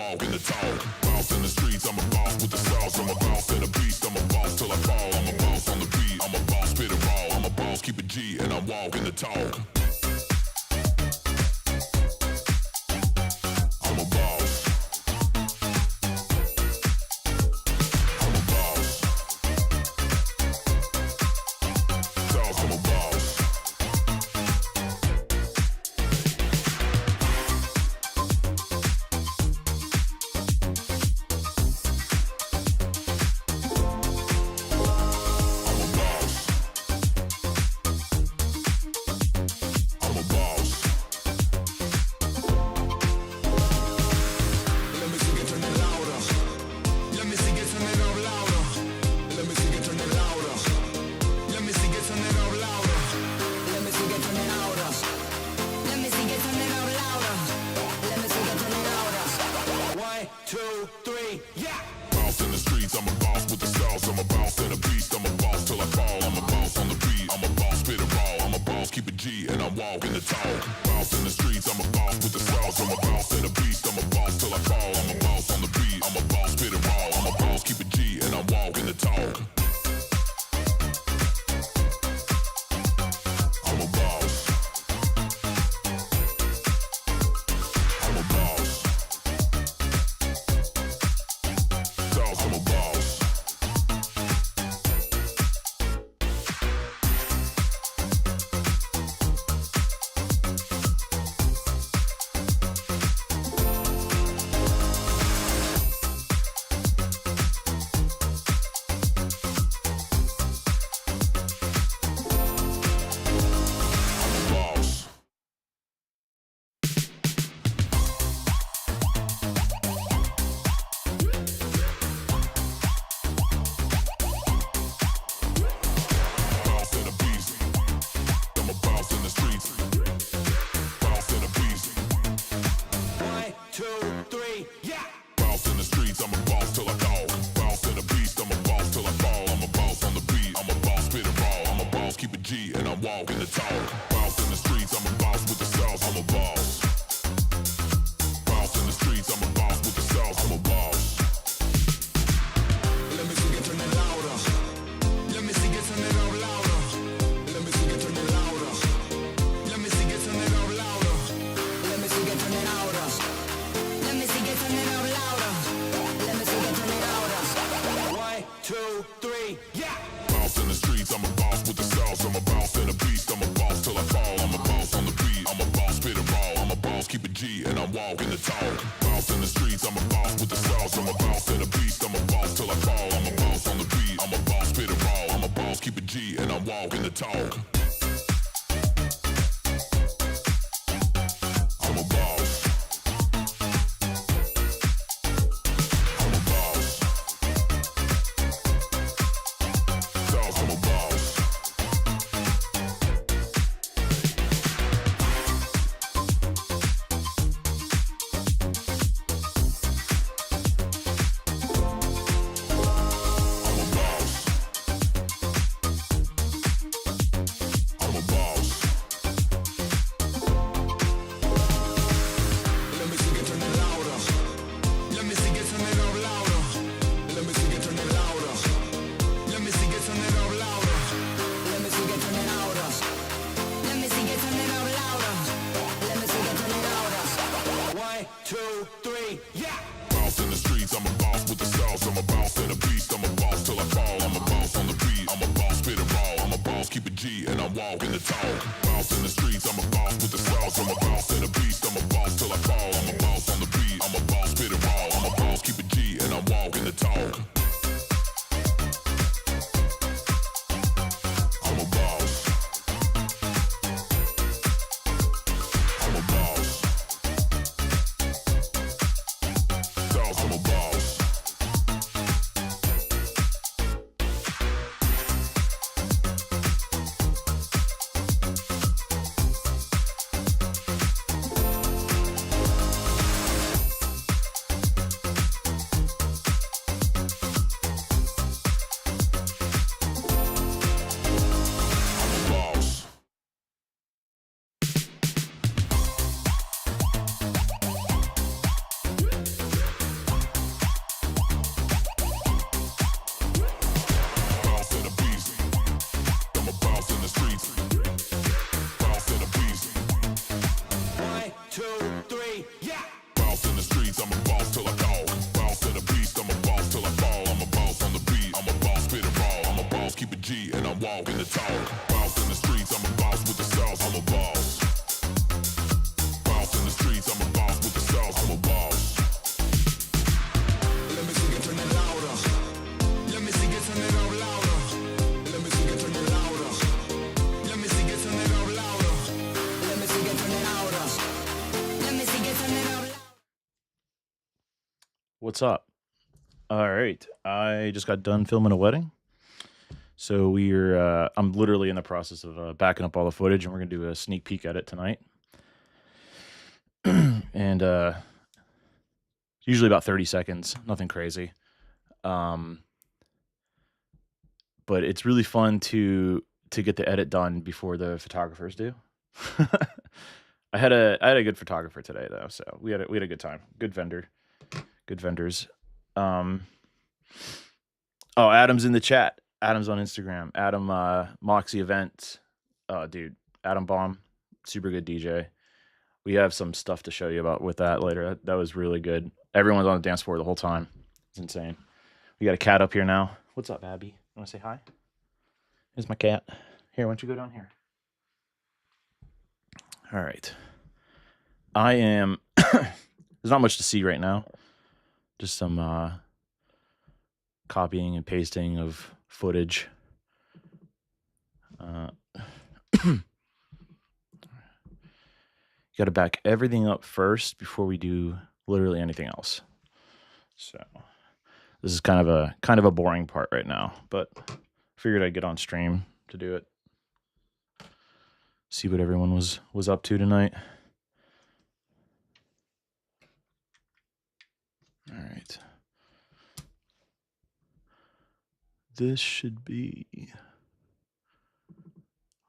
walk and the talk. Boss in the streets, I'm a boss with the sauce. I'm a boss and a beast, I'm a boss till I fall. I'm a boss on the beat, I'm a boss, spit it raw. I'm a boss, keep it G, and I walk and the talk. I'm a boss. I'm a boss. Sauce, I'm a boss. 2, 3, yeah. Boss in the streets, I'm a boss till I call. Boss in the beast, I'm a boss till I fall. I'm a boss on the beat, I'm a boss, spit it raw. I'm a boss, keep it G, and I'm walking the talk. Boss in the streets, I'm a boss with the sauce. I'm a boss. Boss in the streets, I'm a boss with the sauce. I'm a boss. Let me see it turn it louder. Let me see it turn it out louder. Let me see it turn it louder. Let me see it turn it out louder. Let me see it turn it louder. Let me see it turn it out louder. What's up? All right, I just got done filming a wedding, so I'm literally in the process of backing up all the footage, and we're gonna do a sneak peek at it tonight. And usually about 30 seconds, nothing crazy. But it's really fun to get the edit done before the photographers do. I had a good photographer today though, so we had a good time. Good vendors. Oh, Adam's in the chat. Adam's on Instagram. Adam Moxie Events. Dude, Adam Baum, super good DJ. We have some stuff to show you about with that later. That was really good. Everyone's on the dance floor the whole time. It's insane. We got a cat up here now. What's up, Abby? You want to say hi? Here's my cat. Here, why don't you go down here? All right. I am... There's not much to see right now. Just some copying and pasting of footage. Got to back everything up first before we do literally anything else. So this is kind of a boring part right now, but figured I'd get on stream to do it. See what everyone was up to tonight. All right. This should be...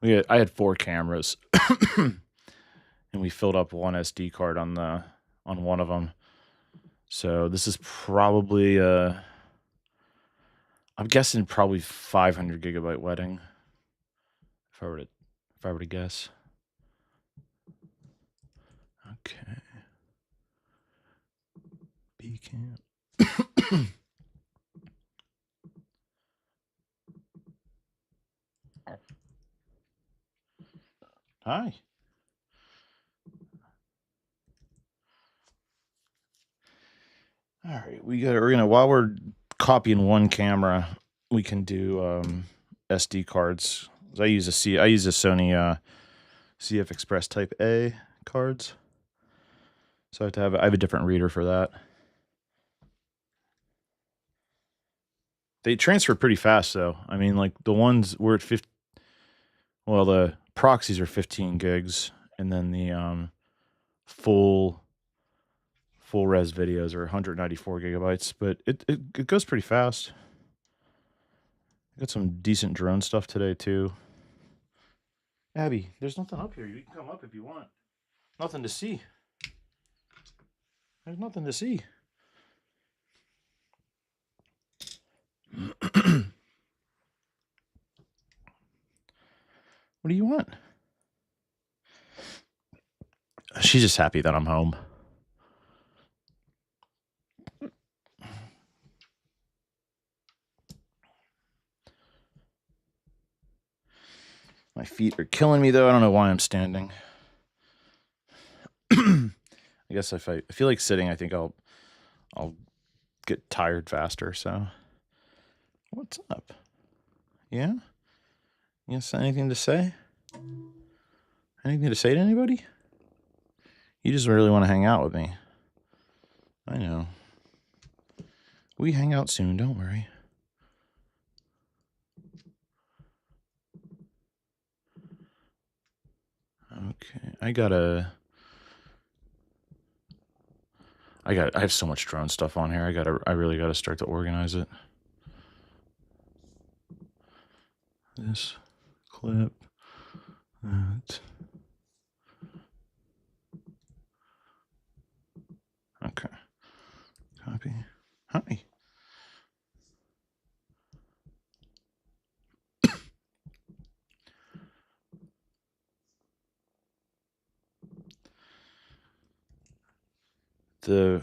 I had 4 cameras. And we filled up one SD card on one of them. So this is probably I'm guessing probably 500 gigabyte wedding. If I were to guess. Okay. Beacam. Hi. All right, we're gonna while we're copying one camera, we can do SD cards. I use a Sony CF Express Type A cards, so I have a different reader for that. They transfer pretty fast though. I mean, like the ones we're at 50. Well, the proxies are 15 gigs, and then the full res videos are 194 gigabytes, but it goes pretty fast. Got some decent drone stuff today too. Abby, there's nothing up here. You can come up if you want. Nothing to see. There's nothing to see. What do you want? She's just happy that I'm home. My feet are killing me though. I don't know why I'm standing. I guess if I feel like sitting, I think I'll get tired faster. So, what's up? Yeah? You got anything to say? Anything to say to anybody? You just really want to hang out with me. I know. We hang out soon, don't worry. Okay, I have so much drone stuff on here. I really gotta start to organize it. This clip, that. Okay. Copy. Hi. the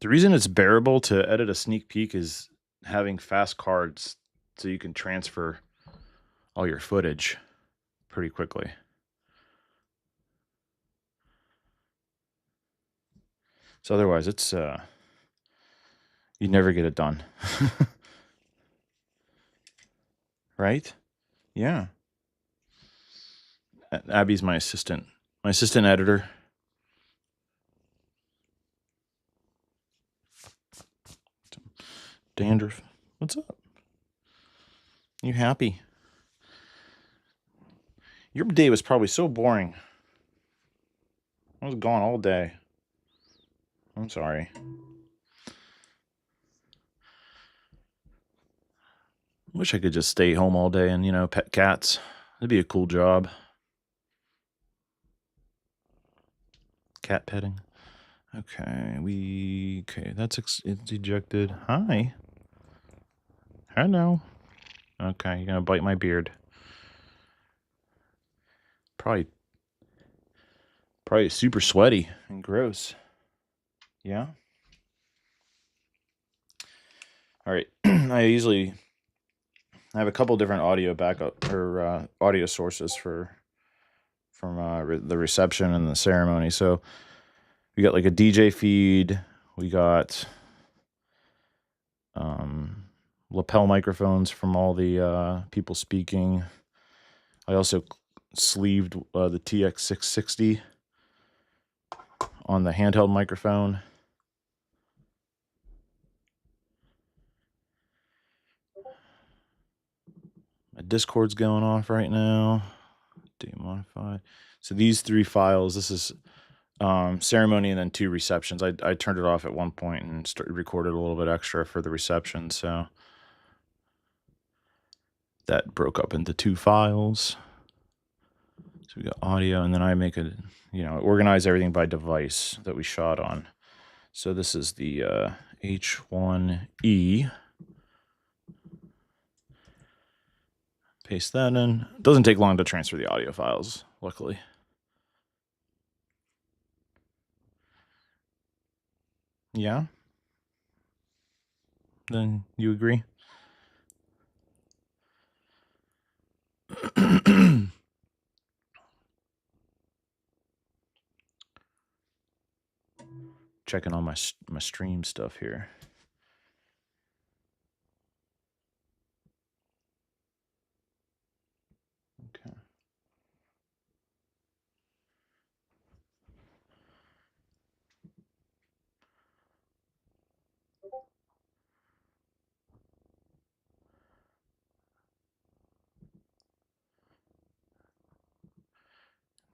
reason it's bearable to edit a sneak peek is having fast cards so you can transfer all your footage pretty quickly. So otherwise it's you never get it done. Right? Yeah. Abby's my assistant editor. Dandruff, what's up? You happy? Your day was probably so boring. I was gone all day. I'm sorry. Wish I could just stay home all day and, pet cats. That'd be a cool job. Cat petting. Okay, that's it's ejected. Hi. Hello. Okay, you're gonna bite my beard. Probably super sweaty and gross. Yeah. All right. I have a couple different audio backup or audio sources from the reception and the ceremony. So we got like a DJ feed. We got lapel microphones from all the people speaking. I also sleeved the TX660 on the handheld microphone. My Discord's going off right now. Demodified. So these 3 files, this is ceremony and then 2 receptions. I turned it off at one point and recorded a little bit extra for the reception, so that broke up into 2 files. So we got audio, and then I make organize everything by device that we shot on. So this is the H1E. Paste that in. It doesn't take long to transfer the audio files, luckily. Yeah? Then you agree? Checking on my stream stuff here. Okay.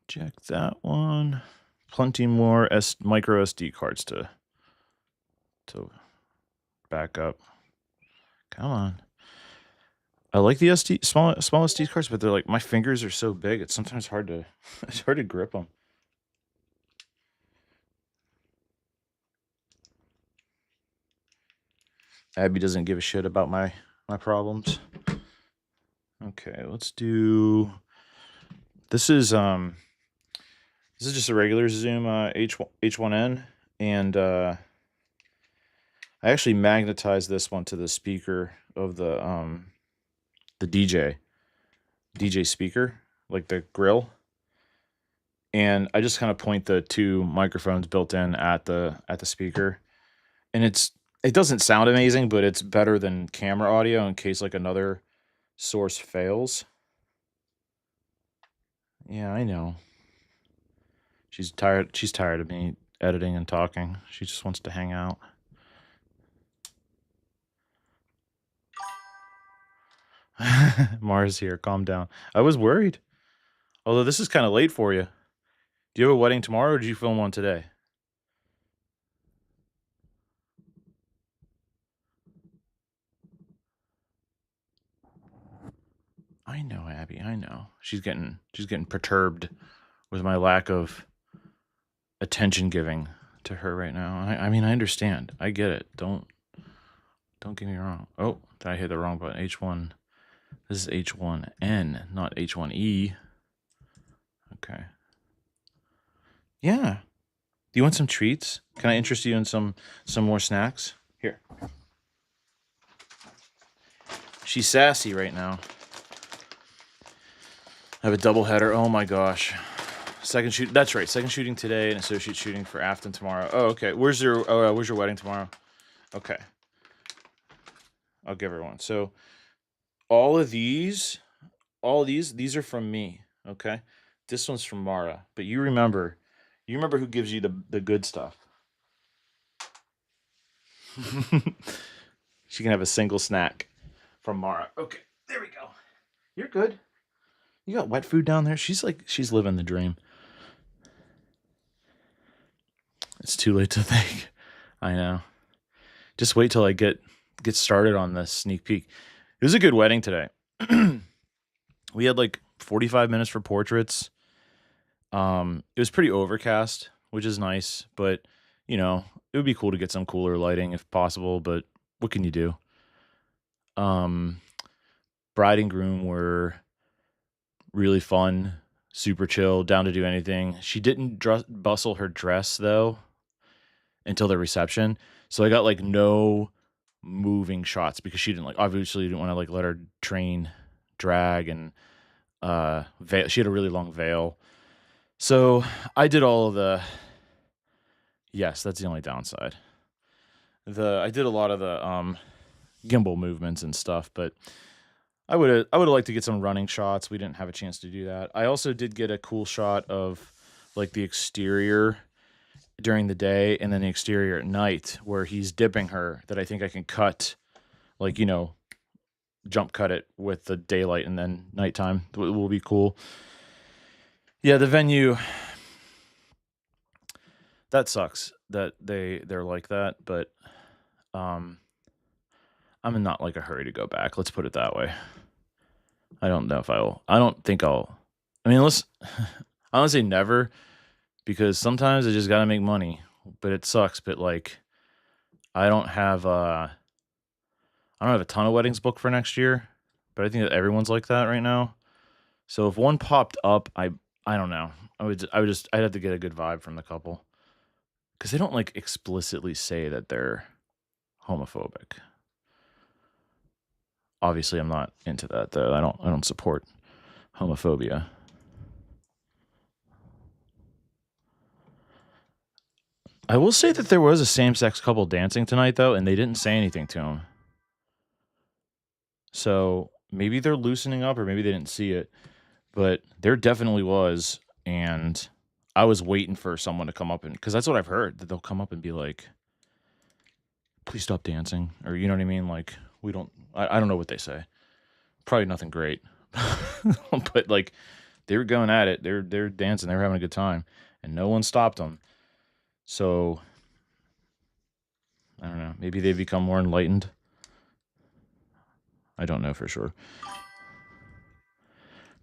Check that one. Plenty more micro SD cards to back up. Come on. I like the small SD cards, but they're like, my fingers are so big, it's sometimes hard to it's hard to grip them. Abby doesn't give a shit about my problems. Okay, let's do. This is just a regular Zoom H1N, and I actually magnetized this one to the speaker of the DJ speaker, like the grill, and I just kind of point the 2 microphones built in at the speaker, and it doesn't sound amazing, but it's better than camera audio in case like another source fails. Yeah, I know. She's tired of me editing and talking. She just wants to hang out. Mars here, calm down. I was worried. Although this is kind of late for you. Do you have a wedding tomorrow, or did you film one today? I know, Abby, I know. She's getting perturbed with my lack of attention giving to her right now. I mean, I understand. I get it. Don't get me wrong. Oh, did I hit the wrong button? H1. This is H1N, not H1E. Okay. Yeah. Do you want some treats? Can I interest you in some more snacks? Here. She's sassy right now. I have a double header. Oh my gosh. Second shoot. That's right. Second shooting today and associate shooting for Afton tomorrow. Oh, okay. Where's your wedding tomorrow? Okay. I'll give her one. So all of these are from me. Okay. This one's from Mara. But you remember who gives you the good stuff. She can have a single snack from Mara. Okay. There we go. You're good. You got wet food down there? She's living the dream. It's too late to think. I know. Just wait till I get started on this sneak peek. It was a good wedding today. We had like 45 minutes for portraits. It was pretty overcast, which is nice, but you know, it would be cool to get some cooler lighting if possible, but what can you do? Bride and groom were really fun, super chill, down to do anything. She didn't bustle her dress though until the reception. So I got like no moving shots because she obviously didn't want to like let her train drag and veil. She had a really long veil. So I did all of the, yes, that's the only downside. I did a lot of the gimbal movements and stuff, but I would have liked to get some running shots. We didn't have a chance to do that. I also did get a cool shot of like the exterior during the day and then the exterior at night where he's dipping her that I think I can cut, like, you know, jump cut it with the daylight and then nighttime. It will be cool. Yeah, the venue, that sucks that they're like that, but I'm in not like a hurry to go back. Let's put it that way. I don't know if I don't think I'll, I mean, I don't say never because sometimes I just got to make money, but it sucks. But like, I don't have a ton of weddings booked for next year, but I think that everyone's like that right now. So if one popped up, I don't know. I'd have to get a good vibe from the couple because they don't like explicitly say that they're homophobic. Obviously, I'm not into that though. I don't support homophobia. I will say that there was a same-sex couple dancing tonight though, and they didn't say anything to him. So maybe they're loosening up, or maybe they didn't see it. But there definitely was, and I was waiting for someone to come up and because that's what I've heard that they'll come up and be like, "Please stop dancing," or you know what I mean? Like we don't. I don't know what they say. Probably nothing great, but like they were going at it. They're dancing. They were having a good time, and no one stopped them. So I don't know. Maybe they've become more enlightened. I don't know for sure.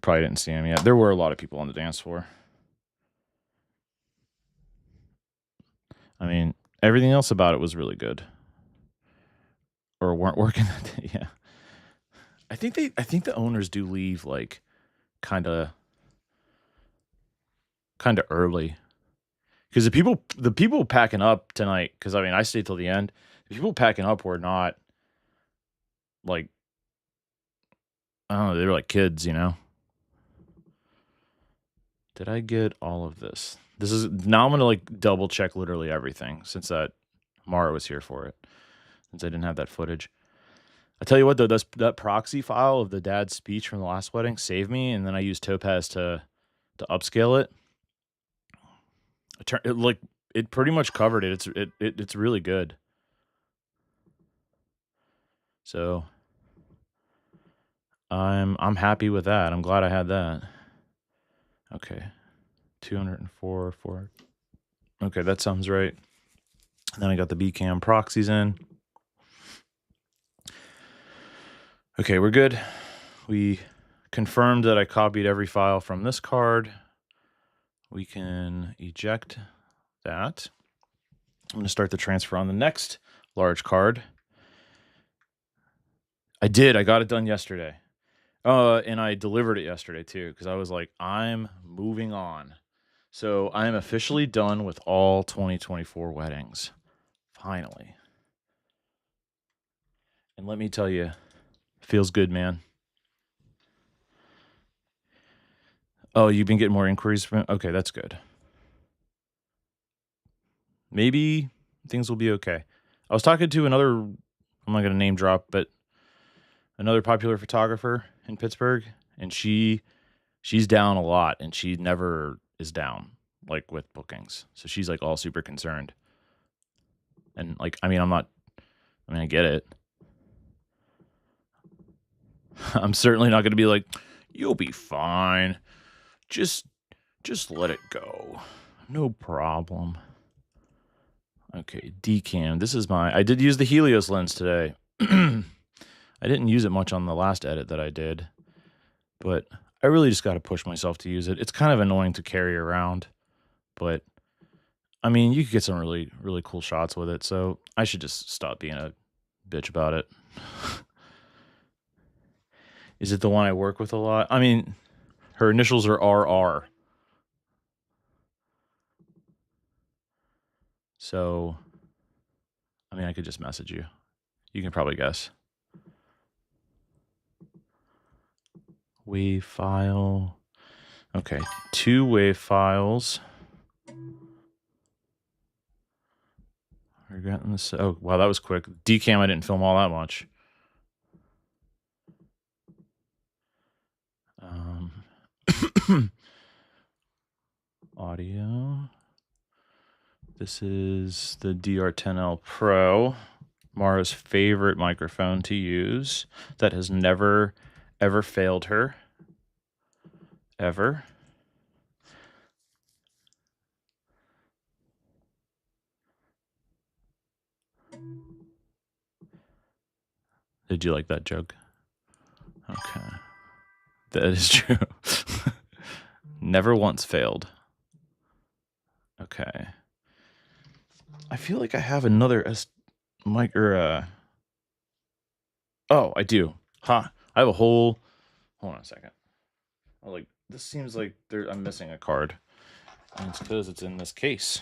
Probably didn't see him yet. There were a lot of people on the dance floor. I mean, everything else about it was really good. Or weren't working that day. Yeah. I think the owners do leave like kind of early. Because the people packing up tonight, because I mean I stayed till the end. The people packing up were not like, I don't know, they were like kids, you know. Did I get all of this? This is now I'm gonna like double check literally everything since that Mara was here for it. Since I didn't have that footage. I tell you what though, that proxy file of the dad's speech from the last wedding saved me, and then I used Topaz to upscale it. It pretty much covered it. It's really good. So I'm happy with that. I'm glad I had that. Okay. 204 4. Okay, that sounds right. And then I got the BCam proxies in. Okay, we're good. We confirmed that I copied every file from this card. We can eject that. I'm going to start the transfer on the next large card. I got it done yesterday. And I delivered it yesterday too, because I was like, I'm moving on. So I am officially done with all 2024 weddings. Finally. And let me tell you, feels good, man. Oh, you've been getting more inquiries from. Okay, that's good. Maybe things will be okay. I was talking to another, I'm not going to name drop, but another popular photographer in Pittsburgh, and she's down a lot, and she never is down like with bookings. So she's like all super concerned. And like, I mean, I get it. I'm certainly not going to be like, you'll be fine. Just let it go. No problem. Okay, decam. This is I did use the Helios lens today. I didn't use it much on the last edit that I did, but I really just got to push myself to use it. It's kind of annoying to carry around, but I mean, you could get some really, really cool shots with it, so I should just stop being a bitch about it. Is it the one I work with a lot? I mean, her initials are RR. So, I mean, I could just message you. You can probably guess. Wave file. Okay, 2 wave files. Regretting this. Oh, wow, that was quick. Decam, I didn't film all that much. Audio. This is the DR10L Pro, Mara's favorite microphone to use that has never, ever failed her. Ever. Did you like that joke? Okay. That is true. Never once failed. Okay. I feel like I have another mic or oh, I do. I have a whole. Hold on a second. Oh, like this seems like I'm missing a card, and it's because it's in this case.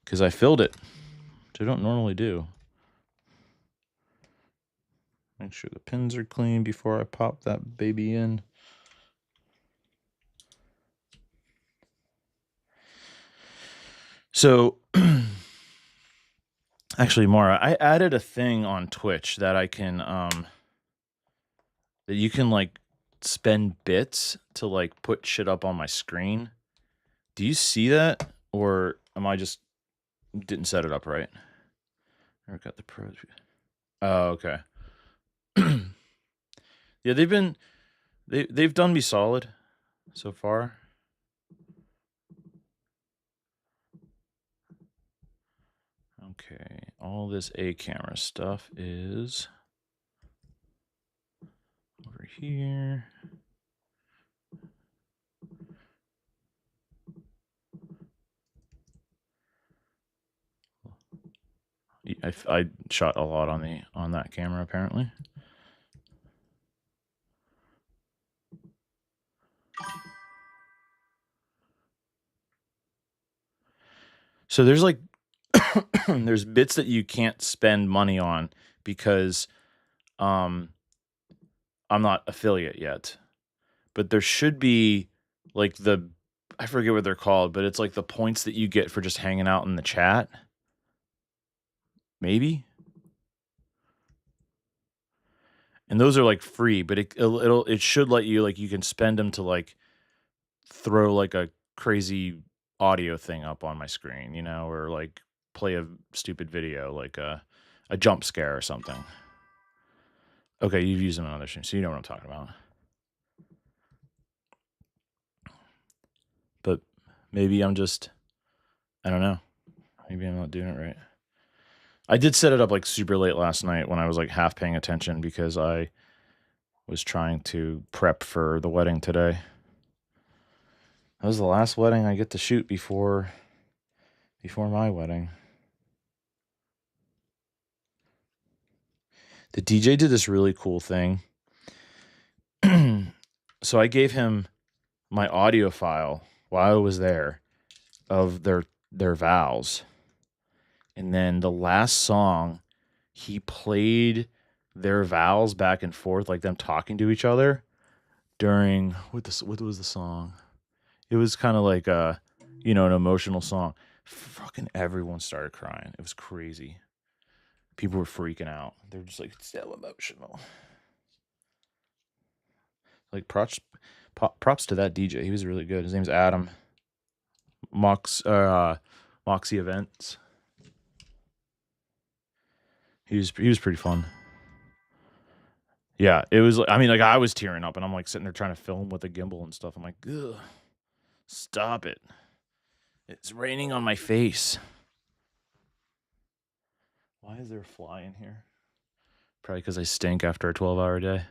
Because I filled it, which I don't normally do. Make sure the pins are clean before I pop that baby in. So, actually, Mara, I added a thing on Twitch that I can, that you can like spend bits to like put shit up on my screen. Do you see that, or am I just didn't set it up right? Never got the pros. Oh, okay. Yeah, they've done me solid so far. Okay, all this A camera stuff is over here. I shot a lot on that camera apparently. So there's like there's bits that you can't spend money on because I'm not affiliate yet. But there should be like I forget what they're called, but it's like the points that you get for just hanging out in the chat. Maybe. And those are like free, but it should let you like you can spend them to like throw like a crazy audio thing up on my screen, you know, or like play a stupid video like a jump scare or something. Okay, you've used them on other streams, so you know what I'm talking about. But maybe I'm just, I don't know. Maybe I'm not doing it right. I did set it up like super late last night when I was like half paying attention because I was trying to prep for the wedding today. That was the last wedding I get to shoot before my wedding. The DJ did this really cool thing. So I gave him my audio file while I was there, of their vows. And then the last song, he played their vows back and forth, like them talking to each other during what was the song? It was kind of like an emotional song. Fucking everyone started crying. It was crazy. People were freaking out. They're just like, it's so emotional. Like props to that DJ. He was really good. His name's Adam. Moxie Events. He was pretty fun. Yeah, it was. I mean, like I was tearing up, and I'm like sitting there trying to film with a gimbal and stuff. I'm like, ugh, stop it! It's raining on my face. Why is there a fly in here? Probably because I stink after a 12-hour day.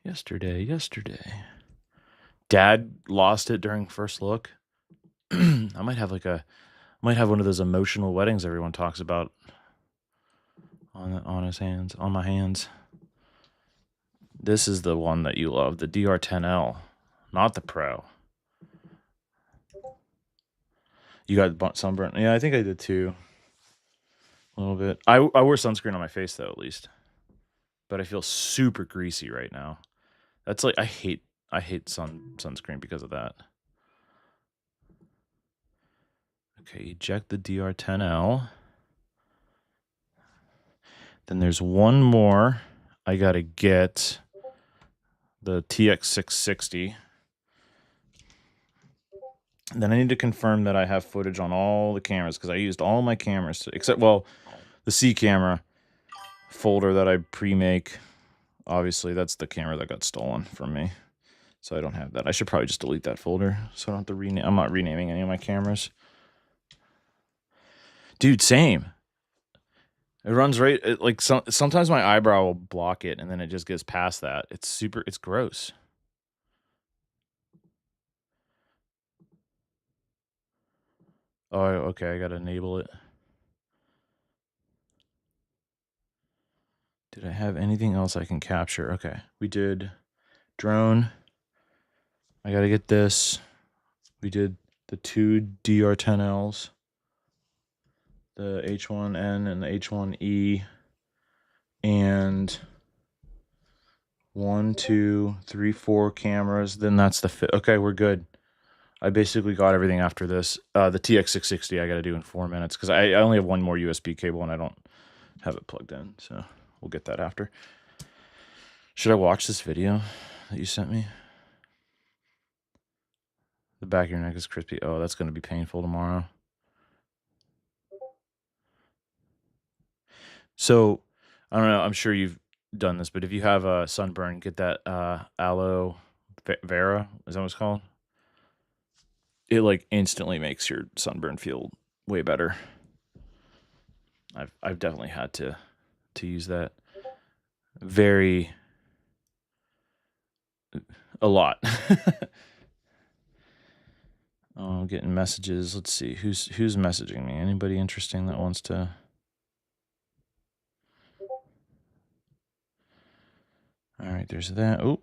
Yesterday. Dad lost it during first look. I might have one of those emotional weddings everyone talks about on my hands. This is the one that you love, the DR10L, not the Pro. You got sunburn? Yeah, I think I did too. A little bit. I wear sunscreen on my face though, at least. But I feel super greasy right now. That's like I hate sunscreen because of that. Okay, eject the DR10L. Then there's one more. I gotta get the TX660. And then I need to confirm that I have footage on all the cameras because I used all my cameras except the C camera folder that I pre-make. Obviously, that's the camera that got stolen from me. So I don't have that. I should probably just delete that folder so I don't have to rename. I'm not renaming any of my cameras. Dude, same. It runs right. Sometimes my eyebrow will block it and then it just gets past that. It's gross. Oh, okay. I got to enable it. Did I have anything else I can capture? Okay. We did drone. I got to get this. We did the 2 DR10Ls. The H1N and the H1E. And 1, 2, 3, 4 cameras. Then that's the fit. Okay, we're good. I basically got everything after this. The TX660 I got to do in 4 minutes because I only have one more USB cable and I don't have it plugged in. So we'll get that after. Should I watch this video that you sent me? The back of your neck is crispy. Oh, that's going to be painful tomorrow. So, I don't know. I'm sure you've done this, but if you have a sunburn, get that aloe vera. Is that what it's called? It like instantly makes your sunburn feel way better. I've definitely had to use that a lot. Oh, I'm getting messages. Let's see who's messaging me. Anybody interesting that wants to? All right, there's that. Oh,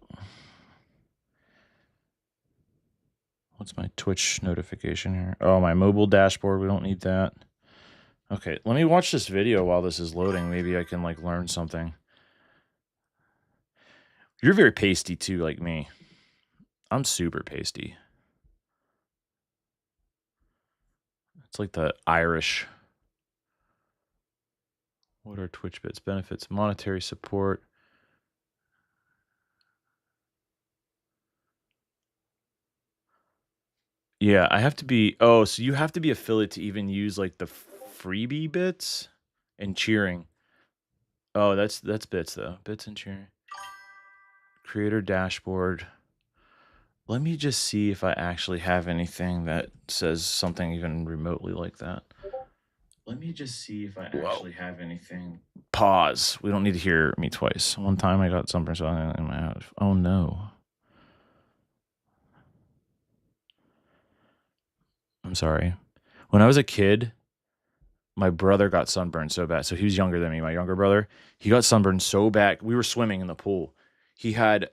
what's my Twitch notification here? Oh, my mobile dashboard. We don't need that. Okay, let me watch this video while this is loading. Maybe I can like learn something. You're very pasty too, like me. I'm super pasty. It's like the Irish. What are TwitchBits benefits? Monetary support. Yeah, I have to be. Oh, so you have to be affiliate to even use like the freebie bits and cheering. Oh, that's bits though. Bits and cheering. Creator dashboard. Let me just see if I actually have anything that says something even remotely like that. Let me just see if I actually have anything. Pause. We don't need to hear me twice. One time I got sunburn in my house. Oh no. I'm sorry. When I was a kid, my brother got sunburned so bad. So he was younger than me, my younger brother. He got sunburned so bad. We were swimming in the pool. He had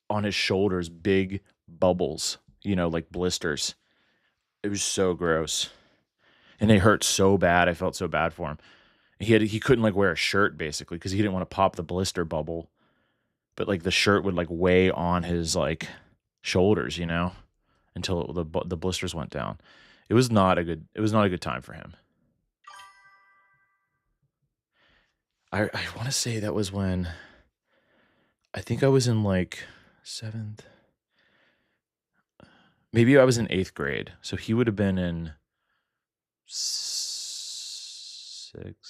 on his shoulders, big bubbles, like blisters. It was so gross. And they hurt so bad. I felt so bad for him. He couldn't like wear a shirt basically because he didn't want to pop the blister bubble. But like the shirt would like weigh on his like shoulders, until the blisters went down. It was not a good time for him. I want to say that was when I think I was in like 7th. Maybe I was in 8th grade. So he would have been in 6th.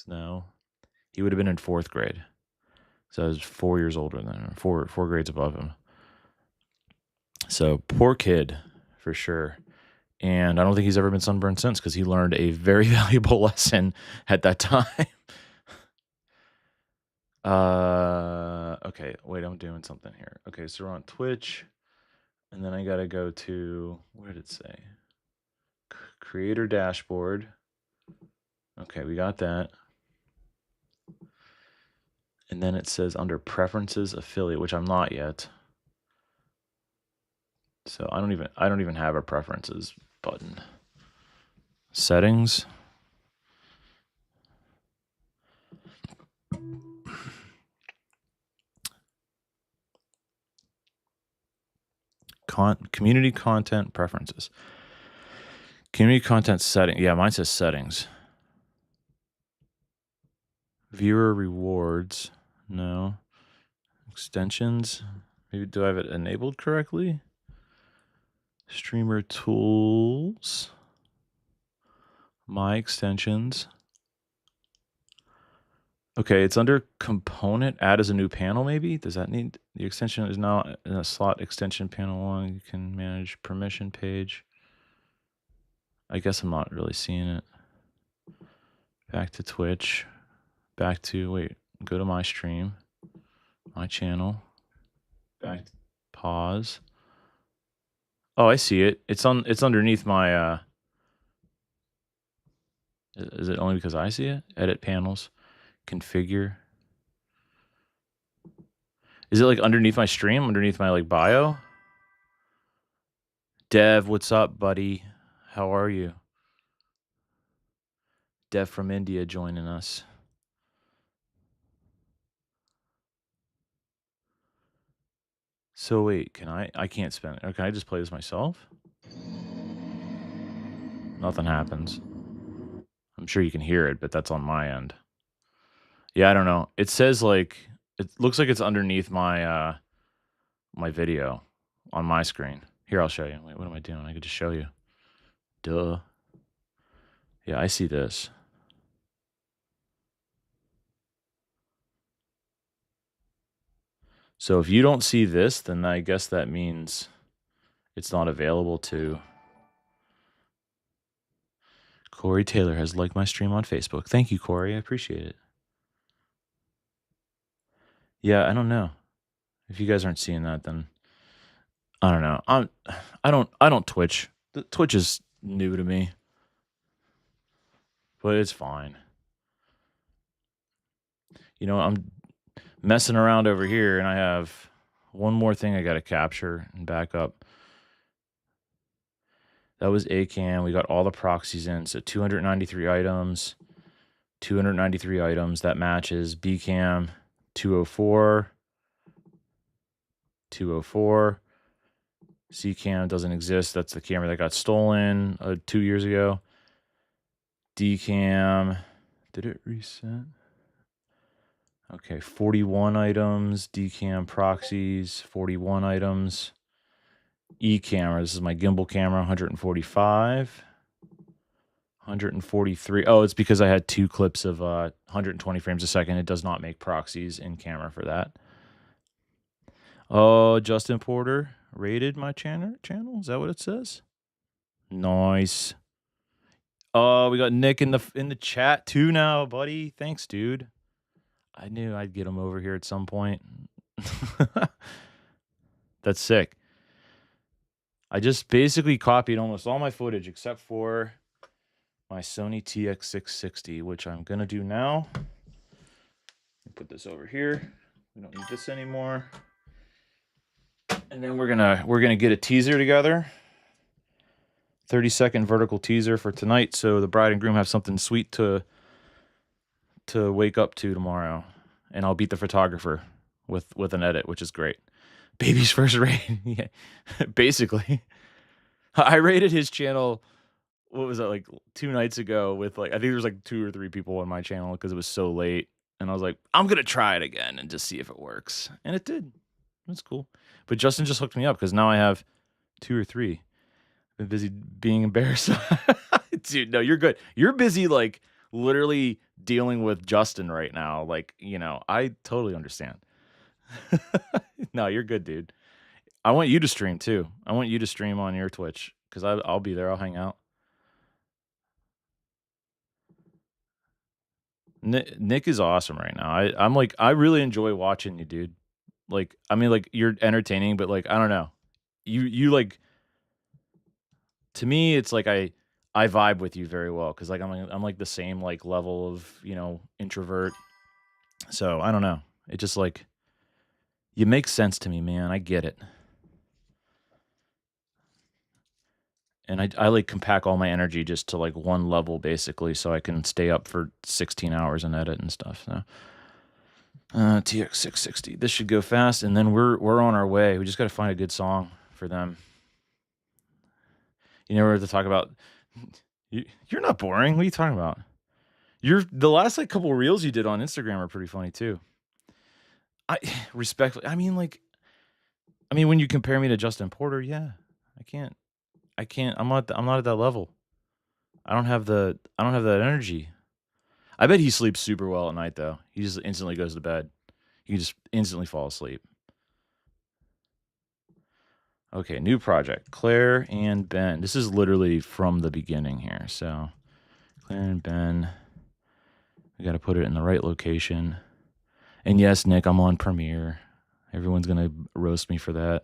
No. He would have been in 4th grade. So I was 4 years older than him, four grades above him. So poor kid, for sure. And I don't think he's ever been sunburned since because he learned a very valuable lesson at that time. Okay, wait, I'm doing something here. Okay, so we're on Twitch. And then I got to go to, where did it say? Creator dashboard. Okay, we got that. And then it says under preferences affiliate, which I'm not yet. So I don't even have a preferences button. Settings. Community content preferences. Community content setting. Yeah, mine says settings. Viewer rewards. No. Extensions. Maybe do I have it enabled correctly? Streamer tools. My extensions. Okay, it's under component. Add as a new panel, maybe? Does that need... The extension is now in a slot extension panel 1. You can manage permission page. I guess I'm not really seeing it. Back to Twitch. Back to... Wait. Go to my stream. My channel. Back to pause. Oh, I see it. It's underneath my... Is it only because I see it? Edit panels. Configure. Is it like underneath my stream? Underneath my like bio? Dev, what's up, buddy? How are you? Dev from India joining us. So wait, can I can't spend it. Or can I just play this myself? Nothing happens. I'm sure you can hear it, but that's on my end. Yeah, I don't know. It says like, it looks like it's underneath my my video on my screen. Here, I'll show you. Wait, what am I doing? I could just show you. Duh. Yeah, I see this. So if you don't see this, then I guess that means it's not available to... Corey Taylor has liked my stream on Facebook. Thank you, Corey. I appreciate it. Yeah, I don't know. If you guys aren't seeing that, then I don't know. I don't Twitch. Twitch is new to me, but it's fine. I'm messing around over here, and I have one more thing I got to capture and back up. That was ACAM. We got all the proxies in. So 293 items. 293 items. That matches BCAM 204. 204. CCAM doesn't exist. That's the camera that got stolen 2 years ago. DCAM. Did it reset? Okay, 41 items. DCAM proxies, 41 items. E-camera, this is my gimbal camera, 145. 143. Oh, it's because I had 2 clips of 120 frames a second. It does not make proxies in camera for that. Oh, Justin Porter rated my channel. Is that what it says? Nice. Oh, we got Nick in the chat too now, buddy. Thanks, dude. I knew I'd get him over here at some point. That's sick. I just basically copied almost all my footage except for my Sony TX660, which I'm going to do now. Put this over here. We don't need this anymore. And then we're gonna get a teaser together. 30-second vertical teaser for tonight, so the bride and groom have something sweet to wake up to tomorrow. And I'll beat the photographer with an edit, which is great. Baby's first raid. Yeah. Basically. I rated his channel, what was that, like 2 nights ago with like, I think there was like 2 or 3 people on my channel because it was so late. And I was like, I'm going to try it again and just see if it works. And it did. That's cool. But Justin just hooked me up because now I have 2 or 3. I've been busy being embarrassed. Dude, no, you're good. You're busy like literally dealing with Justin right now. Like, you know, I totally understand. No, you're good, dude. I want you to stream too. I want you to stream on your Twitch because I'll be there. I'll hang out. Nick is awesome right now. I'm like, I really enjoy watching you, dude. Like, I mean, like you're entertaining, but like, I don't know. You like, to me, it's like I vibe with you very well because like I'm like the same like level of, you know, introvert. So I don't know. It just like, you make sense to me, man. I get it. And I like compact all my energy just to like one level basically, so I can stay up for 16 hours and edit and stuff. So TX 660. This should go fast, and then we're on our way. We just got to find a good song for them. You never have to talk about. You're not boring. What are you talking about? The last like couple reels you did on Instagram are pretty funny too. I respectfully. I mean, when you compare me to Justin Porter, yeah, I can't. I'm not at that level. I don't have that energy. I bet he sleeps super well at night though. He just instantly goes to bed. He can just instantly fall asleep. Okay, new project. Claire and Ben. This is literally from the beginning here. So Claire and Ben. We got to put it in the right location. And yes, Nick, I'm on Premiere. Everyone's going to roast me for that.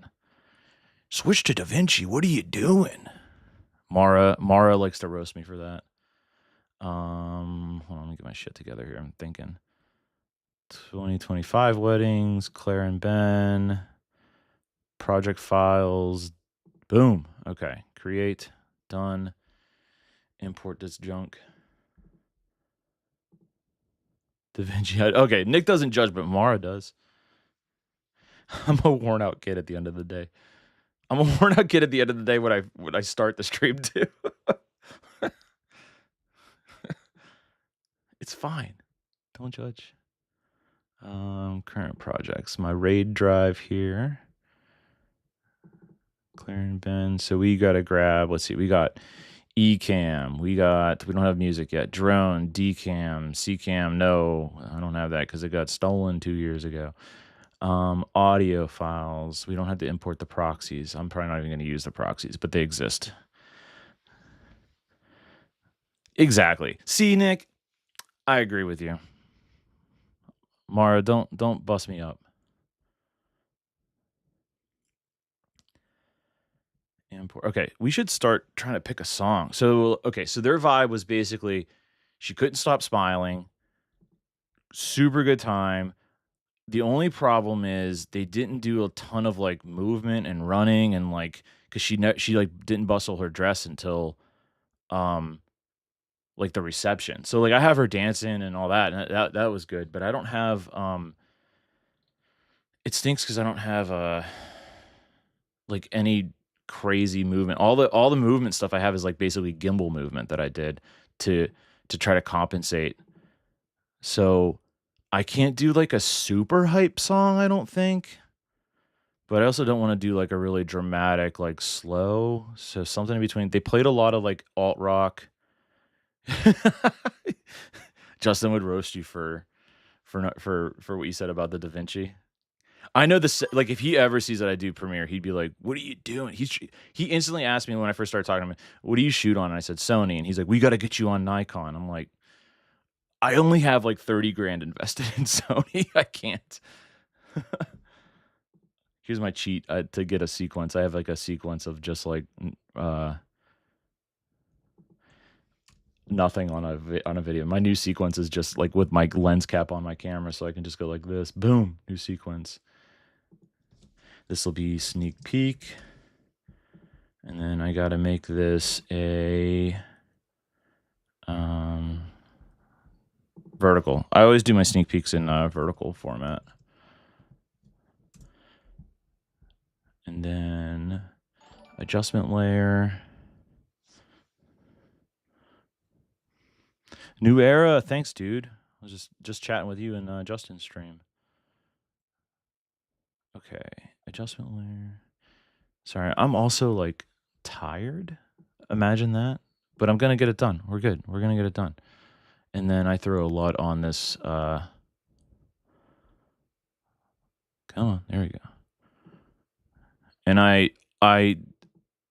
Switch to DaVinci. What are you doing? Mara likes to roast me for that. Hold on, let me get my shit together here. I'm thinking 2025 weddings, Claire and Ben, project files. Boom. Okay. Create. Done. Import this junk. DaVinci. Okay. Nick doesn't judge, but Mara does. I'm a worn out kid at the end of the day. I'm a worn out kid at the end of the day when I start the stream too. It's fine. Don't judge. Current projects. My RAID drive here. Claire and Ben. So we got to grab, let's see, we got Ecamm. We don't have music yet. Drone, Dcam, Ccam. No, I don't have that because it got stolen 2 years ago. Audio files. We don't have to import the proxies. I'm probably not even going to use the proxies, but they exist. Exactly. See, Nick, I agree with you. Mara, don't bust me up. Import. Okay, we should start trying to pick a song. So, okay, so their vibe was basically she couldn't stop smiling. Super good time. The only problem is they didn't do a ton of like movement and running and like because she like didn't bustle her dress until like the reception. So like I have her dancing and all that, and that was good. But I don't have it stinks because I don't have like any crazy movement. All the movement stuff I have is like basically gimbal movement that I did to try to compensate. So I can't do like a super hype song, I don't think. But I also don't want to do like a really dramatic, like slow. So something in between. They played a lot of like alt rock. Justin would roast you for what you said about the DaVinci. I know this. Like if he ever sees that I do Premiere, he'd be like, "What are you doing?" He instantly asked me when I first started talking to him, "What do you shoot on?" And I said Sony, and he's like, "We got to get you on Nikon." I'm like, I only have like 30 grand invested in Sony. I can't. Here's my cheat to get a sequence. I have like a sequence of just like nothing on a video. My new sequence is just like with my lens cap on my camera, so I can just go like this. Boom, new sequence. This will be sneak peek. And then I got to make this a vertical. I always do my sneak peeks in vertical format. And then adjustment layer. New era. Thanks, dude. I was just chatting with you in Justin's stream. Okay. Adjustment layer. Sorry, I'm also like tired. Imagine that. But I'm going to get it done. We're good. We're going to get it done. And then I throw a lot on this. Come on. There we go. And I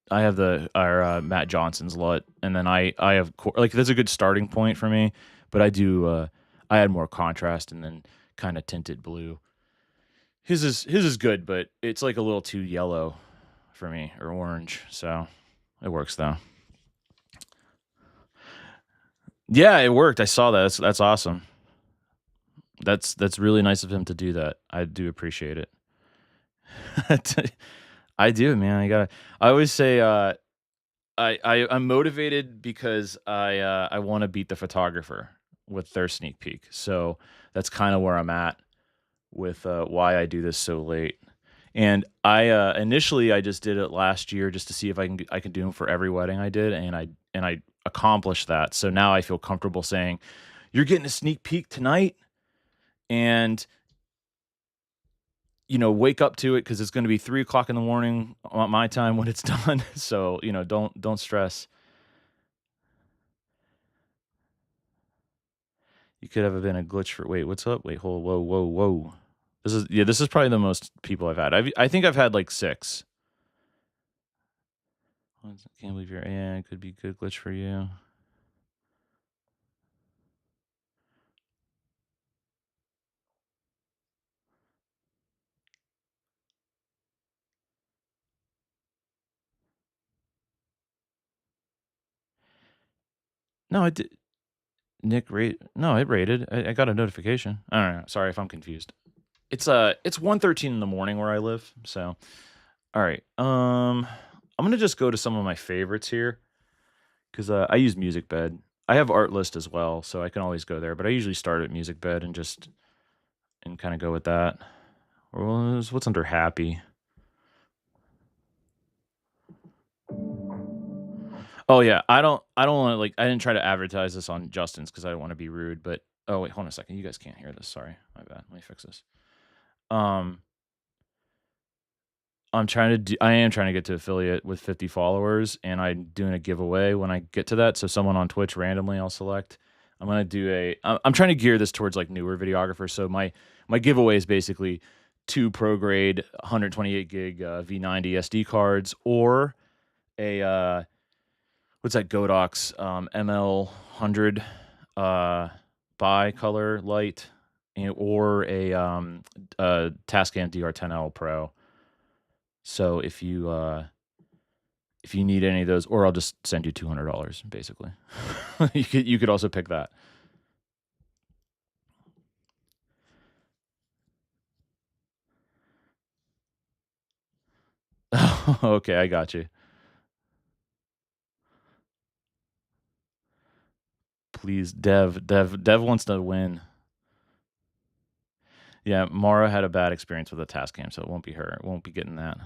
have our Matt Johnson's LUT, and then I have like that's a good starting point for me. But I do I add more contrast and then kind of tinted blue. His is good, but it's like a little too yellow for me, or orange. So it works though. Yeah, it worked. I saw that. That's awesome. That's really nice of him to do that. I do appreciate it. I do, man. I always say I'm motivated because I want to beat the photographer with their sneak peek. So that's kind of where I'm at with why I do this so late. And I initially I just did it last year just to see if I can do them for every wedding I did, and I accomplished that. So now I feel comfortable saying, you're getting a sneak peek tonight, and wake up to it because it's going to be 3:00 in the morning on my time when it's done. So don't stress. You could have been a glitch for. Wait, what's up? Wait, hold. Whoa. This is probably the most people I've had. I think I've had like 6. I can't believe you're. Yeah, it could be a good glitch for you. No, it did. Nick rate. No, it rated. I got a notification. I don't know. Sorry if I'm confused. It's 1:13 in the morning where I live. So, all right. I'm gonna just go to some of my favorites here because I use MusicBed. I have Artlist as well, so I can always go there. But I usually start at MusicBed and kind of go with that. Or what's under Happy? Oh yeah, I don't want to like. I didn't try to advertise this on Justin's because I don't want to be rude. But oh wait, hold on a second. You guys can't hear this. Sorry, my bad. Let me fix this. I am trying to get to affiliate with 50 followers, and I'm doing a giveaway when I get to that. So someone on Twitch randomly, I'll select. I'm gonna do I'm trying to gear this towards like newer videographers. So my giveaway is basically 2 pro grade 128 gig V90 SD cards, or a what's that Godox ML100 bi-color light, or a Tascam DR10L Pro. So if you need any of those, or I'll just send you $200 basically. you could also pick that. Okay, I got you. Please, Dev wants to win. Yeah, Mara had a bad experience with a Tascam, so it won't be her. It won't be getting that.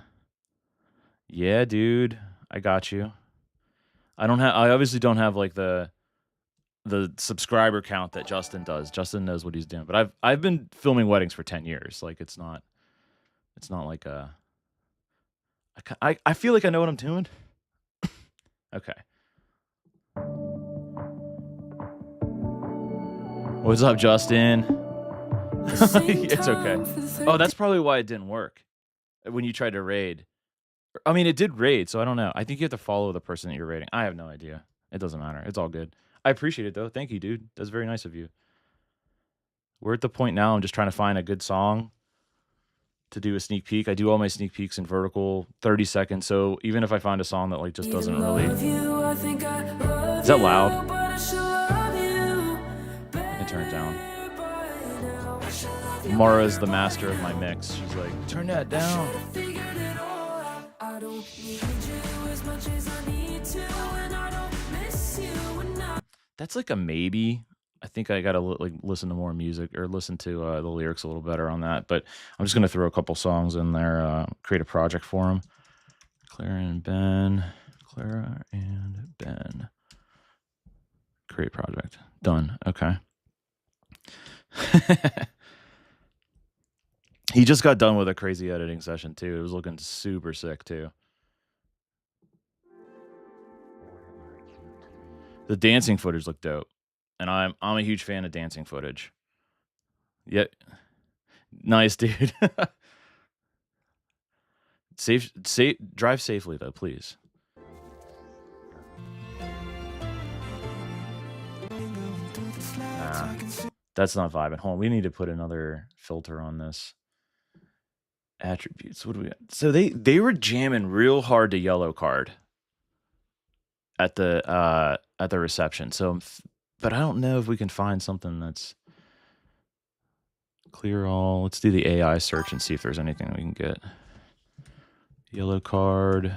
Yeah, dude, I got you. I obviously don't have like the subscriber count that Justin does. Justin knows what he's doing. But I've been filming weddings for 10 years. Like it's not like I feel like I know what I'm doing. Okay. What's up, Justin? It's okay. Oh, that's probably why it didn't work when you tried to raid. I mean, it did raid, so I don't know. I think you have to follow the person that you're raiding. I have no idea. It doesn't matter. It's all good. I appreciate it, though. Thank you, dude. That's very nice of you. We're at the point now I'm just trying to find a good song to do a sneak peek. I do all my sneak peeks in vertical, 30 seconds. So even if I find a song that like just doesn't really... Is that loud? I can turn it down. Mara's the master of my mix. She's like, turn that down. That's like a maybe. I think I gotta like listen to more music or listen to the lyrics a little better on that. But I'm just gonna throw a couple songs in there, create a project for them. Clara and Ben. Create project. Done. Okay. He just got done with a crazy editing session too. It was looking super sick too. The dancing footage looked dope, and I'm a huge fan of dancing footage. Yeah, nice, dude. Safe. Drive safely though, please. Nah, that's not vibing. Hold on, we need to put another filter on this. Attributes. What do we got? So they were jamming real hard to yellow card at the reception. So, but I don't know if we can find something that's clear all. Let's do the AI search and see if there's anything we can get. Yellow card.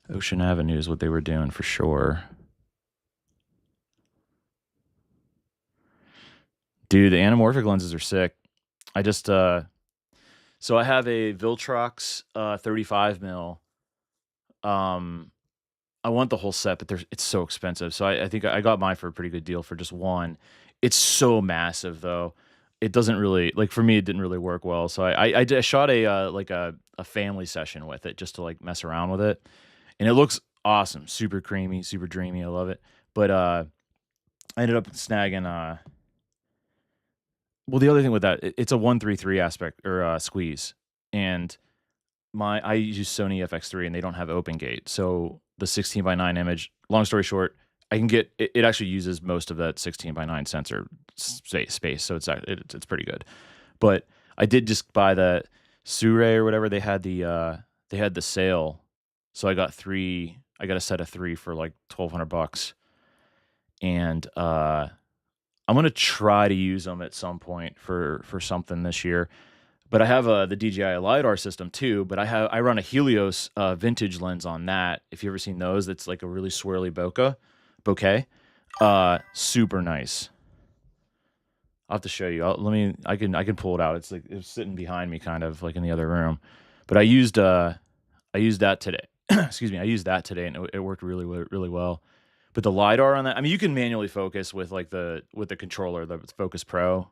Ocean Avenue is what they were doing for sure. Dude, the anamorphic lenses are sick. I just so I have a Viltrox 35 mil. I want the whole set, but it's so expensive. So I think I got mine for a pretty good deal for just one. It's so massive though. It doesn't really, like, for me, it didn't really work well. So I shot a family session with it just to like mess around with it. And it looks awesome. Super creamy, super dreamy. I love it. But I ended up snagging well, the other thing with that, it's a 133 aspect or squeeze, and I use Sony FX3 and they don't have open gate, so the 16:9 image. Long story short, I can get it. It actually uses most of that 16:9 sensor space, so it's pretty good. But I did just buy the Sure or whatever. They had the sale, so I got three. I got a set of 3 for like $1,200, and I'm gonna try to use them at some point for something this year. But I have the DJI LiDAR system too. But I run a Helios vintage lens on that. If you ever seen those, that's like a really swirly bokeh. Super nice. I'll have to show you. I can pull it out. It's like it's sitting behind me, kind of like in the other room. But I used that today. Excuse me. I used that today, and it worked really, really well. But the LiDAR on that, I mean, you can manually focus with the controller, the Focus Pro.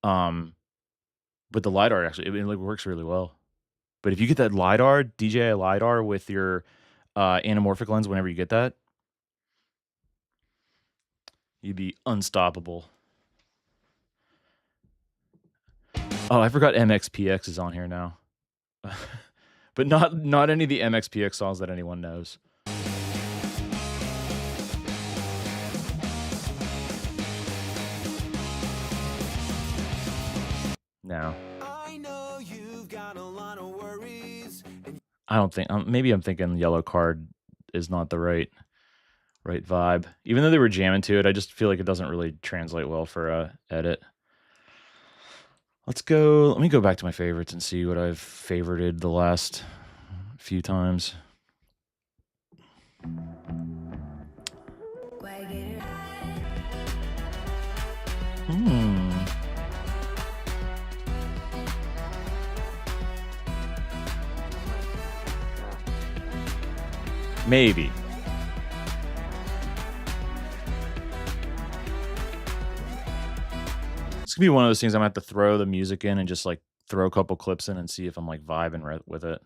But the LiDAR actually, it works really well. But if you get that LiDAR, DJI LiDAR with your anamorphic lens, whenever you get that, you'd be unstoppable. Oh, I forgot MXPX is on here now. But not any of the MXPX songs that anyone knows. No. I know you've got a lot of worries. I don't think. Maybe I'm thinking yellow card is not the right vibe. Even though they were jamming to it, I just feel like it doesn't really translate well for edit. Let's go. Let me go back to my favorites and see what I've favorited the last few times. Maybe. It's gonna be one of those things I'm gonna have to throw the music in and just like throw a couple clips in and see if I'm like vibing with it.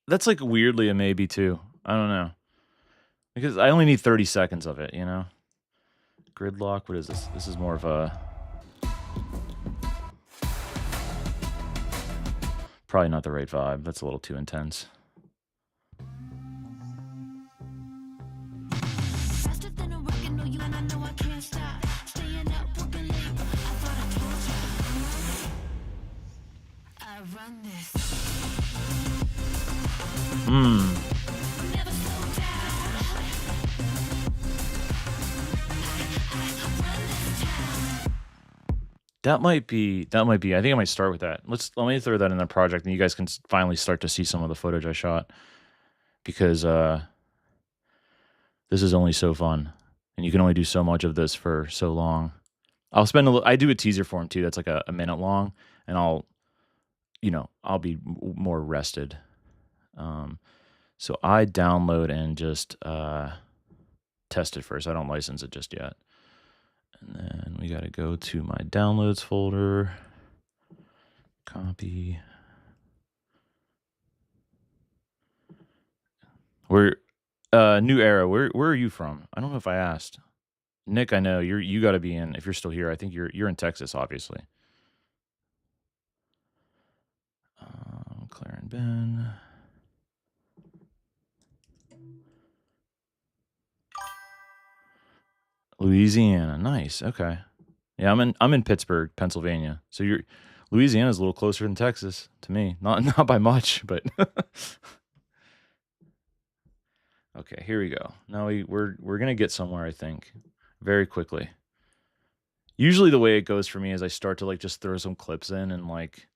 That's like weirdly a maybe too. I don't know. Because I only need 30 seconds of it, you know? Gridlock, what is this? This is more of a... Probably not the right vibe. That's a little too intense. That might be. I think I might start with that. Let me throw that in the project, and you guys can finally start to see some of the footage I shot because this is only so fun, and you can only do so much of this for so long. I'll spend I do a teaser for him too. That's like a minute long, and I'll be more rested. So I download and just test it first. I don't license it just yet. And then we got to go to my downloads folder, copy. We're New Era. Where are you from? I don't know if I asked. Nick, I know you got to be in. If you're still here, I think you're in Texas, obviously. Claire and Ben. Louisiana, nice. Okay, yeah, I'm in Pittsburgh, Pennsylvania. So Louisiana's a little closer than Texas to me. Not by much, but okay. Here we go. Now we're gonna get somewhere, I think, very quickly. Usually the way it goes for me is I start to like just throw some clips in and like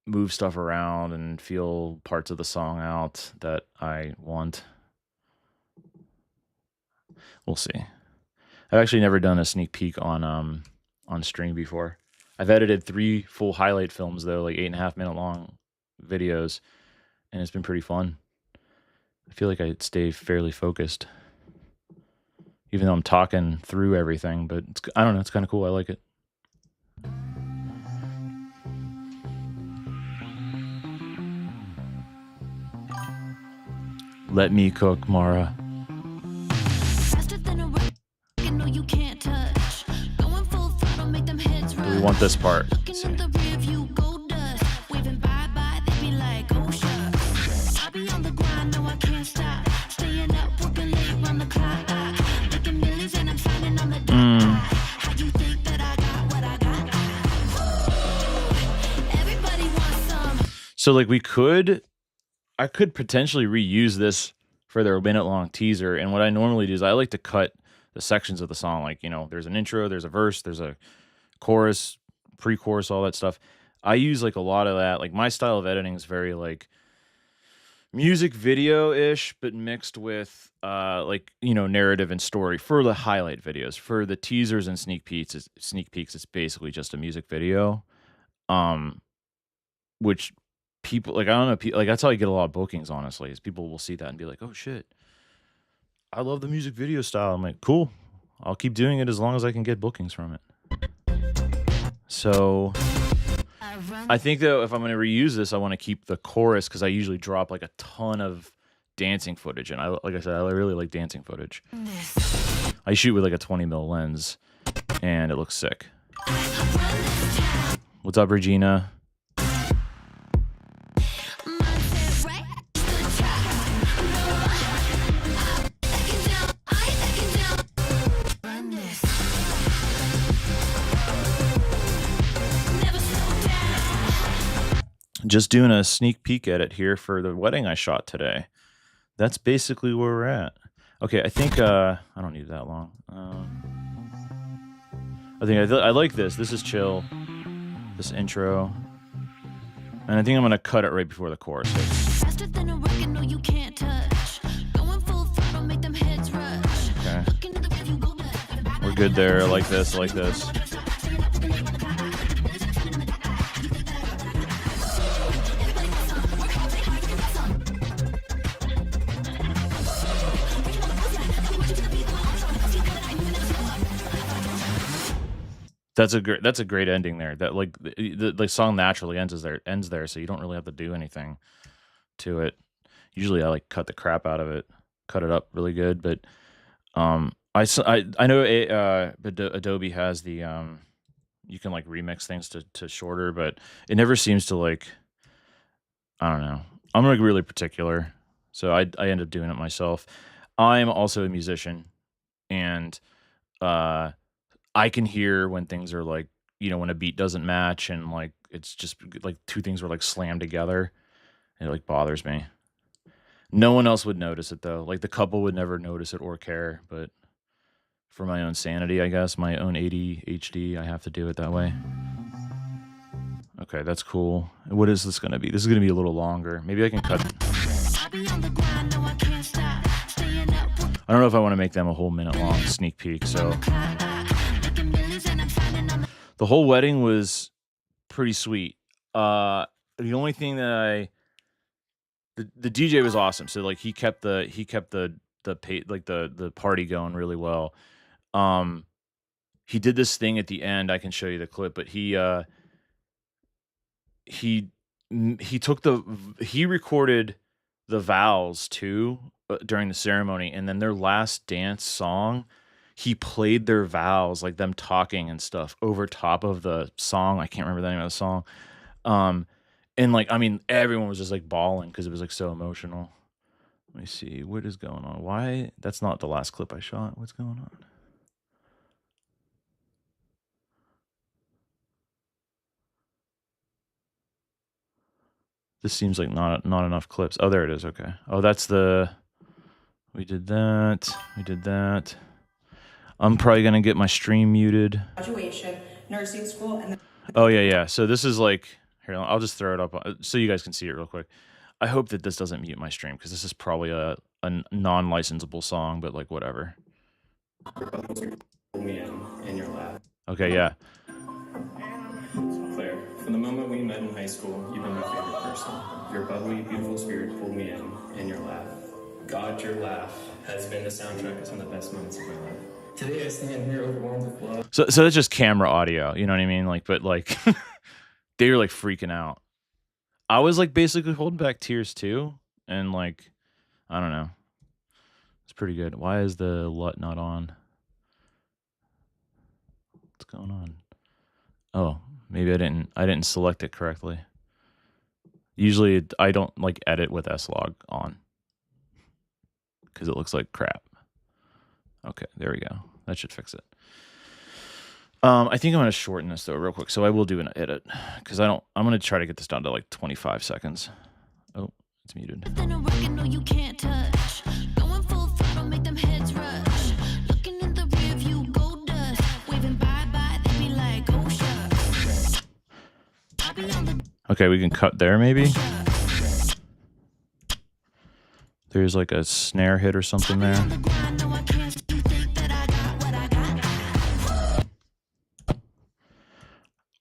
move stuff around and feel parts of the song out that I want. We'll see. I've actually never done a sneak peek on stream before. I've edited 3 full highlight films though, like 8.5 minute long videos, and it's been pretty fun. I feel like I stay fairly focused, even though I'm talking through everything. But I don't know, it's kind of cool. I like it. Let me cook, Mara. We want this part. So like I could potentially reuse this for their minute-long teaser, and what I normally do is I like to cut the sections of the song, like, there's an intro, there's a verse, there's a chorus, pre-chorus, all that stuff. I use like a lot of that. Like my style of editing is very like music video-ish, but mixed with narrative and story for the highlight videos. For the teasers and sneak peeks, it's basically just a music video. Which people like, I don't know, like that's how I get a lot of bookings, honestly, is people will see that and be like, oh shit, I love the music video style. I'm like, cool, I'll keep doing it as long as I can get bookings from it. So I think though, if I'm going to reuse this, I want to keep the chorus because I usually drop like a ton of dancing footage, and like I said, I really like dancing footage. I shoot with like a 20mm lens, and it looks sick. What's up, Regina? Just doing a sneak peek edit here for the wedding I shot today. That's basically where we're at. Okay, I think I don't need that long. I like this. This is chill. This intro, and I think I'm gonna cut it right before the chorus. Okay, we're good there. I like this. I like this. That's a great ending there. That like the song naturally ends there, so you don't really have to do anything to it. Usually I like cut the crap out of it, cut it up really good, but I know Adobe has the you can like remix things to shorter, but it never seems to like, I don't know. I'm like really particular, so I end up doing it myself. I'm also a musician, and I can hear when things are like, when a beat doesn't match, and like it's just like two things were like slammed together. It like bothers me. No one else would notice it though. Like the couple would never notice it or care, but for my own sanity, I guess, my own ADHD, I have to do it that way. Okay, that's cool. What is this gonna be? This is gonna be a little longer. Maybe I can cut. I don't know if I want to make them a whole minute long sneak peek. So the whole wedding was pretty sweet. The only thing that the DJ was awesome. So like he kept the party going really well. He did this thing at the end. I can show you the clip, but he recorded the vows too during the ceremony, and then their last dance song, he played their vows, like them talking and stuff, over top of the song. I can't remember the name of the song. And like, I mean, everyone was just like bawling because it was like so emotional. Let me see what is going on. Why? That's not the last clip I shot. What's going on? This seems like not enough clips. Oh, there it is. Okay. Oh, that's the. We did that. We did that. I'm probably gonna get my stream muted. Graduation, nursing school, and. Oh yeah. So this is like here. I'll just throw it up so you guys can see it real quick. I hope that this doesn't mute my stream because this is probably a non-licensable song, but like whatever. Me in your lap. Okay. Yeah. Claire, from the moment we met in high school, you've been my favorite person. Your bubbly, beautiful spirit pulled me in your laugh. God, your laugh has been the soundtrack of some of the best moments of my life. Today I stand here overwhelmed with love. So that's just camera audio, you know what I mean? Like, but like, they were like freaking out. I was like basically holding back tears too, and like, I don't know. It's pretty good. Why is the LUT not on? What's going on? Oh, maybe I didn't select it correctly. Usually I don't like edit with S-Log on because it looks like crap. Okay, there we go. That should fix it. I think I'm gonna shorten this though real quick, so I will do an edit because I'm gonna try to get this down to like 25 seconds. Oh, it's muted. Okay, we can cut there maybe. There's like a snare hit or something there.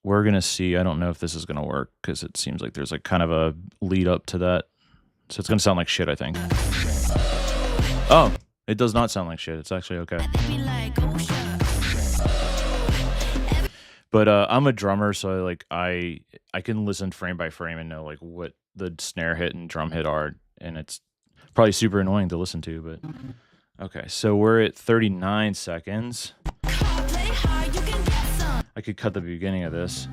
We're gonna see. I don't know if this is gonna work because it seems like there's like kind of a lead up to that. So it's gonna sound like shit, I think. Oh, it does not sound like shit. It's actually okay. But I'm a drummer, so I can listen frame by frame and know like what the snare hit and drum hit are, and it's probably super annoying to listen to, but okay. So we're at 39 seconds. I could cut the beginning of this.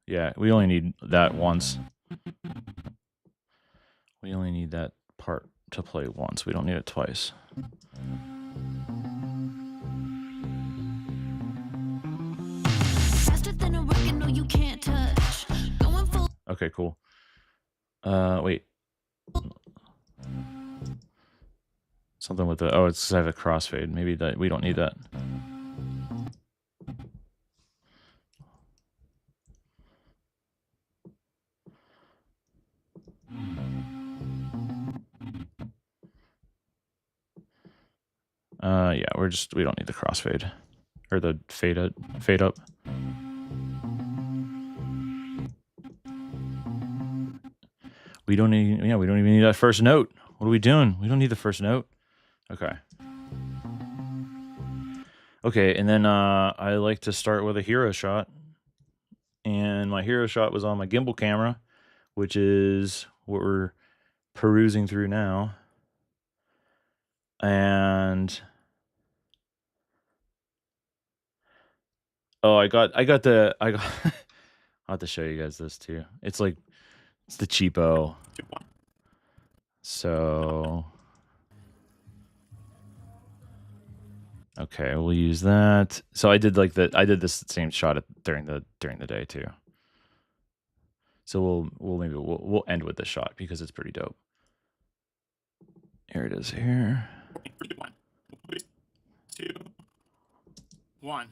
Yeah, we only need that once. We only need that part to play once. We don't need it twice. Okay, cool. Wait. Something with the it's 'cause I have a crossfade. Maybe that we don't need that. Yeah, we don't need the crossfade or the fade up. We don't even need that first note. What are we doing? We don't need the first note. Okay. Okay, and then I like to start with a hero shot. And my hero shot was on my gimbal camera, which is what we're perusing through now. And oh, I got I'll have to show you guys this too. It's the cheapo. So Okay, we'll use that. So I did this same shot during the day too. So we'll end with this shot because it's pretty dope. Here it is here. 1, 2, 1.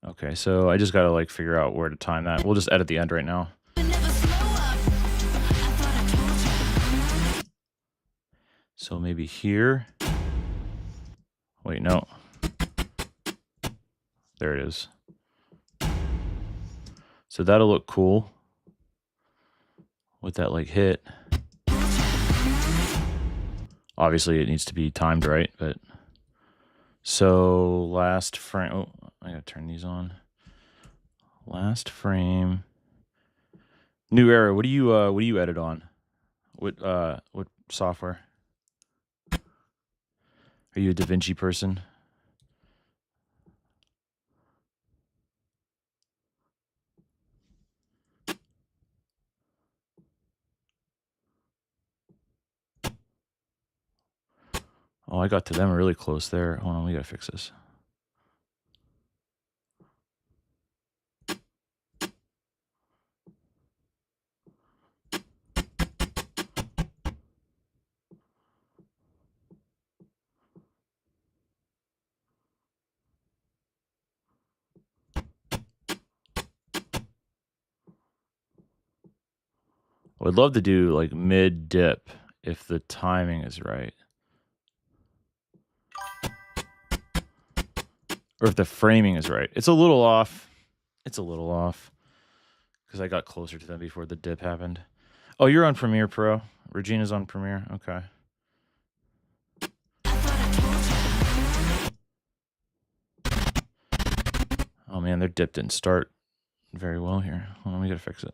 Okay, so I just gotta like figure out where to time that. We'll just edit the end right now. So maybe here. Wait, no. There it is. So that'll look cool with that like hit. Obviously it needs to be timed right, but so last frame. Oh, I gotta turn these on. Last frame. New era. What do you edit on? What software? Are you a DaVinci person? Oh, I got to them really close there. Hold on, we gotta fix this. I would love to do like mid dip if the timing is right. Or if the framing is right. It's a little off. It's a little off. Because I got closer to them before the dip happened. Oh, you're on Premiere Pro. Regina's on Premiere. Okay. Oh man, their dip didn't start very well here. Hold on, we gotta fix it.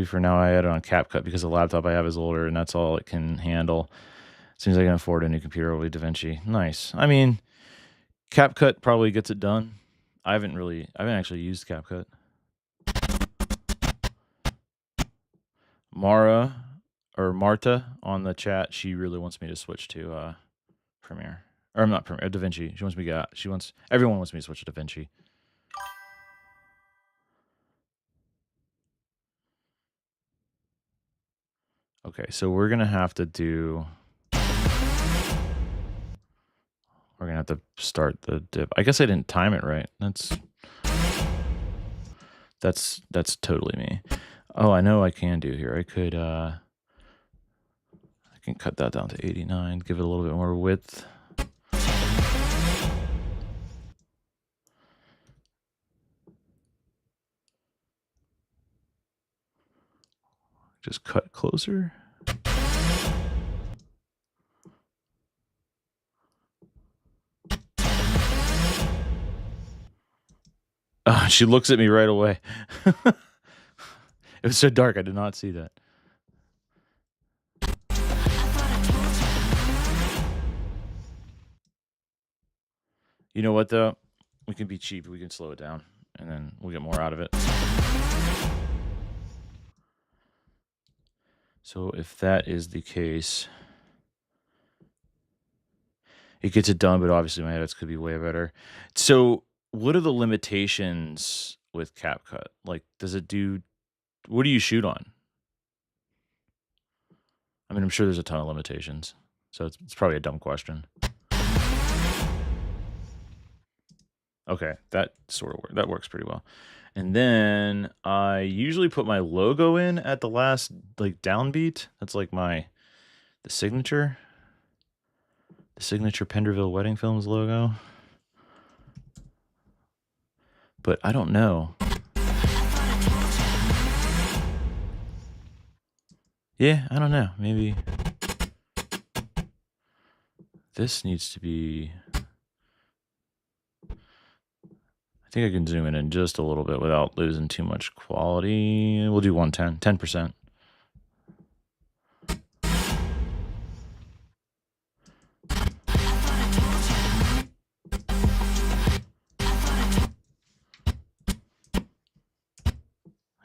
For now, I had it on CapCut because the laptop I have is older and that's all it can handle. As soon as I can afford a new computer, it'll be DaVinci. Nice. I mean, CapCut probably gets it done. I haven't actually used CapCut. Marta on the chat, she really wants me to switch to Premiere. Or I'm not Premiere, DaVinci. Everyone wants me to switch to DaVinci. Okay, so we're gonna have to start the dip. I guess I didn't time it right. That's totally me. Oh, I know I can do here. I can cut that down to 89, give it a little bit more width. Just cut closer. Oh, she looks at me right away. It was so dark, I did not see that. You know what, though? We can be cheap. We can slow it down, and then we'll get more out of it. So if that is the case, it gets it done, but obviously my edits could be way better. So what are the limitations with CapCut? Like, what do you shoot on? I mean, I'm sure there's a ton of limitations, so it's probably a dumb question. Okay, that works pretty well. And then I usually put my logo in at the last like downbeat. That's like the signature Penderville Wedding Films logo. But I don't know. Yeah, I don't know. Maybe this needs to be... I think I can zoom in just a little bit without losing too much quality. We'll do 110, 10%.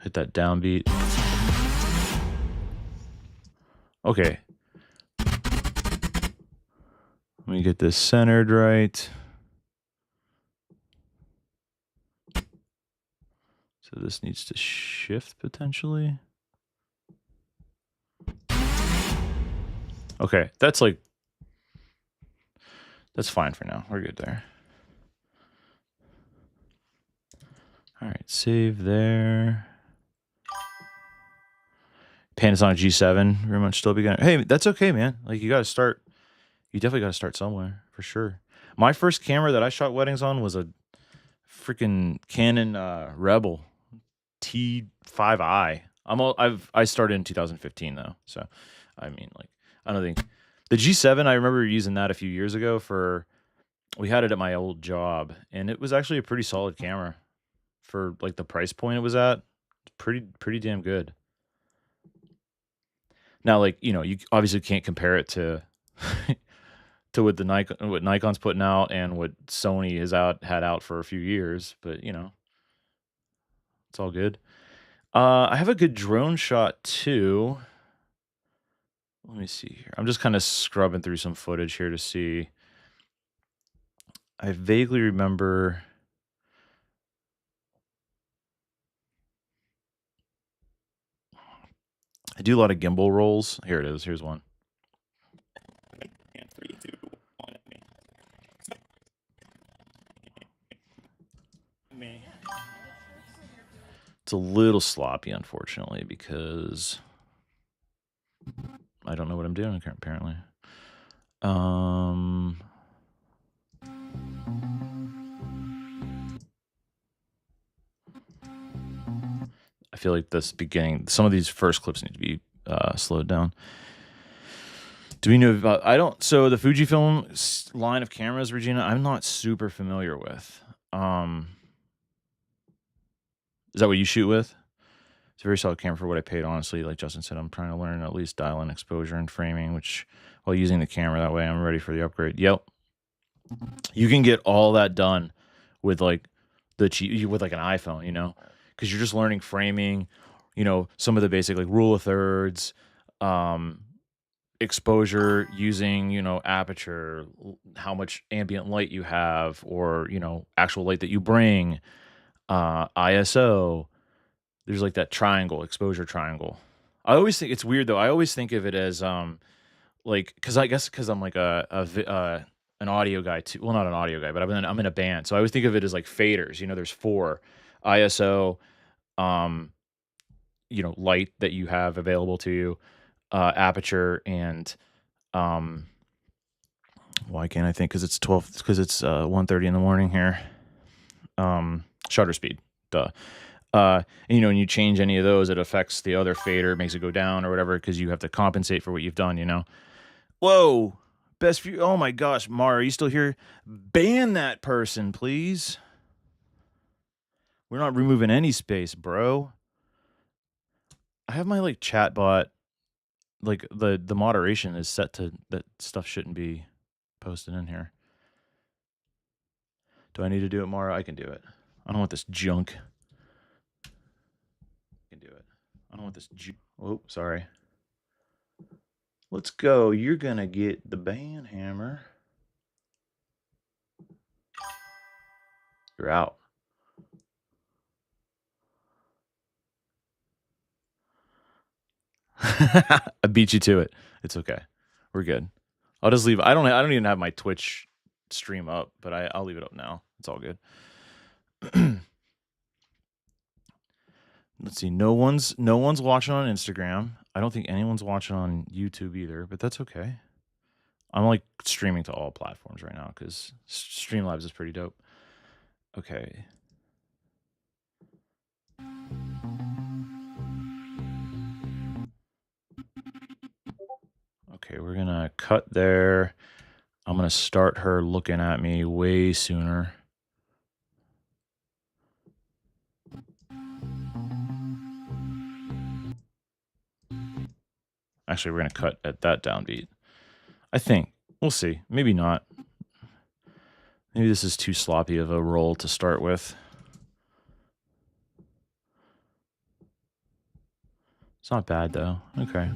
Hit that downbeat. Okay. Let me get this centered right. So this needs to shift potentially. Okay, that's fine for now. We're good there. All right, save there. Panasonic G7, very much still beginner. Hey, that's okay, man. Like, you got to start. You definitely got to start somewhere, for sure. My first camera that I shot weddings on was a freaking Canon Rebel T5i. I started in 2015 though, so I mean, like, I don't think the G7. I remember using that a few years ago for. We had it at my old job, and it was actually a pretty solid camera for like the price point it was at. Pretty damn good. Now, like, you know, you obviously can't compare it to to what what Nikon's putting out and what Sony had out for a few years, but you know, it's all good. I have a good drone shot too. Let me see here. I'm just kind of scrubbing through some footage here to see. I vaguely remember. I do a lot of gimbal rolls. Here it is. Here's one. And 3, 2, 1, me. It's a little sloppy, unfortunately, because I don't know what I'm doing apparently. I feel like some of these first clips need to be slowed down. Do we know about, so the Fujifilm line of cameras, Regina, I'm not super familiar with. Is that what you shoot with? It's a very solid camera for what I paid, honestly. Like Justin said, I'm trying to learn at least dial in exposure and framing, which while using the camera, that way I'm ready for the upgrade. Yep. You can get all that done with like with like an iPhone, you know, because you're just learning framing, you know, some of the basic like rule of thirds, exposure, using, you know, aperture, how much ambient light you have, or, you know, actual light that you bring, ISO. There's like that triangle, exposure triangle. I always think it's weird though. I always think of it as like, because I'm like an audio guy too. Well, not an audio guy, but I'm in a band, so I always think of it as like faders. You know, there's 4 ISO, you know, light that you have available to you, aperture, and why can't I think? Because it's 12. Because it's 1:30 in the morning here. Shutter speed, duh. And, you know, when you change any of those, it affects the other fader, makes it go down or whatever, because you have to compensate for what you've done, you know. Whoa, best view. Oh my gosh, Mara, are you still here? Ban that person, please. We're not removing any space, bro. I have my like chat bot, like the moderation is set to that stuff shouldn't be posted in here. Do I need to do it, Mara? I can do it. I don't want this junk. I can do it. I don't want this oh, sorry. Let's go. You're gonna get the ban hammer. You're out. I beat you to it. It's okay. We're good. I'll just leave. I don't even have my Twitch stream up, but I'll leave it up now. It's all good. Let's see. No one's watching on Instagram. I don't think anyone's watching on YouTube either, but that's okay. I'm like streaming to all platforms right now because Streamlabs is pretty dope. Okay. Okay, we're gonna cut there. I'm gonna start her looking at me way sooner. Actually, we're gonna cut at that downbeat. I think. We'll see. Maybe not. Maybe this is too sloppy of a roll to start with. It's not bad though. Okay.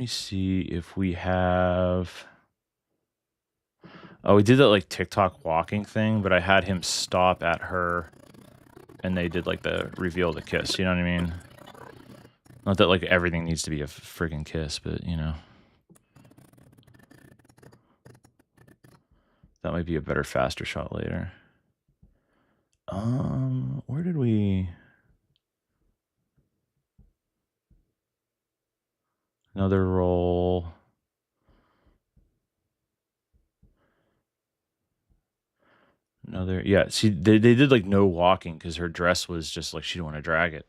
me see if we have. Oh, we did that like TikTok walking thing, but I had him stop at her, and they did like the reveal the kiss. You know what I mean? Not that like everything needs to be a friggin' kiss, but you know, that might be a better, faster shot later. Where did we? Another roll. Another, yeah. See, they did like no walking because her dress was just like she didn't want to drag it.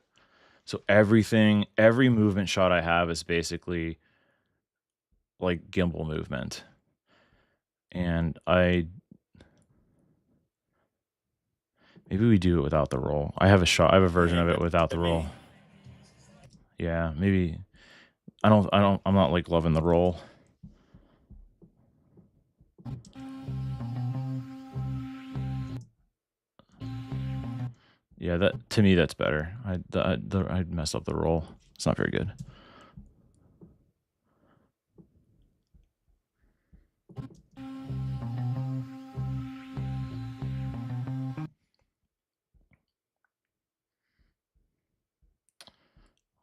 So everything, every movement shot I have is basically like gimbal movement. And maybe we do it without the roll. I have a version of it without the roll. Yeah, maybe. I'm not like loving the roll. Yeah, that to me that's better. I messed up the roll. It's not very good.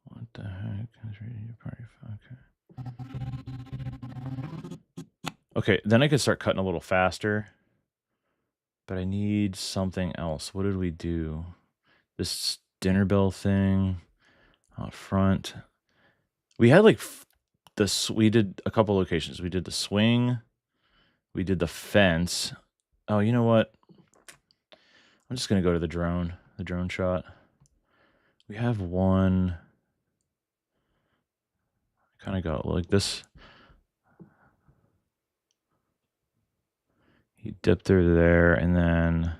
What the heck? Okay, then I could start cutting a little faster. But I need something else. What did we do? This dinner bell thing out front. We had like we did a couple locations. We did the swing. We did the fence. Oh, you know what? I'm just going to go to the drone shot. We have one. Kind of got like this. He dipped her there and then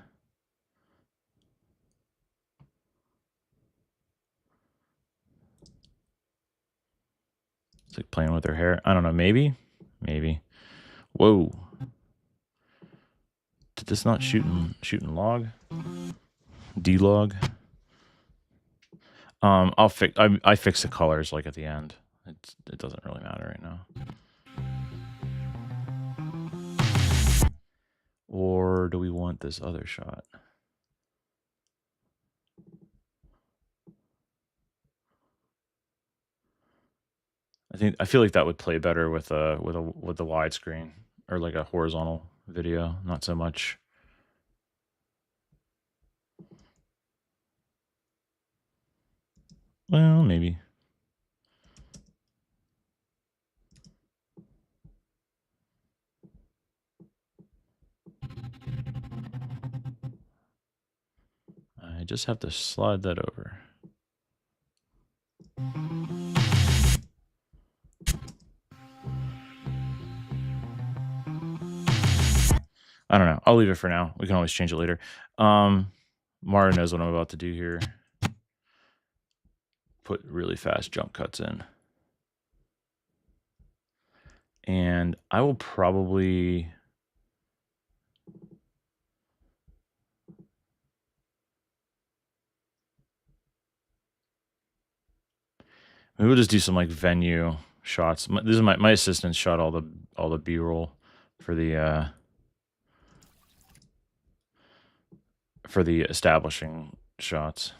it's like playing with her hair. I don't know. Maybe. Whoa. Did this not shooting log? D-log? I fix the colors like at the end. It doesn't really matter right now. Or do we want this other shot? I feel like that would play better with the widescreen or like a horizontal video, not so much. Well, maybe. I just have to slide that over. I don't know. I'll leave it for now. We can always change it later. Mara knows what I'm about to do here. Put really fast jump cuts in. And I will probably... Maybe we'll just do some like venue shots. This is my assistant shot all the B-roll for the establishing shots.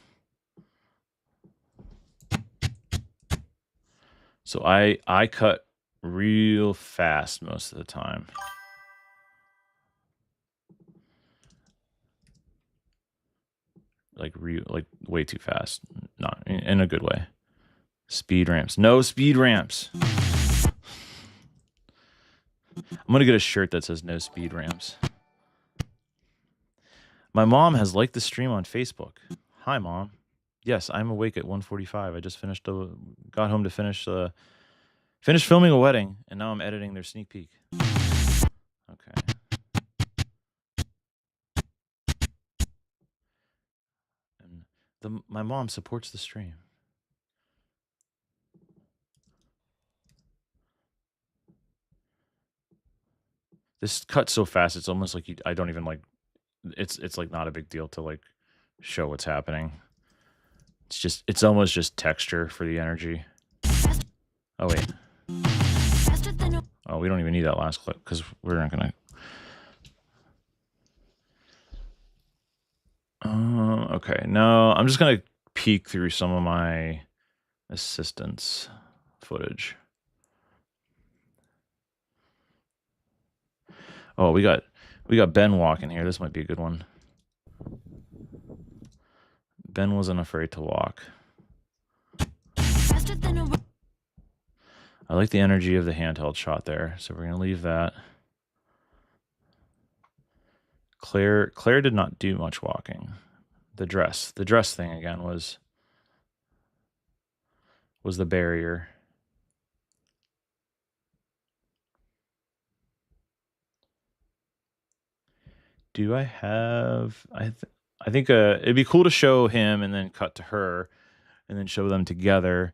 So I cut real fast most of the time. Like way too fast. Not in a good way. Speed ramps. No speed ramps. I'm gonna get a shirt that says no speed ramps. My mom has liked the stream on Facebook. Hi, Mom. Yes, I'm awake at 1:45. I just got home to finish filming a wedding, and now I'm editing their sneak peek. Okay. And my mom supports the stream. This cuts so fast, it's almost like I don't even like. It's like not a big deal to like show what's happening. It's almost just texture for the energy. Oh wait. Oh, we don't even need that last clip because we're not gonna. Okay, no, I'm just gonna peek through some of my assistants footage. Oh, we got Ben walking here. This might be a good one. Ben wasn't afraid to walk. I like the energy of the handheld shot there, so we're gonna leave that. Claire did not do much walking. The dress thing again was the barrier. Do I have? I think it'd be cool to show him and then cut to her, and then show them together.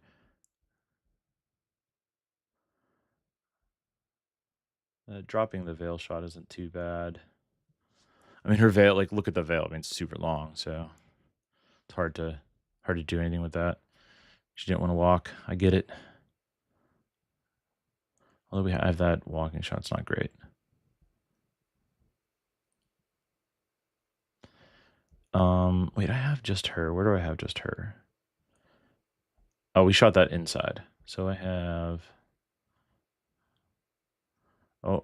Dropping the veil shot isn't too bad. I mean, her veil, like, look at the veil. I mean, it's super long, so it's hard to do anything with that. She didn't want to walk. I get it. Although we have that walking shot, it's not great. Wait, I have just her. Where do I have just her? Oh, we shot that inside. So I have. Oh,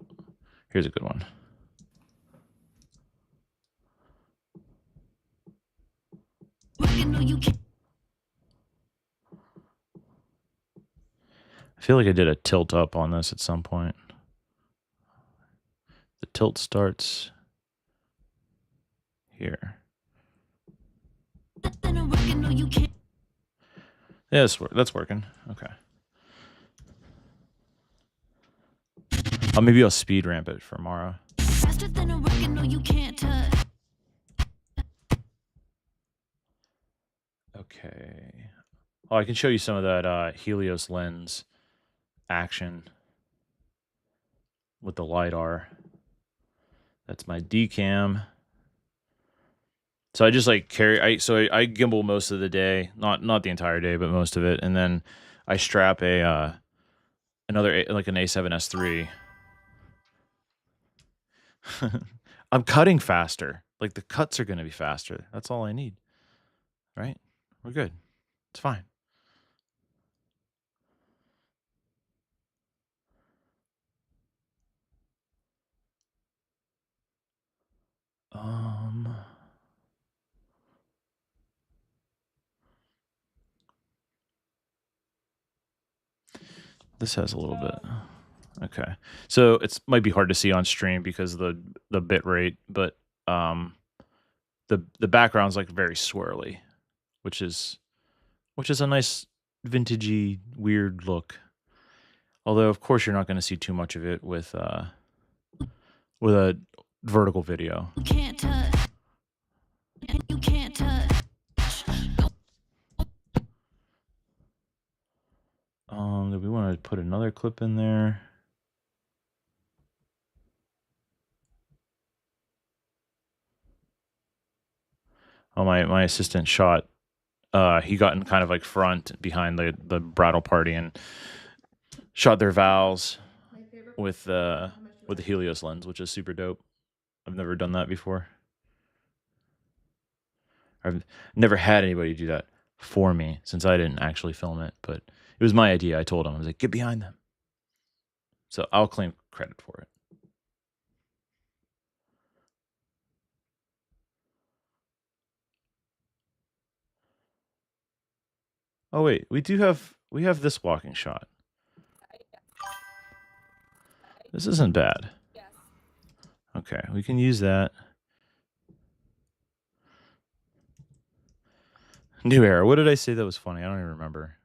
here's a good one. I feel like I did a tilt up on this at some point. The tilt starts here. Yeah, that's working. Okay. Oh, maybe I'll speed ramp it for Mara. Okay. Oh, I can show you some of that Helios lens action with the LiDAR. That's my D-cam. So I just like I gimbal most of the day, not the entire day, but most of it, and then I strap a another like an A7S III. I'm cutting faster. Like the cuts are going to be faster. That's all I need. Right? We're good. It's fine. This has a little bit. Okay. So it's might be hard to see on stream because of the bit rate, but the background's like very swirly, which is a nice vintagey weird look. Although of course you're not going to see too much of it with a vertical video. You can't touch. You can't touch. Do we want to put another clip in there? Oh, my assistant shot. He got in kind of like front behind the bridal party and shot their vows with the Helios lens, which is super dope. I've never done that before. I've never had anybody do that for me since I didn't actually film it, but it was my idea. I told him, I was like, get behind them. So I'll claim credit for it. Oh wait, we have this walking shot. This isn't bad. Okay, we can use that. New era. What did I say that was funny? I don't even remember.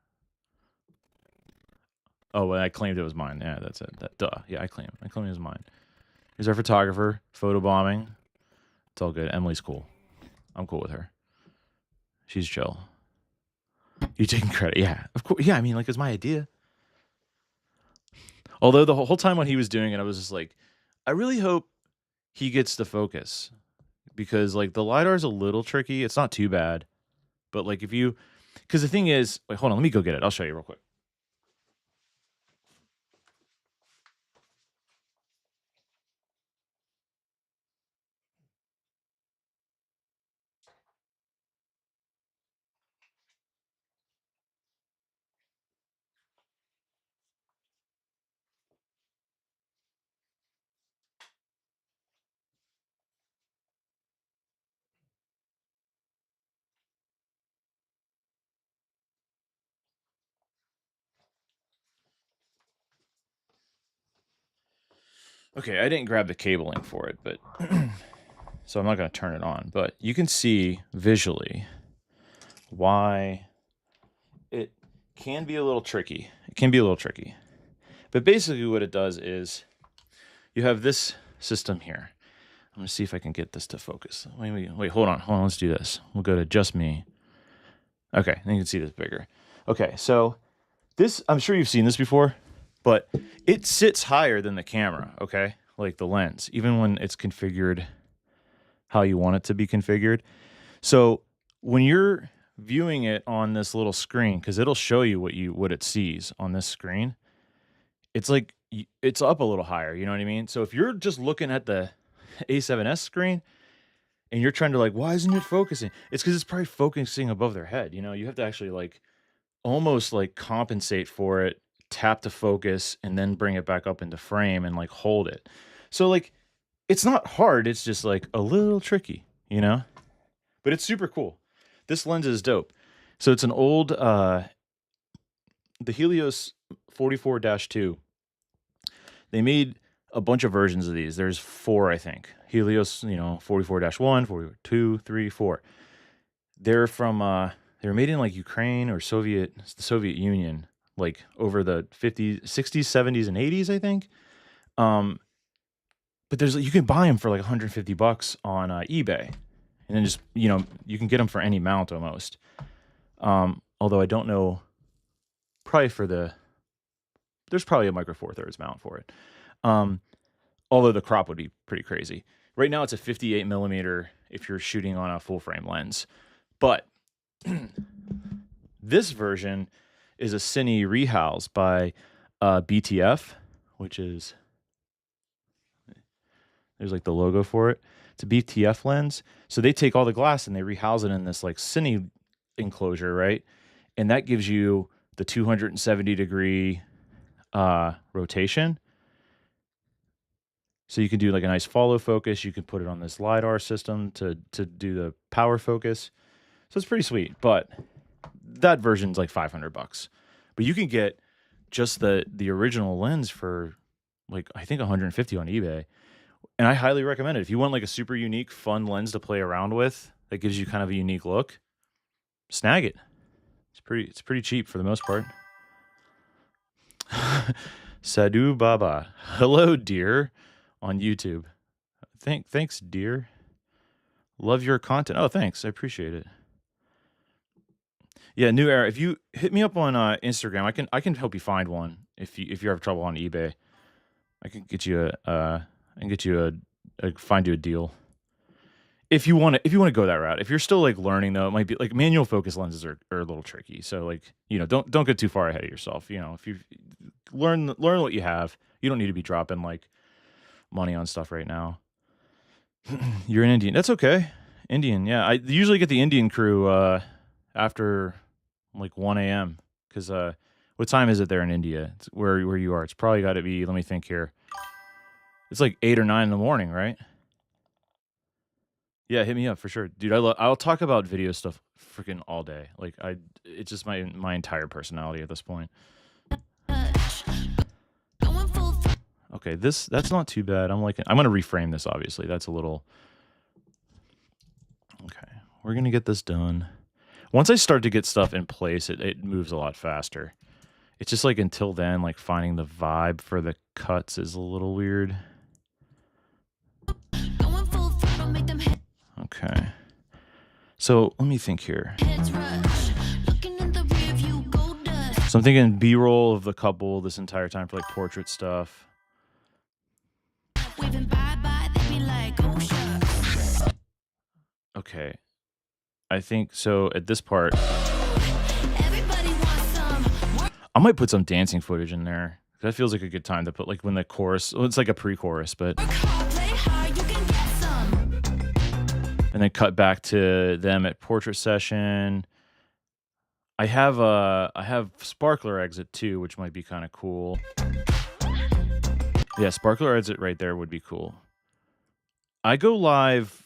Oh, well, I claimed it was mine. Yeah, that's it. Duh. Yeah, I claimed it was mine. Here's our photographer, photobombing. It's all good. Emily's cool. I'm cool with her. She's chill. You taking credit? Yeah, of course. Yeah, I mean, like, it's my idea. Although the whole time when he was doing it, I was just like, I really hope he gets the focus. Because, like, the LiDAR is a little tricky. It's not too bad. But, like, if you... Because the thing is... Wait, hold on. Let me go get it. I'll show you real quick. Okay, I didn't grab the cabling for it, but so I'm not going to turn it on. But you can see visually why it can be a little tricky. It can be a little tricky. But basically what it does is you have this system here. I'm going to see if I can get this to focus. Wait, hold on. Let's do this. We'll go to just me. Okay, then you can see this bigger. Okay, so this, I'm sure you've seen this before, but it sits higher than the camera, okay? Like the lens, even when it's configured how you want it to be configured. So when you're viewing it on this little screen, because it'll show you what it sees on this screen, it's like it's up a little higher, you know what I mean? So if you're just looking at the A7S screen and you're trying to like, why isn't it focusing? It's because it's probably focusing above their head. You know, you have to actually like almost like compensate for it, tap to focus, and then bring it back up into frame and like hold it. So like it's not hard, it's just like a little tricky, you know? But it's super cool. This lens is dope. So it's an old the Helios 44-2. They made a bunch of versions of these. There's 4, I think. Helios, 44-1, 42, 3, 4. They're from they were made in like Ukraine or the Soviet Union, like over the 50s, 60s, 70s, and 80s, I think. But you can buy them for like $150 on eBay, and then just you can get them for any mount almost. Although I don't know, there's probably a Micro Four Thirds mount for it. Although the crop would be pretty crazy. Right now it's a 58 millimeter if you're shooting on a full frame lens, but this version is a Cine Rehouse by BTF, which is, there's like the logo for it. It's a BTF lens. So they take all the glass and they rehouse it in this like Cine enclosure, right? And that gives you the 270 degree rotation. So you can do like a nice follow focus. You can put it on this LiDAR system to do the power focus. So it's pretty sweet, but that version's like $500. But you can get just the original lens for like, I think 150 on eBay. And I highly recommend it. If you want like a super unique, fun lens to play around with that gives you kind of a unique look, snag it. It's pretty cheap for the most part. Sadhu Baba. Hello, dear, on YouTube. Thanks, dear. Love your content. Oh, thanks. I appreciate it. Yeah, New Era. If you hit me up on Instagram, I can help you find one if you have trouble on eBay. I can get you find you a deal. If you want to go that route. If you're still like learning though, it might be like manual focus lenses are a little tricky. So like, don't get too far ahead of yourself. If you learn what you have, you don't need to be dropping like money on stuff right now. You're an Indian. That's okay. Indian, yeah. I usually get the Indian crew after like 1 a.m. because what time is it there in India? It's where you are. It's probably got to be, let me think here. It's like 8 or 9 in the morning, right? Yeah, hit me up for sure. Dude, I'll talk about video stuff freaking all day. Like it's just my entire personality at this point. Okay, that's not too bad. I'm gonna reframe this obviously. That's a little. Okay, we're gonna get this done. Once I start to get stuff in place, it moves a lot faster. It's just like until then, like finding the vibe for the cuts is a little weird. Okay. So let me think here. So I'm thinking B-roll of the couple this entire time for like portrait stuff. Okay. I think so at this part, I might put some dancing footage in there. That feels like a good time to put like when the chorus, well, it's like a pre-chorus, but. And then cut back to them at portrait session. I have sparkler exit too, which might be kind of cool. Yeah, sparkler exit right there would be cool. I go live.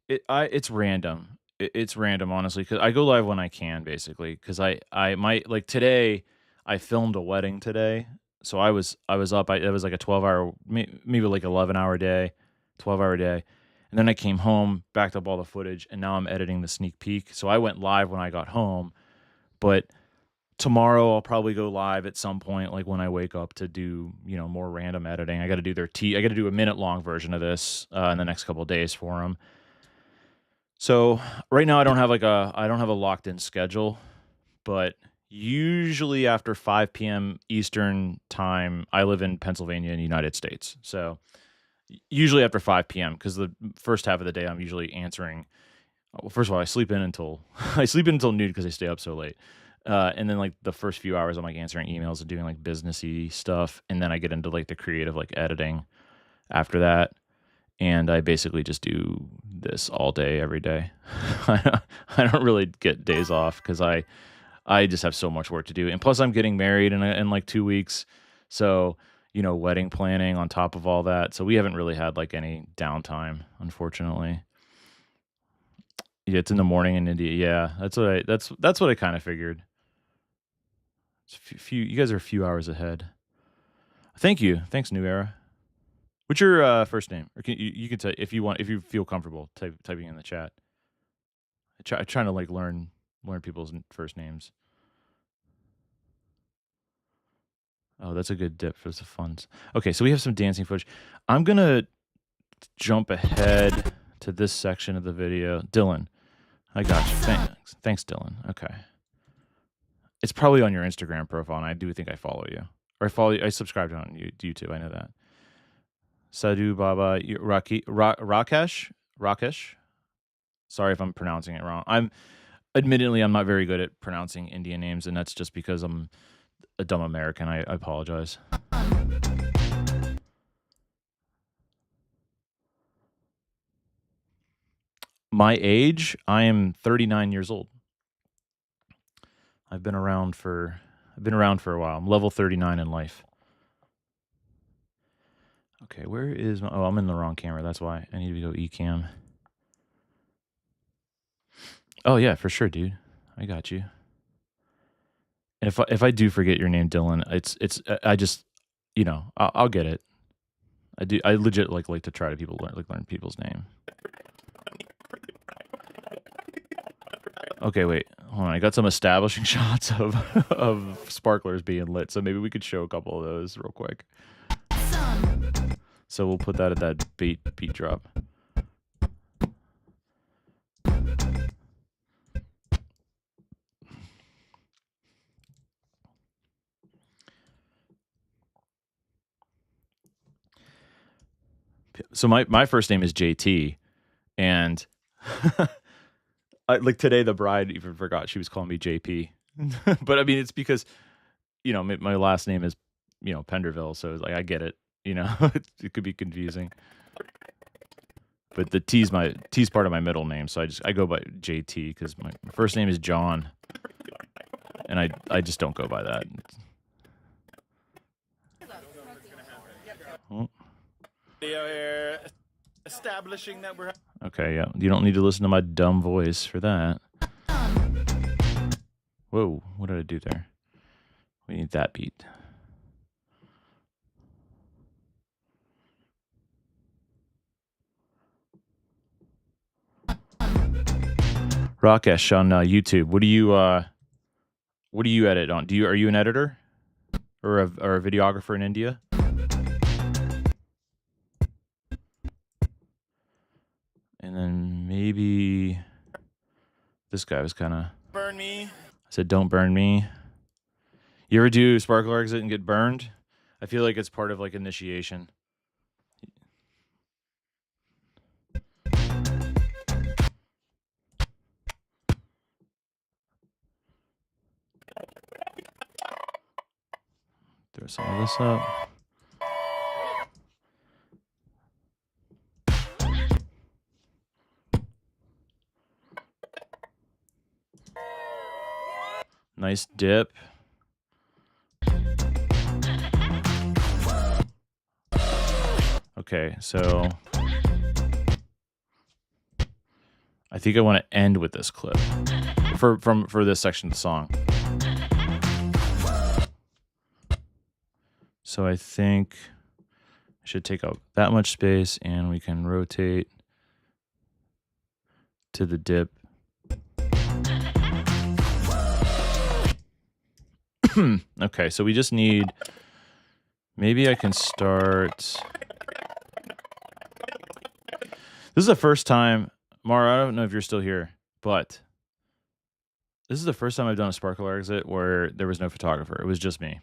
It's random. It's random, honestly, because I go live when I can, basically. Because I might like today. I filmed a wedding today, So I was up. It was like a 12-hour, maybe like 11-hour day, 12-hour day. And then I came home, backed up all the footage, and now I'm editing the sneak peek. So I went live when I got home, but tomorrow I'll probably go live at some point, like when I wake up, to do, more random editing. I got to do I got to do a minute-long version of this in the next couple of days for them. So right now I don't have a locked-in schedule, but usually after 5 p.m. Eastern time, I live in Pennsylvania in the United States. So usually after 5 p.m. because the first half of the day I'm usually answering. Well, first of all, I sleep in until noon because I stay up so late. And then like the first few hours I'm like answering emails and doing like businessy stuff, and then I get into like the creative like editing after that. And I basically just do this all day, every day. I don't really get days off because I just have so much work to do. And plus I'm getting married in like 2 weeks. So, wedding planning on top of all that. So we haven't really had like any downtime, unfortunately. Yeah, it's in the morning in India. Yeah, that's what I kind of figured. It's you guys are a few hours ahead. Thank you. Thanks, New Era. What's your first name? Or you can if you feel comfortable typing in the chat. I'm trying to like learn people's first names. Oh, that's a good dip for the funds. Okay, so we have some dancing footage. I'm gonna jump ahead to this section of the video. Dylan, I got you. Thanks, Dylan. Okay. It's probably on your Instagram profile, and I do think I follow you. Or I subscribed on YouTube. I know that. Sadhu Baba Rakesh. Sorry if I'm pronouncing it wrong. I'm not very good at pronouncing Indian names, and that's just because I'm a dumb American. I apologize. My age, I am 39 years old. I've been around for a while. I'm level 39 in life. Okay, where is my... Oh, I'm in the wrong camera. That's why. I need to go eCam. Oh, yeah, for sure, dude. I got you. And if I do forget your name, Dylan, I just, I'll get it. I legit like to try to learn people's name. Okay, wait. Hold on. I got some establishing shots of sparklers being lit, so maybe we could show a couple of those real quick. So we'll put that at that beat drop. So my first name is JT, and like today the bride even forgot she was calling me JP. But I mean, it's because my last name is Penderville, so it's like I get it. It could be confusing. But the T's part of my middle name, so I go by JT because my first name is John, and I just don't go by that. Oh. Video here establishing that we're... Okay, yeah. You don't need to listen to my dumb voice for that. Whoa, what did I do there? We need that beat. Rakesh on YouTube. What do you edit on? Are you an editor or a videographer in India? And then maybe this guy was kind of... Burn me. I said, don't burn me. You ever do sparkler exit and get burned? I feel like it's part of like initiation. Throw some of this up. Nice dip. Okay, so I think I want to end with this clip for this section of the song. So I think I should take up that much space, and we can rotate to the dip. Okay, so we just need, maybe I can start. This is the first time, Mara, I don't know if you're still here, but this is the first time I've done a sparkler exit where there was no photographer. It was just me.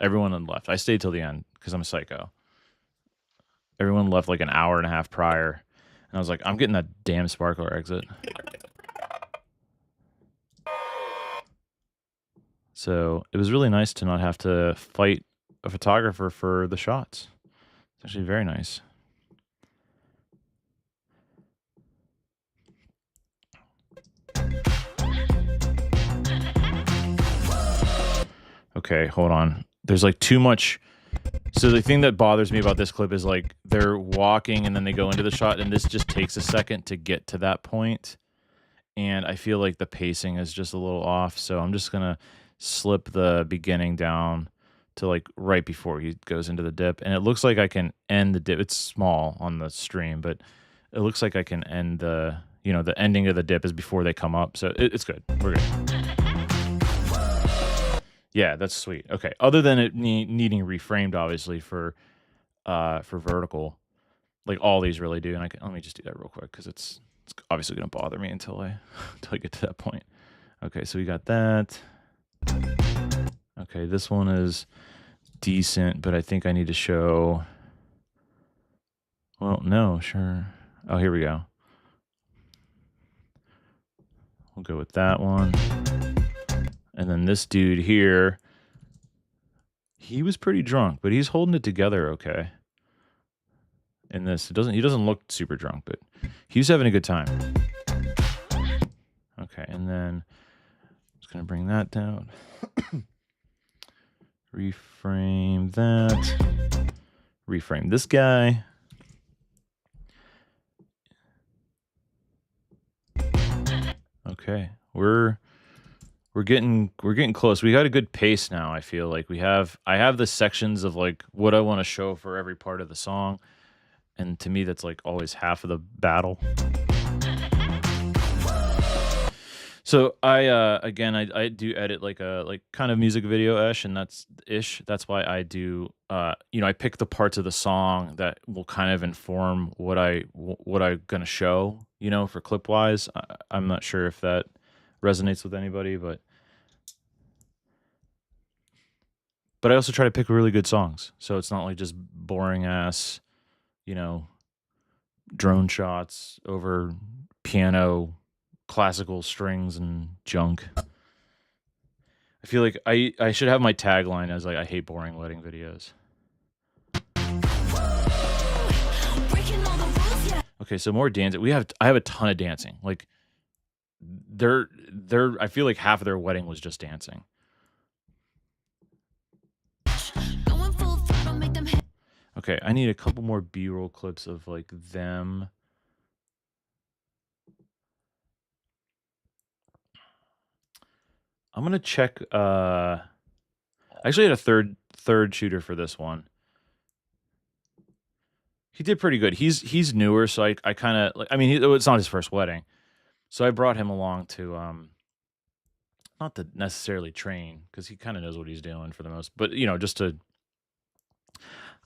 Everyone had left. I stayed till the end because I'm a psycho. Everyone left like an hour and a half prior. And I was like, I'm getting that damn sparkler exit. So it was really nice to not have to fight a photographer for the shots. It's actually very nice. Okay, hold on. There's like too much. So the thing that bothers me about this clip is like they're walking and then they go into the shot, and this just takes a second to get to that point. And I feel like the pacing is just a little off. So I'm just going to slip the beginning down to like right before he goes into the dip. And it looks like I can end the dip. It's small on the stream, but it looks like I can end the, you know, the ending of the dip is before they come up. So it's good. We're good. Yeah, that's sweet. Okay. Other than it needing reframed, obviously, for vertical, like all these really do. And let me just do that real quick because it's obviously going to bother me until I get to that point. Okay, so we got that. Okay, this one is decent, but I think I need to show. Well, no, sure. Oh, here we go. We'll go with that one. And then this dude here, he was pretty drunk, but he's holding it together okay. In this, he doesn't look super drunk, but he was having a good time. Okay, and then I'm just gonna bring that down. Reframe that. Reframe this guy. Okay, we're getting close. We got a good pace now. I feel like I have the sections of like what I want to show for every part of the song, and to me that's like always half of the battle. So I do edit like a kind of music video-ish, and that's why I do I pick the parts of the song that will kind of inform what I'm gonna show, for clip wise. I'm not sure if that resonates with anybody, but I also try to pick really good songs, so it's not like just boring ass, drone shots over piano, classical strings and junk. I feel like I should have my tagline as like I hate boring wedding videos. Okay, so more dancing. I have a ton of dancing. Like I feel like half of their wedding was just dancing. Okay, I need a couple more B-roll clips of like them. I'm gonna check. I actually had a third shooter for this one. He did pretty good. He's newer, so I kind of like. I mean, it's not his first wedding, so I brought him along to not to necessarily train because he kind of knows what he's doing for the most. But just to.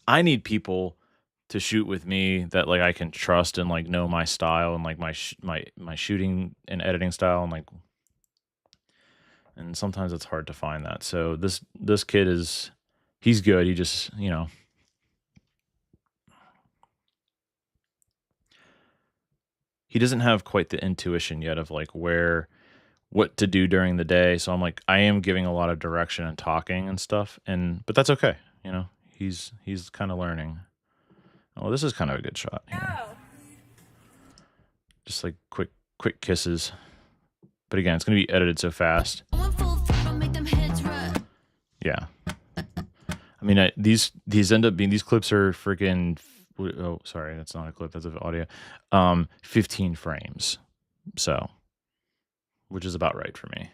I need people to shoot with me that like I can trust and like know my style and like my shooting and editing style and like. And sometimes it's hard to find that. So this kid he's good. He just, he doesn't have quite the intuition yet of like what to do during the day. So I'm like, I am giving a lot of direction and talking and stuff. But that's okay. He's kind of learning. Oh, this is kind of a good shot here. Just like quick kisses. But again, it's going to be edited so fast. Yeah. I mean, these end up being, these clips are freaking, oh, sorry, that's not a clip, that's an audio. 15 frames. So, which is about right for me.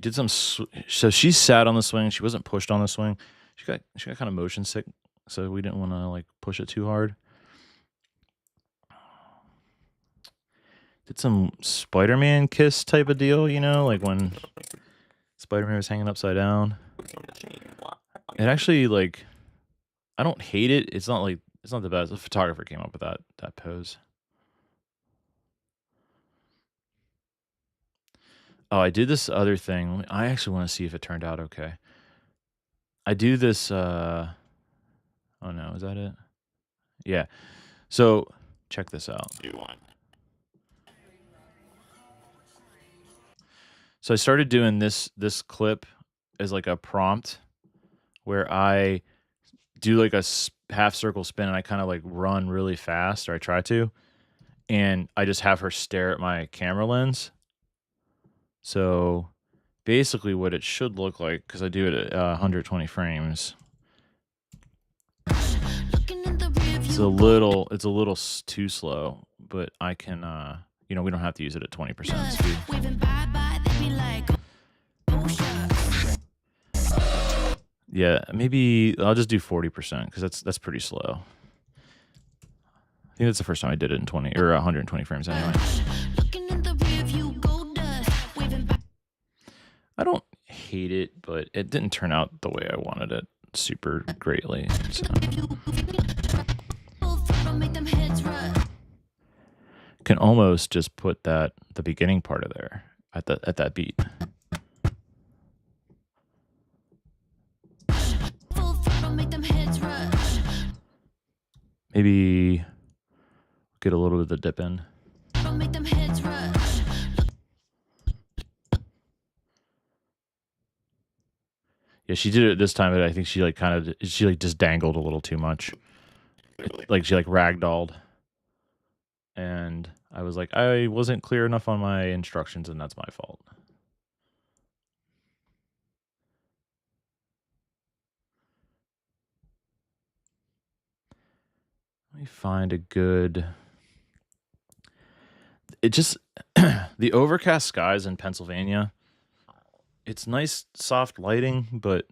We did some. So she sat on the swing. She wasn't pushed on the swing. She got kind of motion sick, so we didn't want to like push it too hard. Did some Spider-Man kiss type of deal, you know, like when Spider-Man was hanging upside down. It actually, like, I don't hate it. It's not the best. The photographer came up with that pose. Oh, I did this other thing. I actually want to see if it turned out okay. I do this. Oh no, is that it? Yeah. So check this out. So I started doing this clip as like a prompt where I do like a half circle spin and I kind of like run really fast, or I try to, and I just have her stare at my camera lens. So basically what it should look like, because I do it at 120 frames, it's a little too slow, but I can, we don't have to use it at 20% speed. Yeah, maybe I'll just do 40% because that's pretty slow. I think that's the first time I did it in 20 or 120 frames anyway. I don't hate it, but it didn't turn out the way I wanted it super greatly. So. Can almost just put the beginning part of there at that beat. Maybe get a little bit of the dip in. Yeah, she did it this time, but I think she just dangled a little too much. Like she like ragdolled. And I was like, I wasn't clear enough on my instructions, and that's my fault. Let me find a good... It just... the overcast skies in Pennsylvania, it's nice, soft lighting, but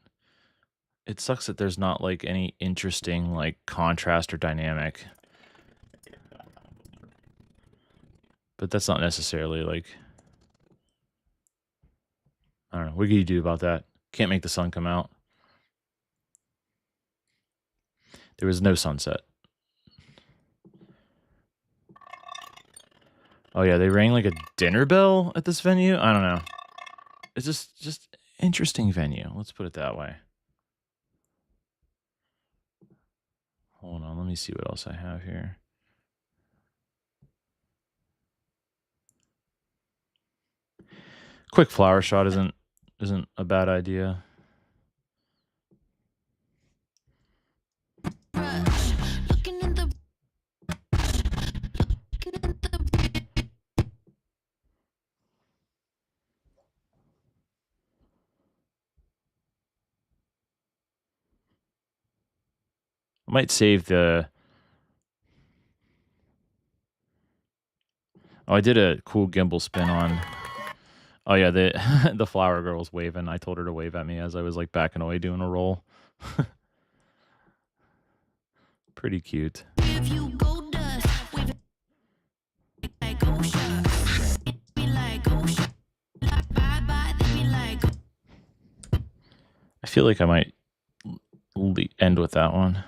it sucks that there's not, like, any interesting, like, contrast or dynamic. But that's not necessarily, like... I don't know. What can you do about that? Can't make the sun come out. There was no sunset. Oh yeah, they rang like a dinner bell at this venue? I don't know. It's just interesting venue. Let's put it that way. Hold on, let me see what else I have here. Quick flower shot isn't a bad idea. I might save the... Oh, I did a cool gimbal spin on... Oh yeah, the flower girl was waving. I told her to wave at me as I was like backing away doing a roll. Pretty cute. I feel like I might end with that one.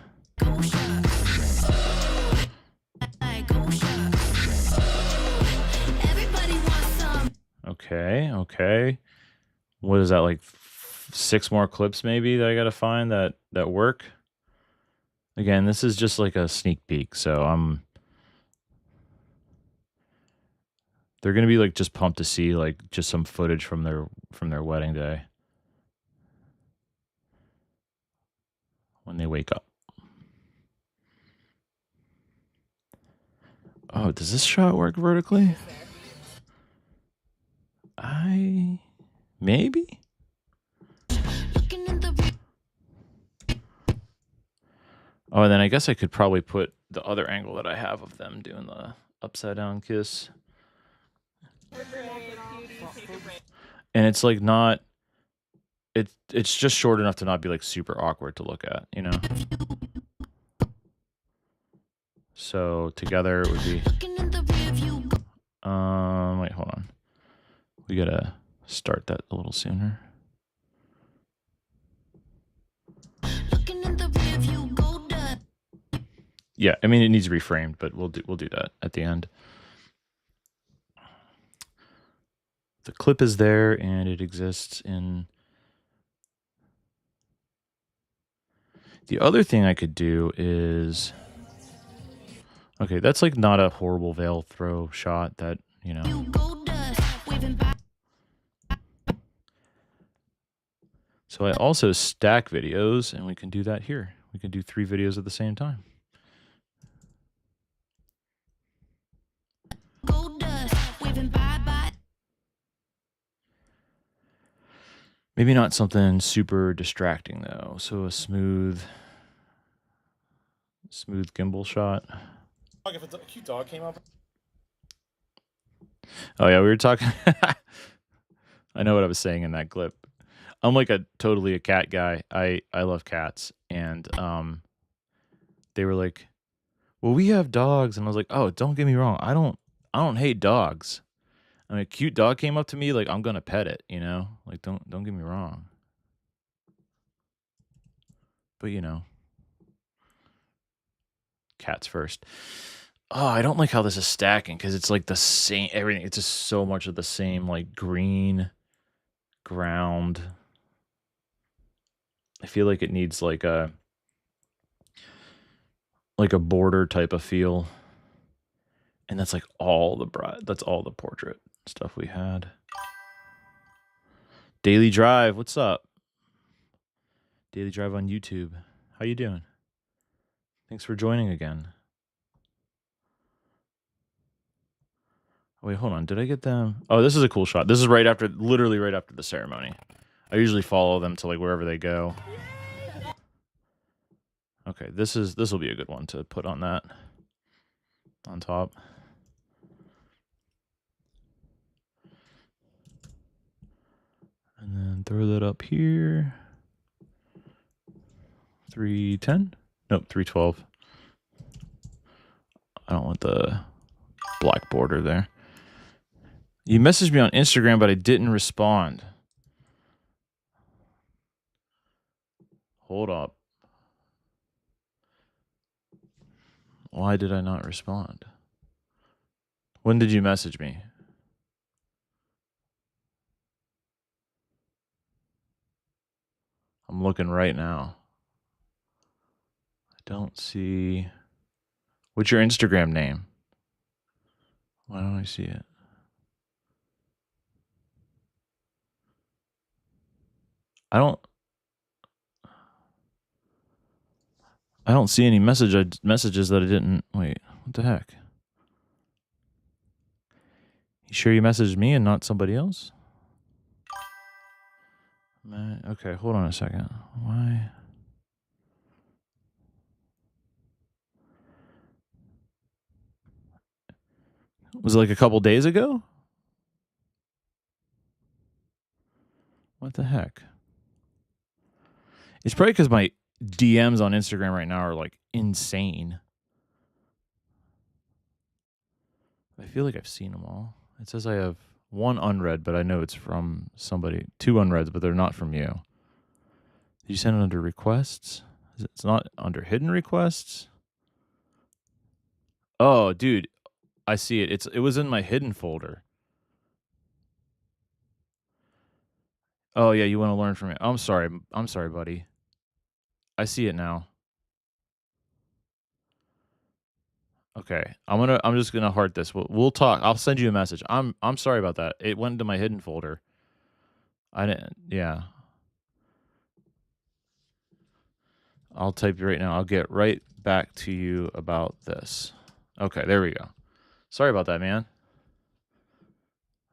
Okay. What is that, like 6 more clips maybe that I gotta find that work? Again, this is just like a sneak peek, so they're gonna be like just pumped to see like just some footage from their wedding day when they wake up. Oh, does this shot work vertically? Maybe? Oh, and then I guess I could probably put the other angle that I have of them doing the upside down kiss. And it's like not it's just short enough to not be like super awkward to look at, you know. So together it would be. Wait, hold on. We gotta start that a little sooner. Yeah, I mean it needs reframed, but we'll do that at the end. The clip is there and it exists in. The other thing I could do is, okay, that's like not a horrible veil throw shot that, you know. So I also stack videos, and we can do that here. We can do 3 videos at the same time. Maybe not something super distracting though. So a smooth gimbal shot. If a cute dog came up. Oh yeah, we were talking. I know what I was saying in that clip. I'm like totally a cat guy. I love cats, and they were like, "Well, we have dogs," and I was like, "Oh, don't get me wrong. I don't hate dogs. I mean, a cute dog came up to me, like I'm gonna pet it, you know. Like don't get me wrong. But you know, cats first. Oh, I don't like how this is stacking because it's like the same everything. It's just so much of the same like green ground. I feel like it needs like a border type of feel. And that's like all the portrait stuff we had. Daily Drive, what's up? Daily Drive on YouTube. How you doing? Thanks for joining again. Wait, hold on. Did I get them? Oh, this is a cool shot. This is literally right after the ceremony. I usually follow them to like wherever they go. Okay, this will be a good one to put on that. On top. And then throw that up here. 310? Nope, 312. I don't want the black border there. You messaged me on Instagram, but I didn't respond. Hold up. Why did I not respond? When did you message me? I'm looking right now. I don't see. What's your Instagram name? Why don't I see it? I don't see any messages that I didn't. Wait, what the heck? You sure you messaged me and not somebody else? Okay, hold on a second. Why? Was it like a couple days ago? What the heck? It's probably because my DMs on Instagram right now are like insane. I feel like I've seen them all. It says I have 1 unread, but I know it's from somebody. 2 unreads, but they're not from you. Did you send it under requests? It's not under hidden requests? Oh, dude, I see it. It was in my hidden folder. Oh yeah, you want to learn from it. I'm sorry, buddy. I see it now. Okay, I'm just gonna heart this. We'll talk. I'll send you a message. I'm sorry about that. It went into my hidden folder. I didn't. Yeah. I'll type you right now. I'll get right back to you about this. Okay, there we go. Sorry about that, man.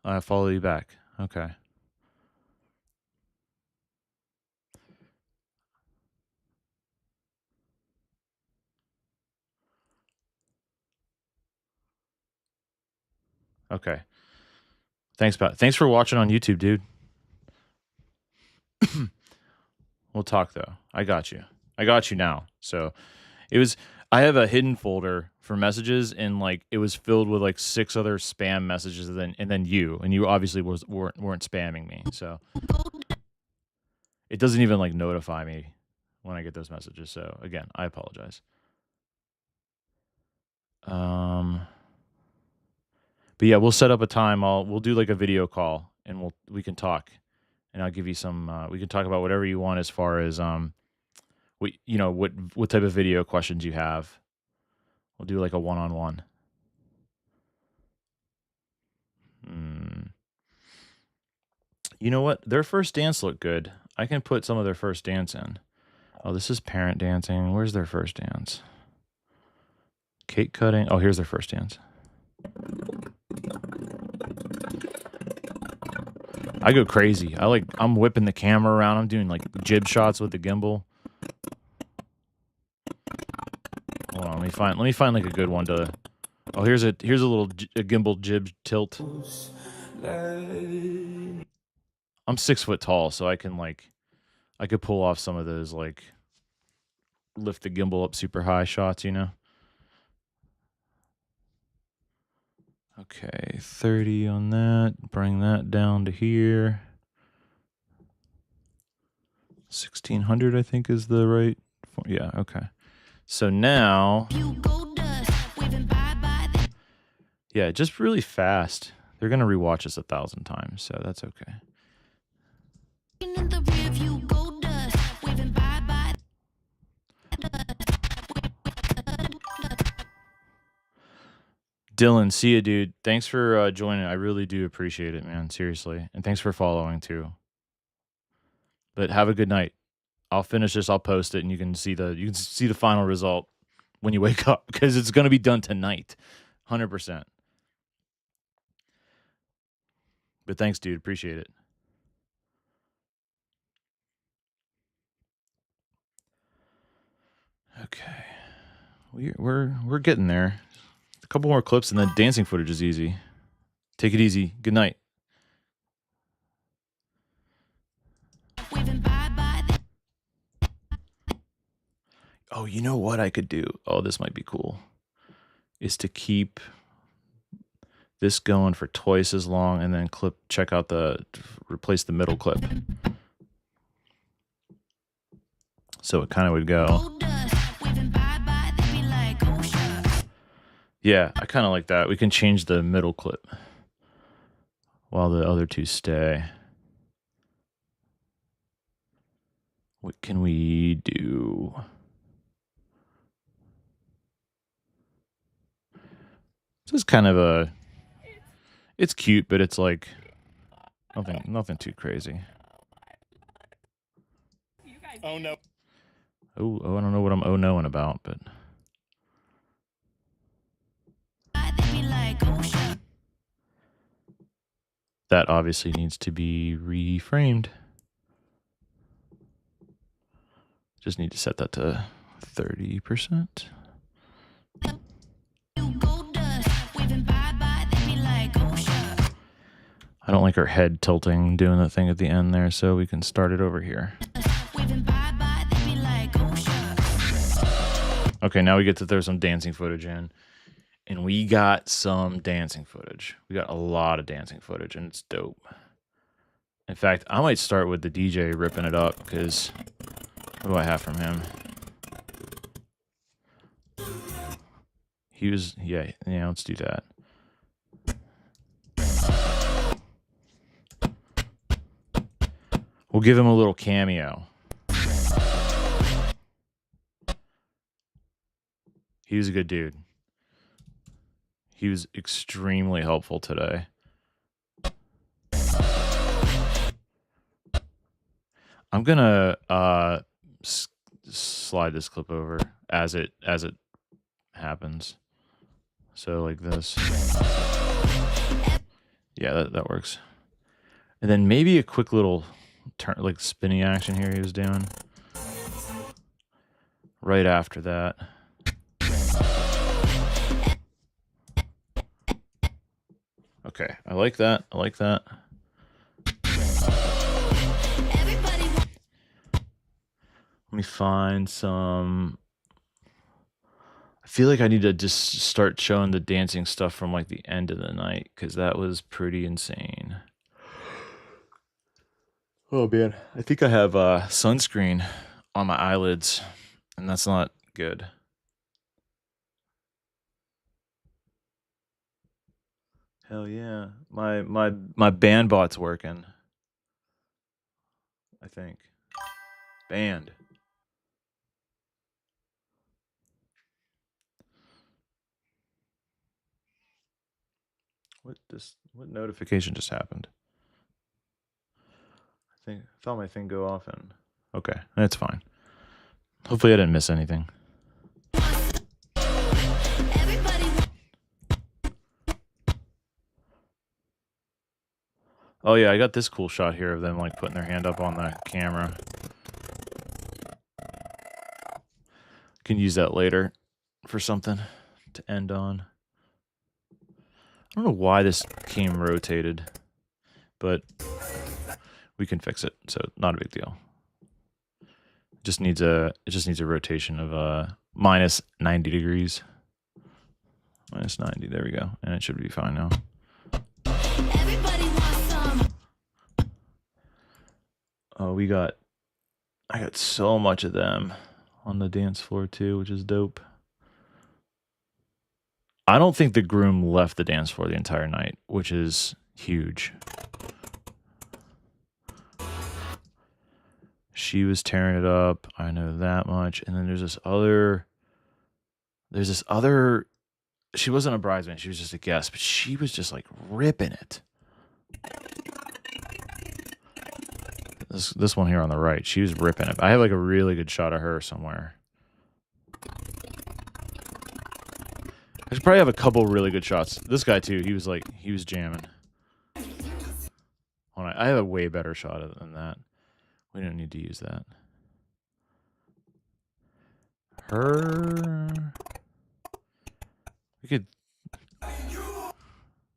I follow you back. Okay. Okay. Thanks, Pat. Thanks for watching on YouTube, dude. We'll talk though. I got you. I got you now. So it was. I have a hidden folder for messages, and like it was filled with like 6 other spam messages, and then you obviously weren't spamming me. So it doesn't even like notify me when I get those messages. So again, I apologize. But yeah, we'll set up a time. We'll do like a video call, and we can talk, and I'll give you some. We can talk about whatever you want as far as what type of video questions you have. We'll do like a one-on-one. You know what? Their first dance looked good. I can put some of their first dance in. Oh, this is parent dancing. Where's their first dance? Cake cutting. Oh, here's their first dance. I go crazy. I'm whipping the camera around. I'm doing like jib shots with the gimbal. Hold on, let me find like a good one to. Oh, here's a little gimbal jib tilt. I'm 6 foot tall, so I could pull off some of those like lift the gimbal up super high shots, you know. Okay, 30 on that. Bring that down to here. 1600, I think, is the right. Yeah, okay. So now, yeah, just really fast. They're gonna rewatch us 1,000 times, so that's okay. Dylan, see you, dude. Thanks for joining. I really do appreciate it, man. Seriously, and thanks for following too. But have a good night. I'll finish this. I'll post it, and you can see the final result when you wake up, because it's gonna be done tonight, 100%. But thanks, dude. Appreciate it. Okay, we're getting there. A couple more clips, and then dancing footage is easy. Take it easy. Good night. Oh, you know what I could do? Oh, this might be cool. Is to keep this going for twice as long, and then replace the middle clip. So it kind of would go. Yeah, I kind of like that. We can change the middle clip while the other two stay. What can we do? This is kind of it's cute, but it's like nothing too crazy. Oh no. Oh, I don't know what I'm knowing about, but that obviously needs to be reframed. Just need to set that to 30%. I don't like her head tilting, doing that thing at the end there, so we can start it over here. Okay, now we get to throw some dancing footage in. And we got some dancing footage. We got a lot of dancing footage, and it's dope. In fact, I might start with the DJ ripping it up, because what do I have from him? He was, yeah, let's do that. We'll give him a little cameo. He was a good dude. He was extremely helpful today. I'm gonna slide this clip over as it happens. So like this. Yeah, that works. And then maybe a quick little turn, like spinning action here he was doing. Right after that. Okay, I like that. I like that. Let me find some. I feel like I need to just start showing the dancing stuff from like the end of the night because that was pretty insane. Oh man, I think I have sunscreen on my eyelids, and that's not good. Hell yeah, my band bot's working. I think band. What notification just happened? I thought my thing go off and okay, that's fine. Hopefully I didn't miss anything. Oh yeah, I got this cool shot here of them like putting their hand up on the camera. Can use that later for something to end on. I don't know why this came rotated, but we can fix it, so not a big deal. It just needs a rotation of minus 90 degrees. Minus 90, there we go. And it should be fine now. Oh, I got so much of them on the dance floor too, which is dope. I don't think the groom left the dance floor the entire night, which is huge. She was tearing it up. I know that much. And then there's this other, she wasn't a bridesmaid. She was just a guest, but she was just like ripping it. This one here on the right, she was ripping it. I have like a really good shot of her somewhere. I should probably have a couple really good shots. This guy too, he was jamming. Hold on, I have a way better shot than that. We don't need to use that. Her. We could.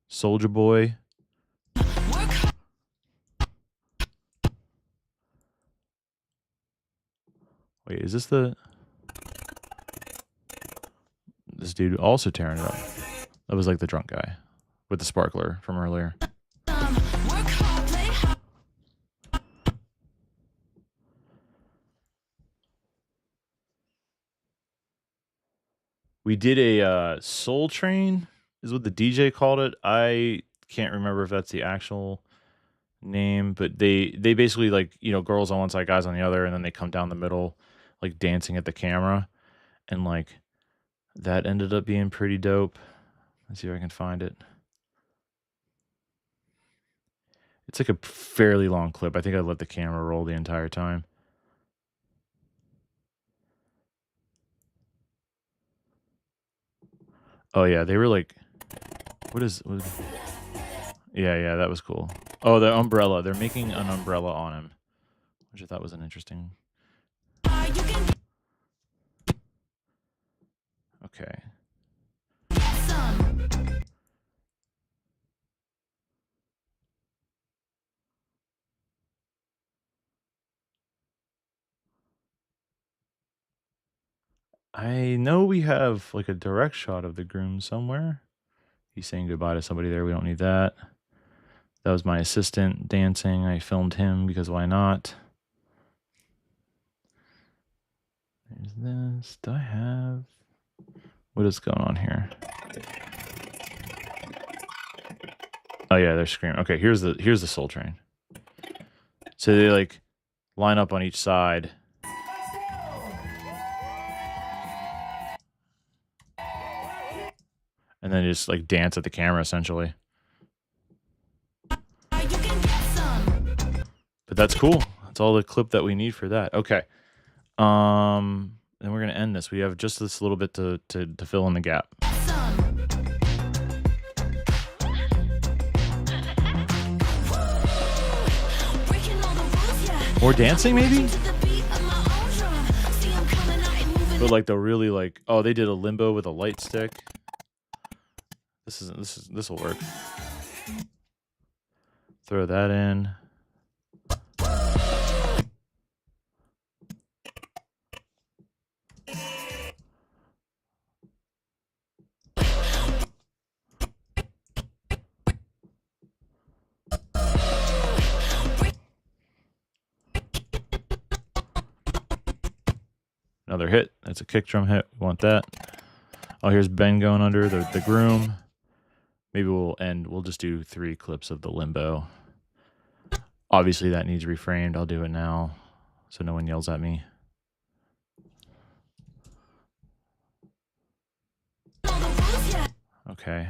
Soldier Boy. Wait, is this the... This dude also tearing it up. That was like the drunk guy with the sparkler from earlier. We did a Soul Train, is what the DJ called it. I can't remember if that's the actual name, but they basically like, you know, girls on one side, guys on the other, and then they come down the middle, like dancing at the camera, and like that ended up being pretty dope. Let's see if I can find it. It's like a fairly long clip. I think I let the camera roll the entire time. Oh yeah, they were like, what is yeah, that was cool. Oh, the umbrella. They're making an umbrella on him, which I thought was an interesting. Okay. I know we have like a direct shot of the groom somewhere. He's saying goodbye to somebody there. We don't need that. That was my assistant dancing. I filmed him because why not? There's this. Do I have... What is going on here? Oh yeah, they're screaming. Okay, here's the Soul Train. So they like line up on each side. And then just like dance at the camera essentially. But that's cool. That's all the clip that we need for that. Okay. Then we're gonna end this. We have just this little bit to fill in the gap. More dancing maybe? But like the really like, oh, they did a limbo with a light stick. This will work. Throw that in. Another hit. That's a kick drum hit. We want that. Oh, here's Ben going under the groom. Maybe we'll just do 3 clips of the limbo. Obviously that needs reframed. I'll do it now so no one yells at me. Okay.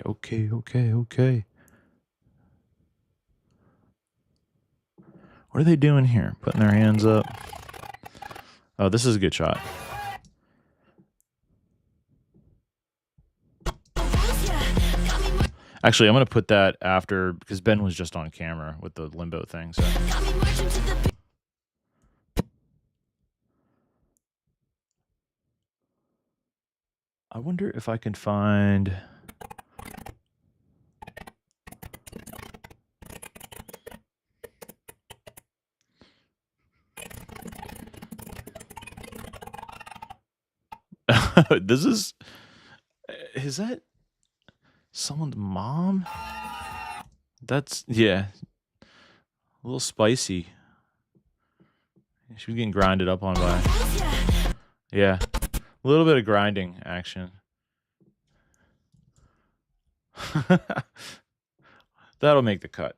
Okay. What are they doing here? Putting their hands up. Oh, this is a good shot. Actually, I'm going to put that after, because Ben was just on camera with the limbo thing. So. I wonder if I can find... This is that someone's mom? That's, yeah, a little spicy. She was getting grinded up on by, yeah, a little bit of grinding action. That'll make the cut.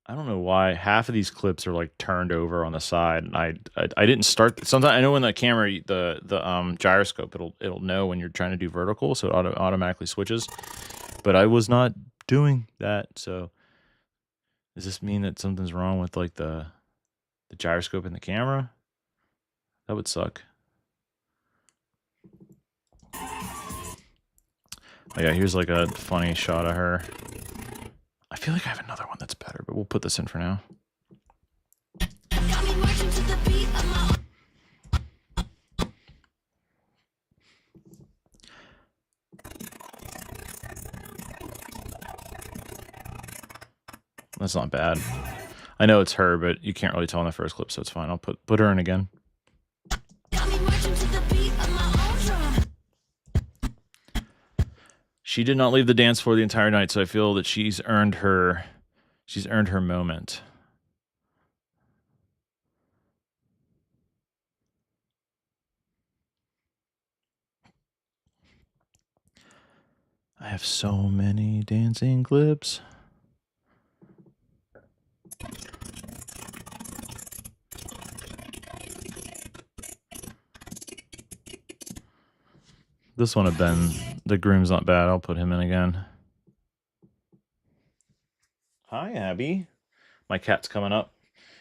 I don't know why half of these clips are like turned over on the side, and I didn't start. Sometimes I know when the camera, the gyroscope, it'll know when you're trying to do vertical, so it automatically switches. But I was not doing that. So does this mean that something's wrong with like the gyroscope in the camera? That would suck. Oh yeah, here's like a funny shot of her. I feel like I have another one that's better, but we'll put this in for now. That's not bad. I know it's her, but you can't really tell in the first clip, so it's fine. I'll put her in again. She did not leave the dance floor the entire night, so I feel that she's earned her moment. I have so many dancing clips. This one have been, the groom's not bad. I'll put him in again. Hi, Abby. My cat's coming up.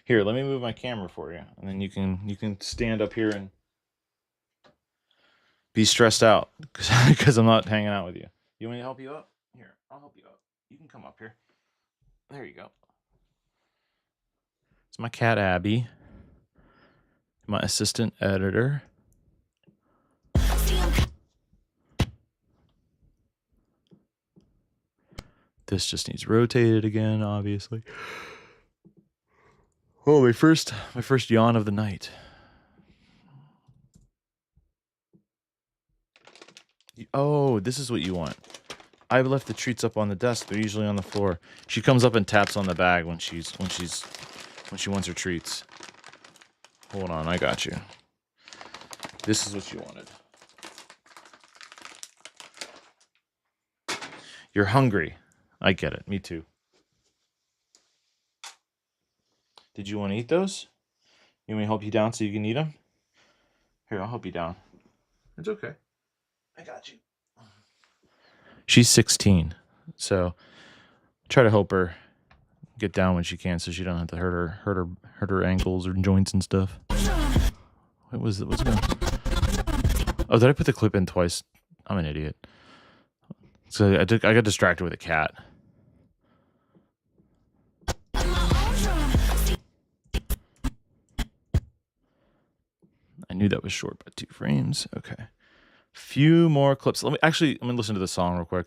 Here, let me move my camera for you, and then you can stand up here and be stressed out because I'm not hanging out with you. You want me to help you up? Here, I'll help you up. You can come up here. There you go. It's my cat, Abby. My assistant editor. This just needs rotated again, obviously. Oh, my first yawn of the night. Oh, this is what you want. I left the treats up on the desk. They're usually on the floor. She comes up and taps on the bag when she wants her treats. Hold on, I got you. This is what you wanted. You're hungry. I get it. Me too. Did you want to eat those? You want me to help you down so you can eat them? Here, I'll help you down. It's okay. I got you. She's 16, so try to help her get down when she can, so she don't have to hurt her ankles or joints and stuff. What was it? What's going on? Oh, did I put the clip in twice? I'm an idiot. So I got distracted with a cat. I knew that was short by 2 frames. Okay. Few more clips. Let me listen to the song real quick.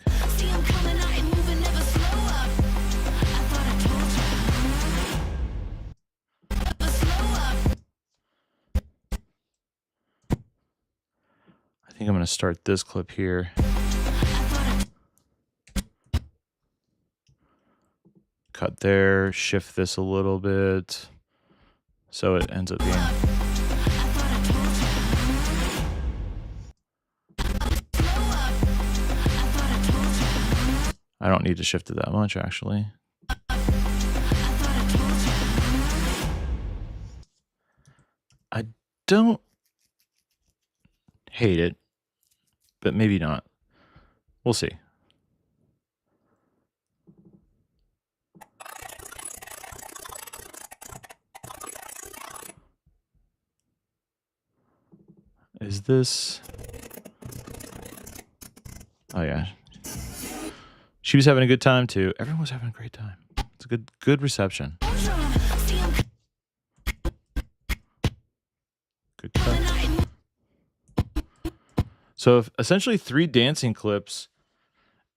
think I'm going to start this clip here. Cut there, shift this a little bit. So it ends up being... I don't need to shift it that much, actually. I don't hate it, but maybe not. We'll see. Is this... Oh, yeah. She was having a good time, too. Everyone was having a great time. It's a good reception. Good cut. So essentially 3 dancing clips,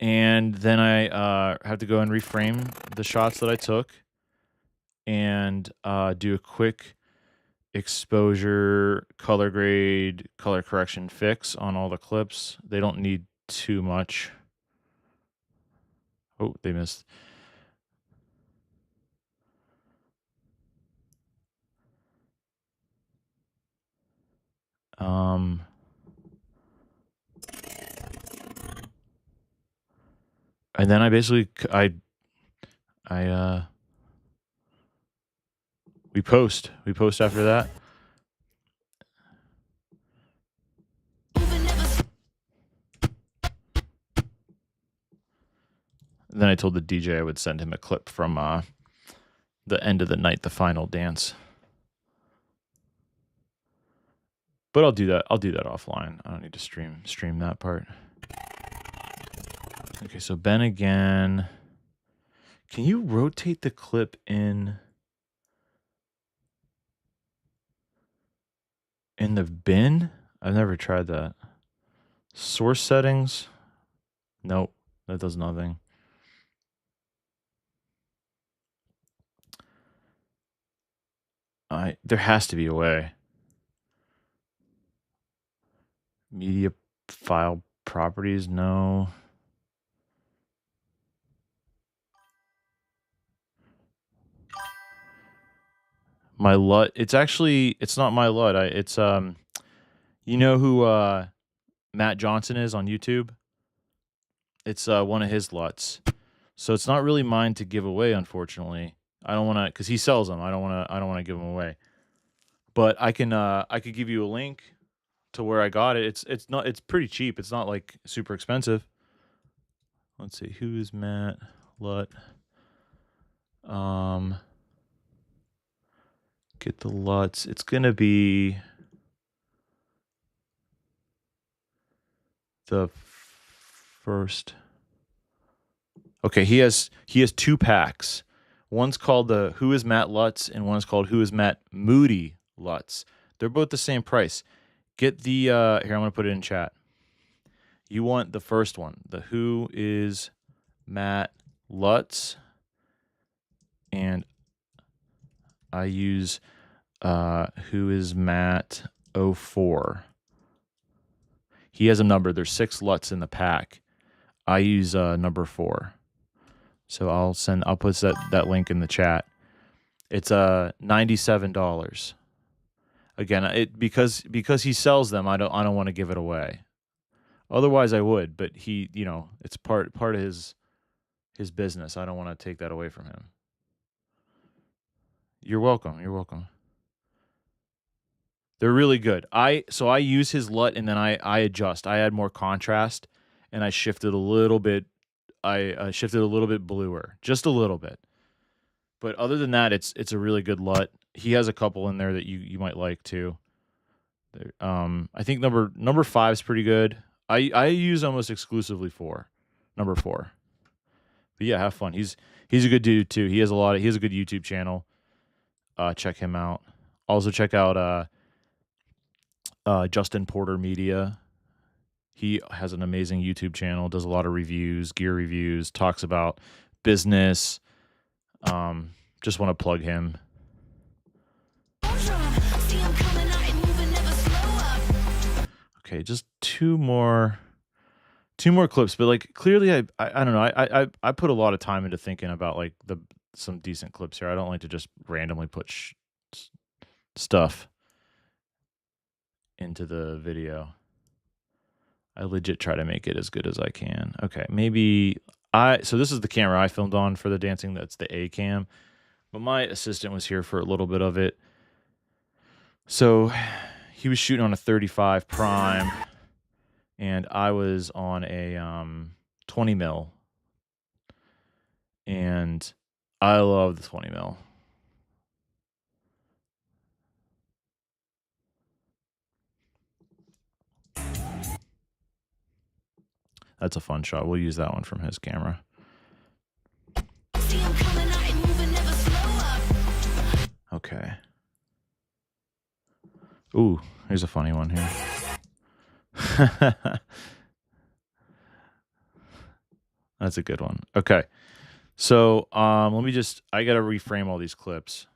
and then I have to go and reframe the shots that I took and do a quick exposure, color grade, color correction fix on all the clips. They don't need too much. Oh, they missed. And then I basically we post after that. And then I told the DJ I would send him a clip from the end of the night, the final dance. But I'll do that offline. I don't need to stream that part. Okay, so Ben again. Can you rotate the clip in the bin? I've never tried that. Source settings? Nope, that does nothing. There has to be a way. Media file properties, no. My LUT, it's not my LUT. It's you know who Matt Johnson is on YouTube? It's one of his LUTs. So it's not really mine to give away, unfortunately. I don't want to, because he sells them. I don't want to give them away. But I could give you a link to where I got it. It's pretty cheap. It's not like super expensive. Let's see, who is Matt LUT? Get the LUTs. It's gonna be the first. Okay, he has 2 packs. One's called the Who is Matt LUTs, and one's called Who is Matt Moody LUTs. They're both the same price. Get the here, I'm gonna put it in chat. You want the first one, the Who is Matt LUTs, and I use Who is Matt 04. He has a number. There's 6 LUTs in the pack. I use number 4. So I'll put that link in the chat. It's $97. Again, because he sells them, I don't want to give it away. Otherwise I would, but he, it's part of his business. I don't want to take that away from him. You're welcome. You're welcome. They're really good. So I use his LUT, and then I adjust. I add more contrast, and I shifted a little bit. I shifted a little bit bluer, just a little bit. But other than that, it's a really good LUT. He has a couple in there that you might like too. I think number 5 is pretty good. I use almost exclusively number 4. But yeah, have fun. He's a good dude too. He has a good YouTube channel. Check him out. Also check out Justin Porter Media. He has an amazing YouTube channel, does a lot of reviews, gear reviews, talks about business. Just want to plug him. Okay, Okay, just two more clips, but like clearly I don't know. I put a lot of time into thinking about like some decent clips here. I don't like to just randomly put stuff into the video. I legit try to make it as good as I can. Okay, maybe so this is the camera I filmed on for the dancing. That's the A cam. But my assistant was here for a little bit of it. So he was shooting on a 35 prime and I was on a 20 mil. And I love the 20 mil. That's a fun shot. We'll use that one from his camera. Okay. Ooh, here's a funny one here. That's a good one. Okay. So let me I gotta reframe all these clips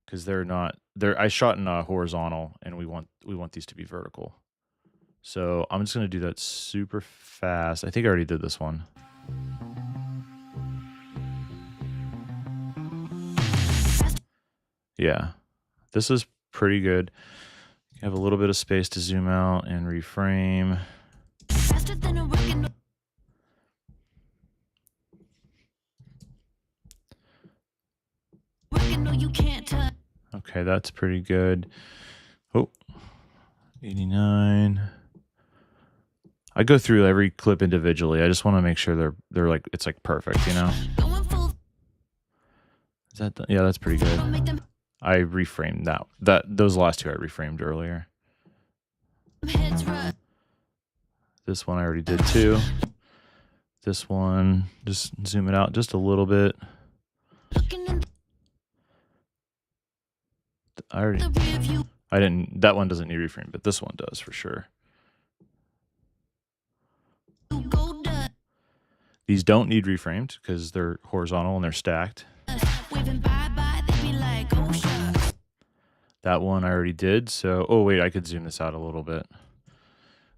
because I shot in horizontal and we want these to be vertical. So I'm just gonna do that super fast. I think I already did this one. Yeah. This is pretty good. You have a little bit of space to zoom out and reframe. Okay, that's pretty good. Oh, 89. I go through every clip individually. I just want to make sure they're like it's like perfect, you know? Is that yeah, that's pretty good. I reframed those last two I reframed earlier. This one I already did too. This one, just zoom it out just a little bit. That one doesn't need reframe, but this one does for sure. These don't need reframed because they're horizontal and they're stacked. That one I already did, so... Oh, wait, I could zoom this out a little bit.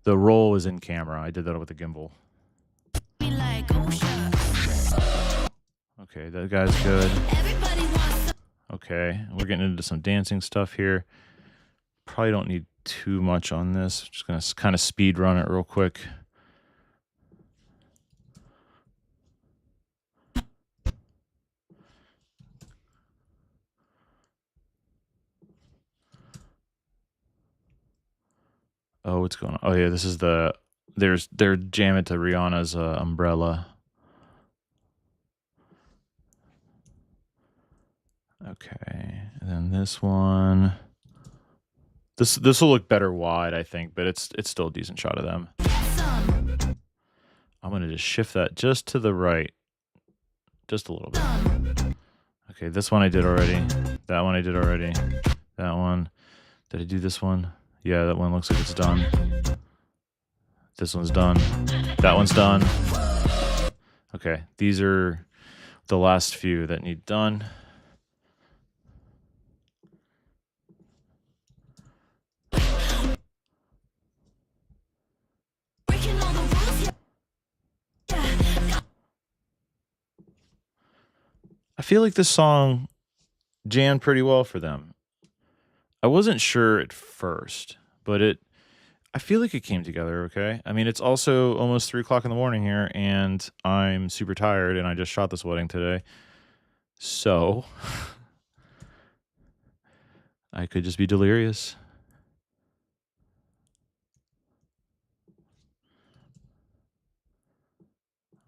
The roll is in camera. I did that with the gimbal. Okay, that guy's good. Okay, we're getting into some dancing stuff here. Probably don't need too much on this. Just going to kind of speed run it real quick. Oh, what's going on? Oh, yeah, this is they're jamming to Rihanna's Umbrella. Okay, and then this one. This will look better wide, I think, but it's still a decent shot of them. I'm gonna just shift that just to the right, just a little bit. Okay, this one I did already. That one I did already. That one. Did I do this one? Yeah, that one looks like it's done. This one's done. That one's done. Okay, these are the last few that need done. I feel like this song jammed pretty well for them. I wasn't sure at first, but I feel like it came together okay. I mean, it's also almost 3 o'clock in the morning here, and I'm super tired, and I just shot this wedding today. So, I could just be delirious.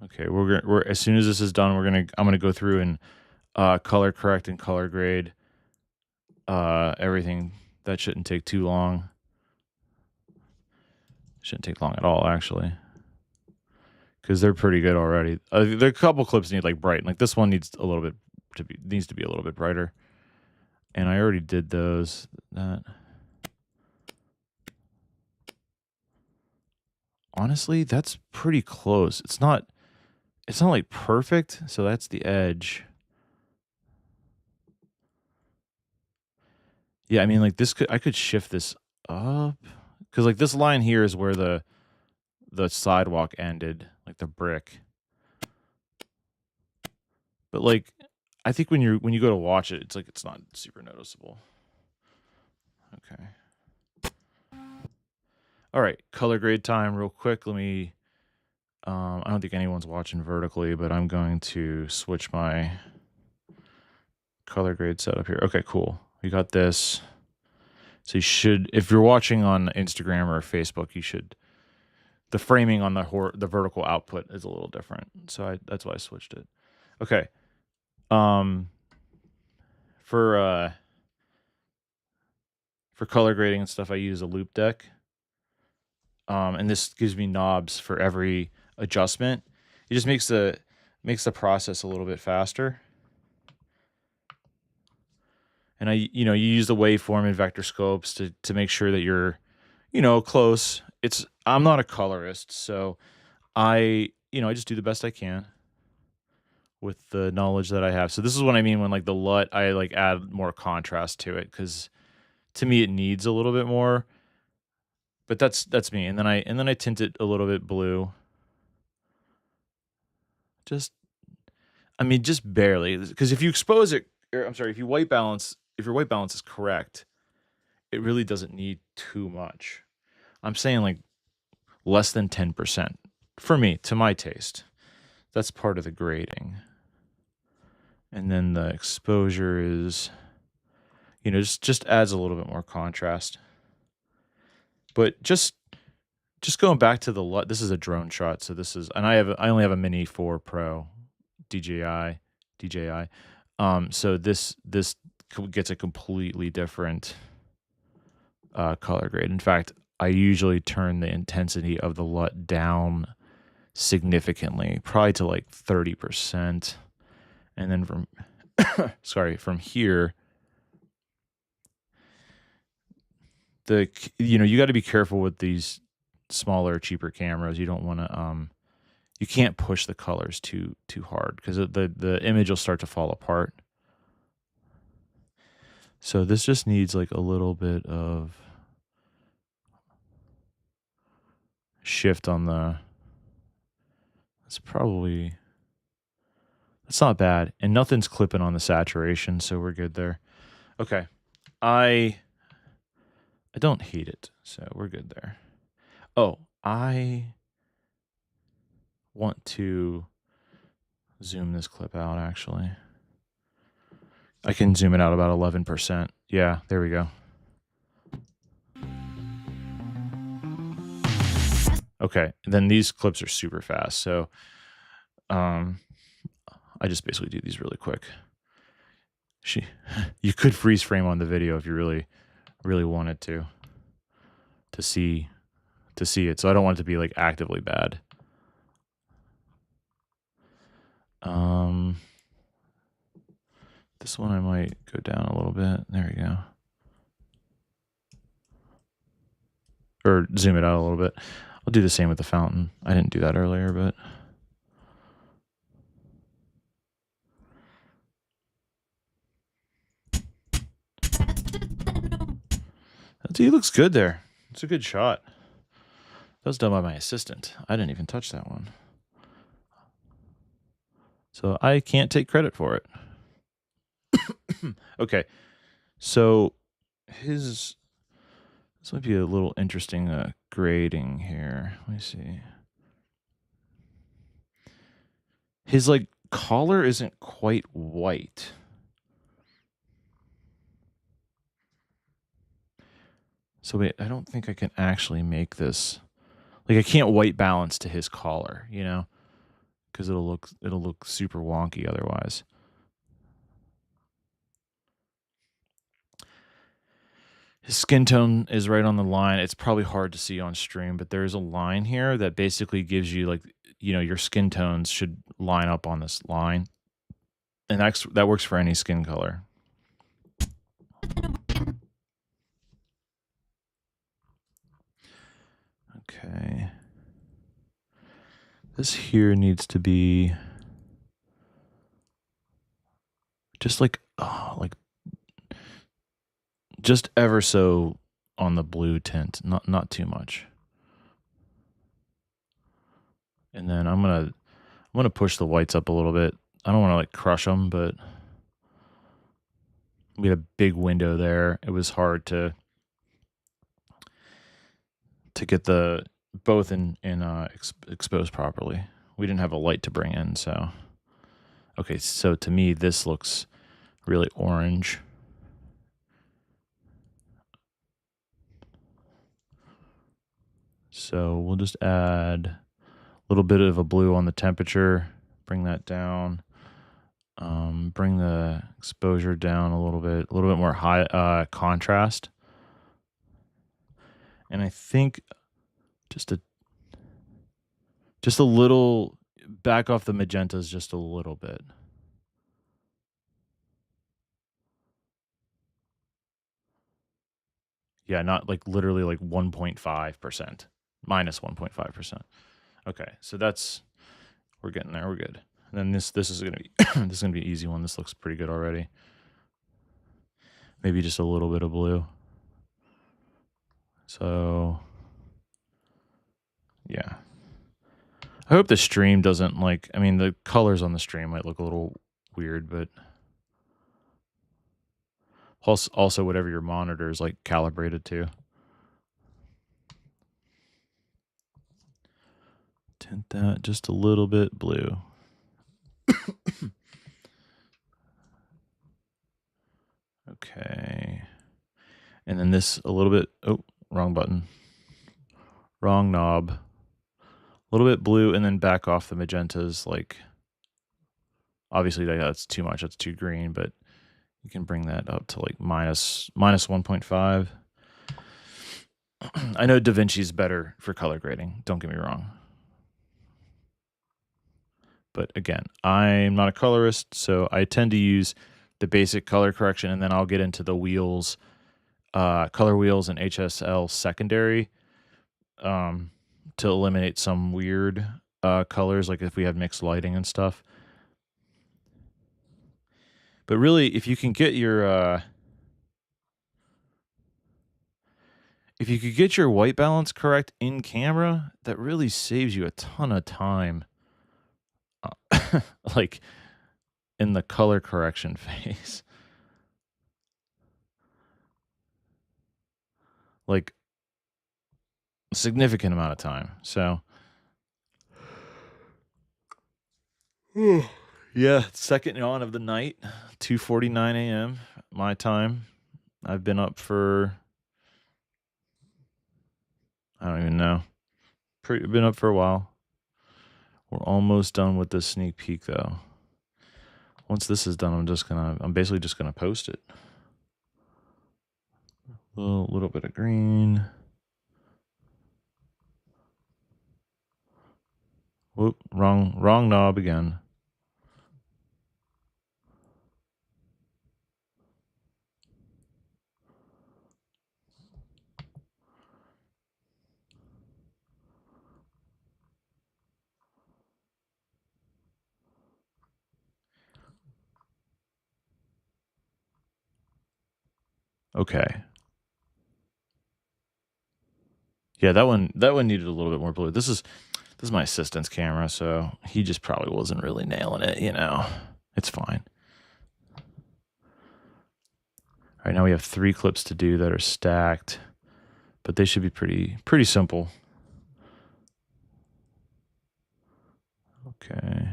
Okay, we're as soon as this is done, I'm gonna go through and color correct and color grade everything. That shouldn't take too long. Shouldn't take long at all, actually, because they're pretty good already. There are a couple clips need like bright, like this one needs a little bit needs to be a little bit brighter, and I already did those. That honestly, that's pretty close. It's not like perfect, so that's the edge. Yeah, I mean, like I could shift this up because like this line here is where the sidewalk ended, like the brick. But like, I think when you go to watch it, it's not super noticeable. Okay. All right, color grade time real quick. Let me, I don't think anyone's watching vertically, but I'm going to switch my color grade setup here. Okay, cool. We got this. So you should, if you're watching on Instagram or Facebook, you should, the framing on the vertical output is a little different. So that's why I switched it. Okay. For color grading and stuff, I use a loop deck. And this gives me knobs for every adjustment. It just makes the process a little bit faster. And you use the waveform and vector scopes to make sure that you're, close. I'm not a colorist, so I just do the best I can with the knowledge that I have. So this is what I mean when like the LUT, I like add more contrast to it, because to me it needs a little bit more. But that's me. And then I tint it a little bit blue. Just barely, because if you expose it, if your white balance is correct, it really doesn't need too much. I'm saying like less than 10% for me, to my taste. That's part of the grading. And then the exposure is, just adds a little bit more contrast. But just going back to the LUT, this is a drone shot. So this is, and I only have a Mini 4 Pro DJI. So this gets a completely different color grade. In fact, I usually turn the intensity of the LUT down significantly, probably to like 30%. And then from here, you got to be careful with these smaller, cheaper cameras. You don't want to, you can't push the colors too hard, because the image will start to fall apart. So this just needs like a little bit of shift on the, that's not bad. And nothing's clipping on the saturation, so we're good there. Okay. I don't hate it, so we're good there. Oh, I want to zoom this clip out, actually. I can zoom it out about 11%. Yeah, there we go. Okay, and then these clips are super fast, so I just basically do these really quick. You could freeze frame on the video if you really wanted to see it. So I don't want it to be like actively bad. This one I might go down a little bit. There we go. Or zoom it out a little bit. I'll do the same with the fountain. I didn't do that earlier, but he looks good there. It's a good shot. That was done by my assistant. I didn't even touch that one. So I can't take credit for it. Okay. So this might be a little interesting grading here. Let me see. His like collar isn't quite white. So wait, I don't think I can actually make this. Like I can't white balance to his collar, because it'll look super wonky otherwise. His skin tone is right on the line. It's probably hard to see on stream, but there's a line here that basically gives you like, your skin tones should line up on this line. And that works for any skin color. Okay. This here needs to be just like just ever so on the blue tint, not too much. And then I'm gonna push the whites up a little bit. I don't want to like crush them, but we had a big window there. It was hard to get the both exposed properly. We didn't have a light to bring in, so okay. So to me, this looks really orange. So we'll just add a little bit of a blue on the temperature, bring that down, bring the exposure down a little bit more high contrast. And I think just a little back off the magentas just a little bit. Yeah, not like literally like 1.5%, minus 1.5%. Okay, so we're getting there. We're good. And then this is gonna be this is gonna be an easy one. This looks pretty good already. Maybe just a little bit of blue. So yeah. I hope the stream doesn't like, I mean, the colors on the stream might look a little weird, but also whatever your monitor is like calibrated to. Tint that just a little bit blue. Okay. And then this a little bit, oh, wrong button. Wrong knob. A little bit blue and then back off the magentas. Like, obviously that's too much. That's too green, but you can bring that up to like minus 1.5. I know DaVinci's better for color grading. Don't get me wrong. But again, I'm not a colorist, so I tend to use the basic color correction, and then I'll get into the wheels, color wheels and HSL secondary to eliminate some weird colors, like if we had mixed lighting and stuff. But really, if you can get your if you could get your white balance correct in camera, that really saves you a ton of time. Like in the color correction phase. Like a significant amount of time. So yeah, second yawn of the night, 2:49 a.m. my time. I've been up for, I don't even know. Been up for a while. We're almost done with this sneak peek though. Once this is done, I'm basically just gonna post it. A little bit of green. Whoop, wrong knob again. Okay. Yeah, that one needed a little bit more blue. This is my assistant's camera, so he just probably wasn't really nailing it, you know. It's fine. All right, now we have 3 clips to do that are stacked, but they should be pretty simple. Okay.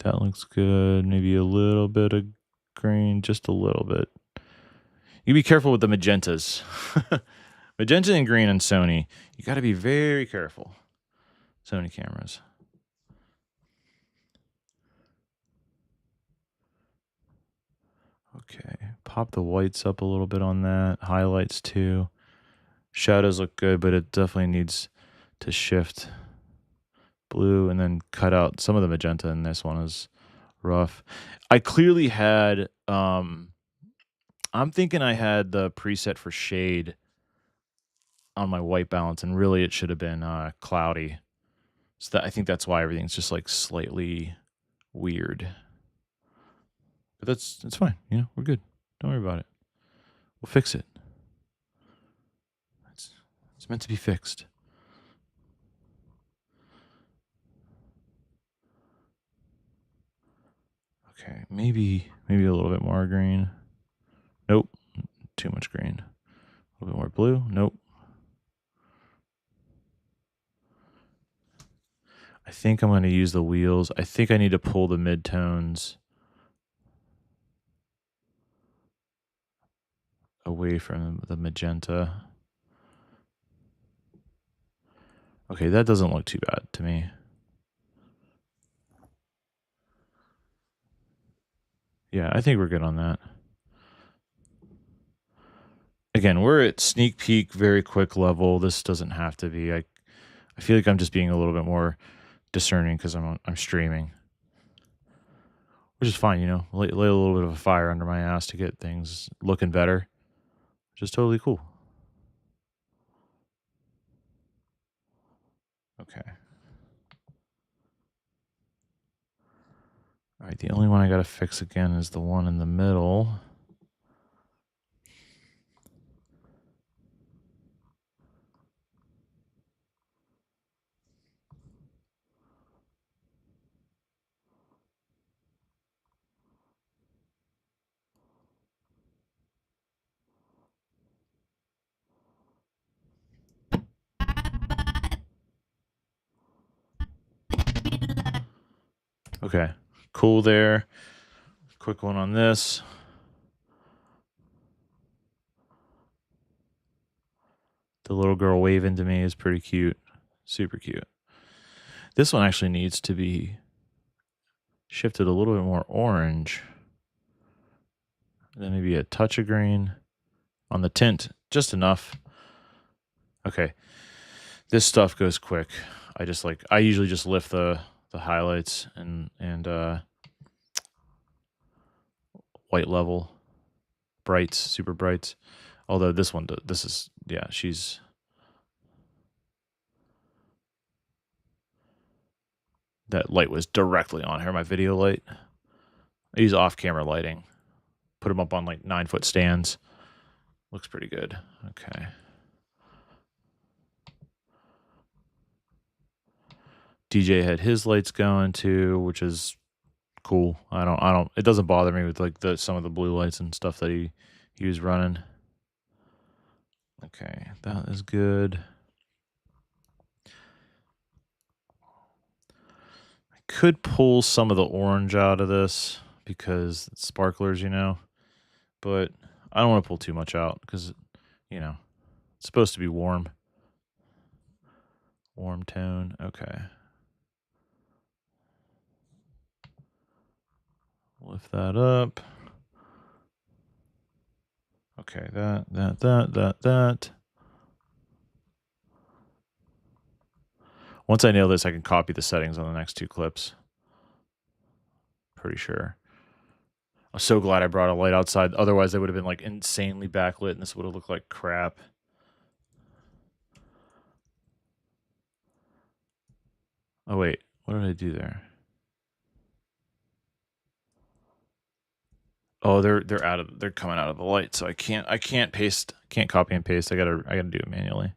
That looks good. Maybe a little bit of green, just a little bit. You be careful with the magentas. Magenta and green on Sony, you got to be very careful. Sony cameras. Okay, pop the whites up a little bit on that. Highlights too. Shadows look good, but it definitely needs to shift. Blue, and then cut out some of the magenta in this one is rough. I clearly had, I'm thinking I had the preset for shade on my white balance, and really it should have been cloudy. So I think that's why everything's just like slightly weird. But it's fine. You know, we're good. Don't worry about it. We'll fix it. It's meant to be fixed. Okay, maybe a little bit more green. Nope, too much green. A little bit more blue. Nope. I think I'm going to use the wheels. I think I need to pull the midtones away from the magenta. Okay, that doesn't look too bad to me. Yeah, I think we're good on that. Again, we're at sneak peek, very quick level. This doesn't have to be. I feel like I'm just being a little bit more discerning because I'm streaming, which is fine. You know, lay a little bit of a fire under my ass to get things looking better, which is totally cool. Okay. All right, the only one I got to fix again is the one in the middle. Okay, cool there. Quick one on this. The little girl waving to me is pretty cute. Super cute. This one actually needs to be shifted a little bit more orange. Then maybe a touch of green on the tint, just enough. Okay. This stuff goes quick. I usually just lift the highlights and white level brights, super brights. Although this one, she's that light was directly on her, my video light. I use off-camera lighting. Put them up on like 9-foot stands. Looks pretty good. Okay. DJ had his lights going too, which is cool. It doesn't bother me with like some of the blue lights and stuff that he was running. Okay, that is good. I could pull some of the orange out of this because it's sparklers, you know, but I don't want to pull too much out because, you know, it's supposed to be warm. Warm tone. Okay. Lift that up. Okay, that. Once I nail this, I can copy the settings on the next two clips. Pretty sure. I'm so glad I brought a light outside. Otherwise, they would have been like insanely backlit and this would have looked like crap. Oh, wait. What did I do there? Oh, they're coming out of the light, so I can't copy and paste. I gotta do it manually.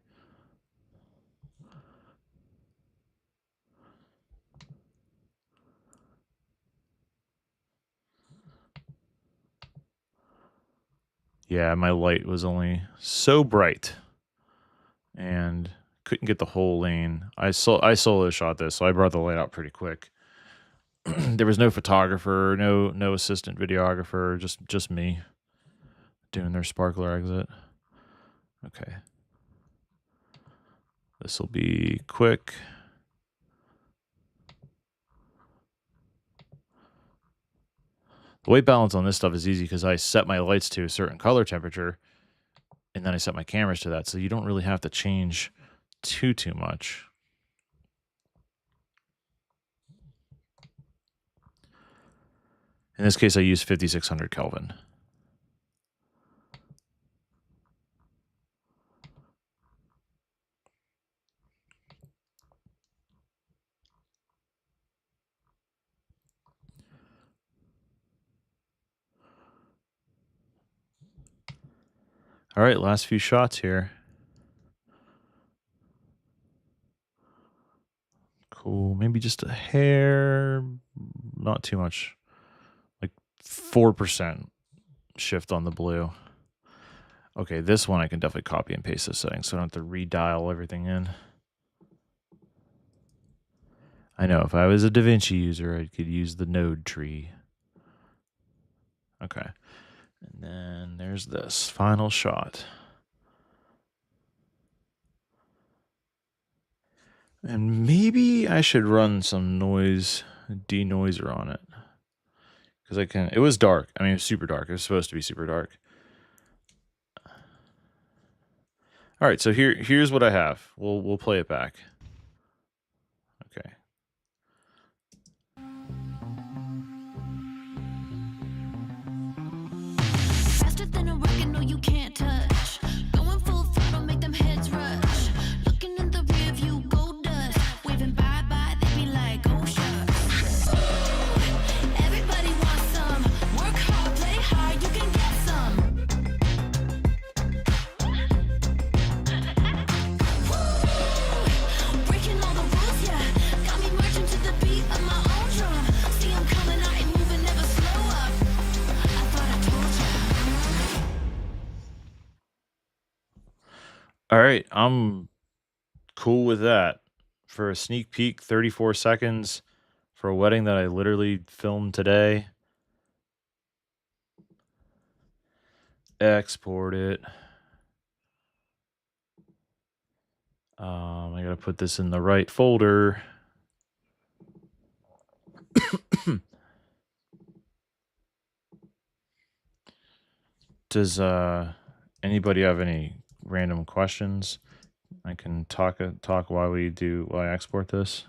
Yeah, my light was only so bright and couldn't get the whole lane. I solo shot this, so I brought the light out pretty quick. There was no photographer, no assistant videographer, just me doing their sparkler exit. Okay. This will be quick. The white balance on this stuff is easy because I set my lights to a certain color temperature and then I set my cameras to that, so you don't really have to change too much. In this case, I use 5600 Kelvin. All right, last few shots here. maybe just a hair, not too much, like 4% shift on the blue. Okay, this one I can definitely copy and paste this setting, so I don't have to redial everything in. I know, if I was a DaVinci user, I could use the node tree. Okay. And then there's this final shot. And maybe I should run some noise denoiser on it. Because I can, it was dark. I mean, it was super dark. It was supposed to be super dark. All right, so here's what I have. We'll play it back. Okay. Faster than a rocket, no you can't touch. Going full throttle, make them heads rush. Looking in the rear view, gold dust. Waving bye-bye, they be like, oh shucks. Everybody wants some. Work hard, play hard, you can get some. Breaking all the rules, yeah. Got me marching to the beat of my own drum. See I'm coming, I ain't moving, never slow up. I thought I told ya. All right, I'm cool with that. For a sneak peek, 34 seconds for a wedding that I literally filmed today. Export it. I gotta put this in the right folder. Does anybody have any random questions? I can talk while I export this.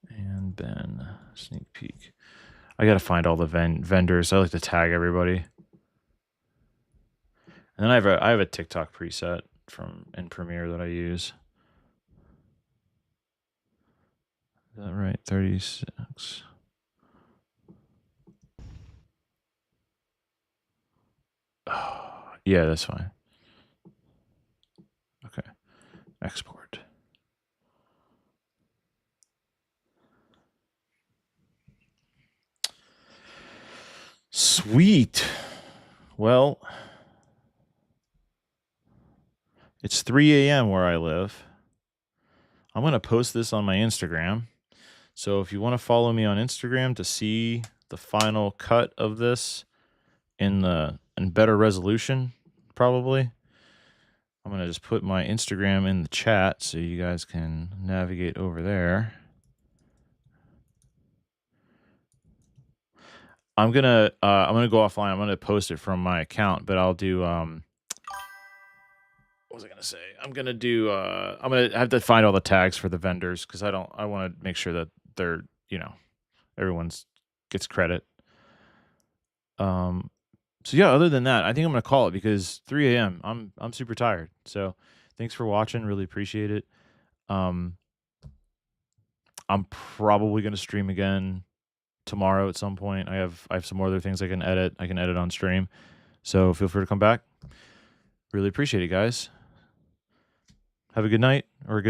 And then sneak peek. I gotta find all the vendors. I like to tag everybody. And then I have a TikTok preset in Premiere that I use. Is that right? 36. Oh, yeah, that's fine. Okay. Export. Sweet. Well, it's 3 a.m. where I live. I'm going to post this on my Instagram. So if you want to follow me on Instagram to see the final cut of this in better resolution, probably, I'm going to just put my Instagram in the chat so you guys can navigate over there. I'm gonna go offline. I'm gonna post it from my account, but I'll do what was I gonna say? I'm gonna have to find all the tags for the vendors because I want to make sure that they're, everyone's gets credit. So yeah, other than that, I think I'm gonna call it because 3 a.m. I'm super tired. So thanks for watching. Really appreciate it. I'm probably gonna stream again tomorrow at some point. I have some more other things I can edit. I can edit on stream. So feel free to come back. Really appreciate it, guys. Have a good night or a good day.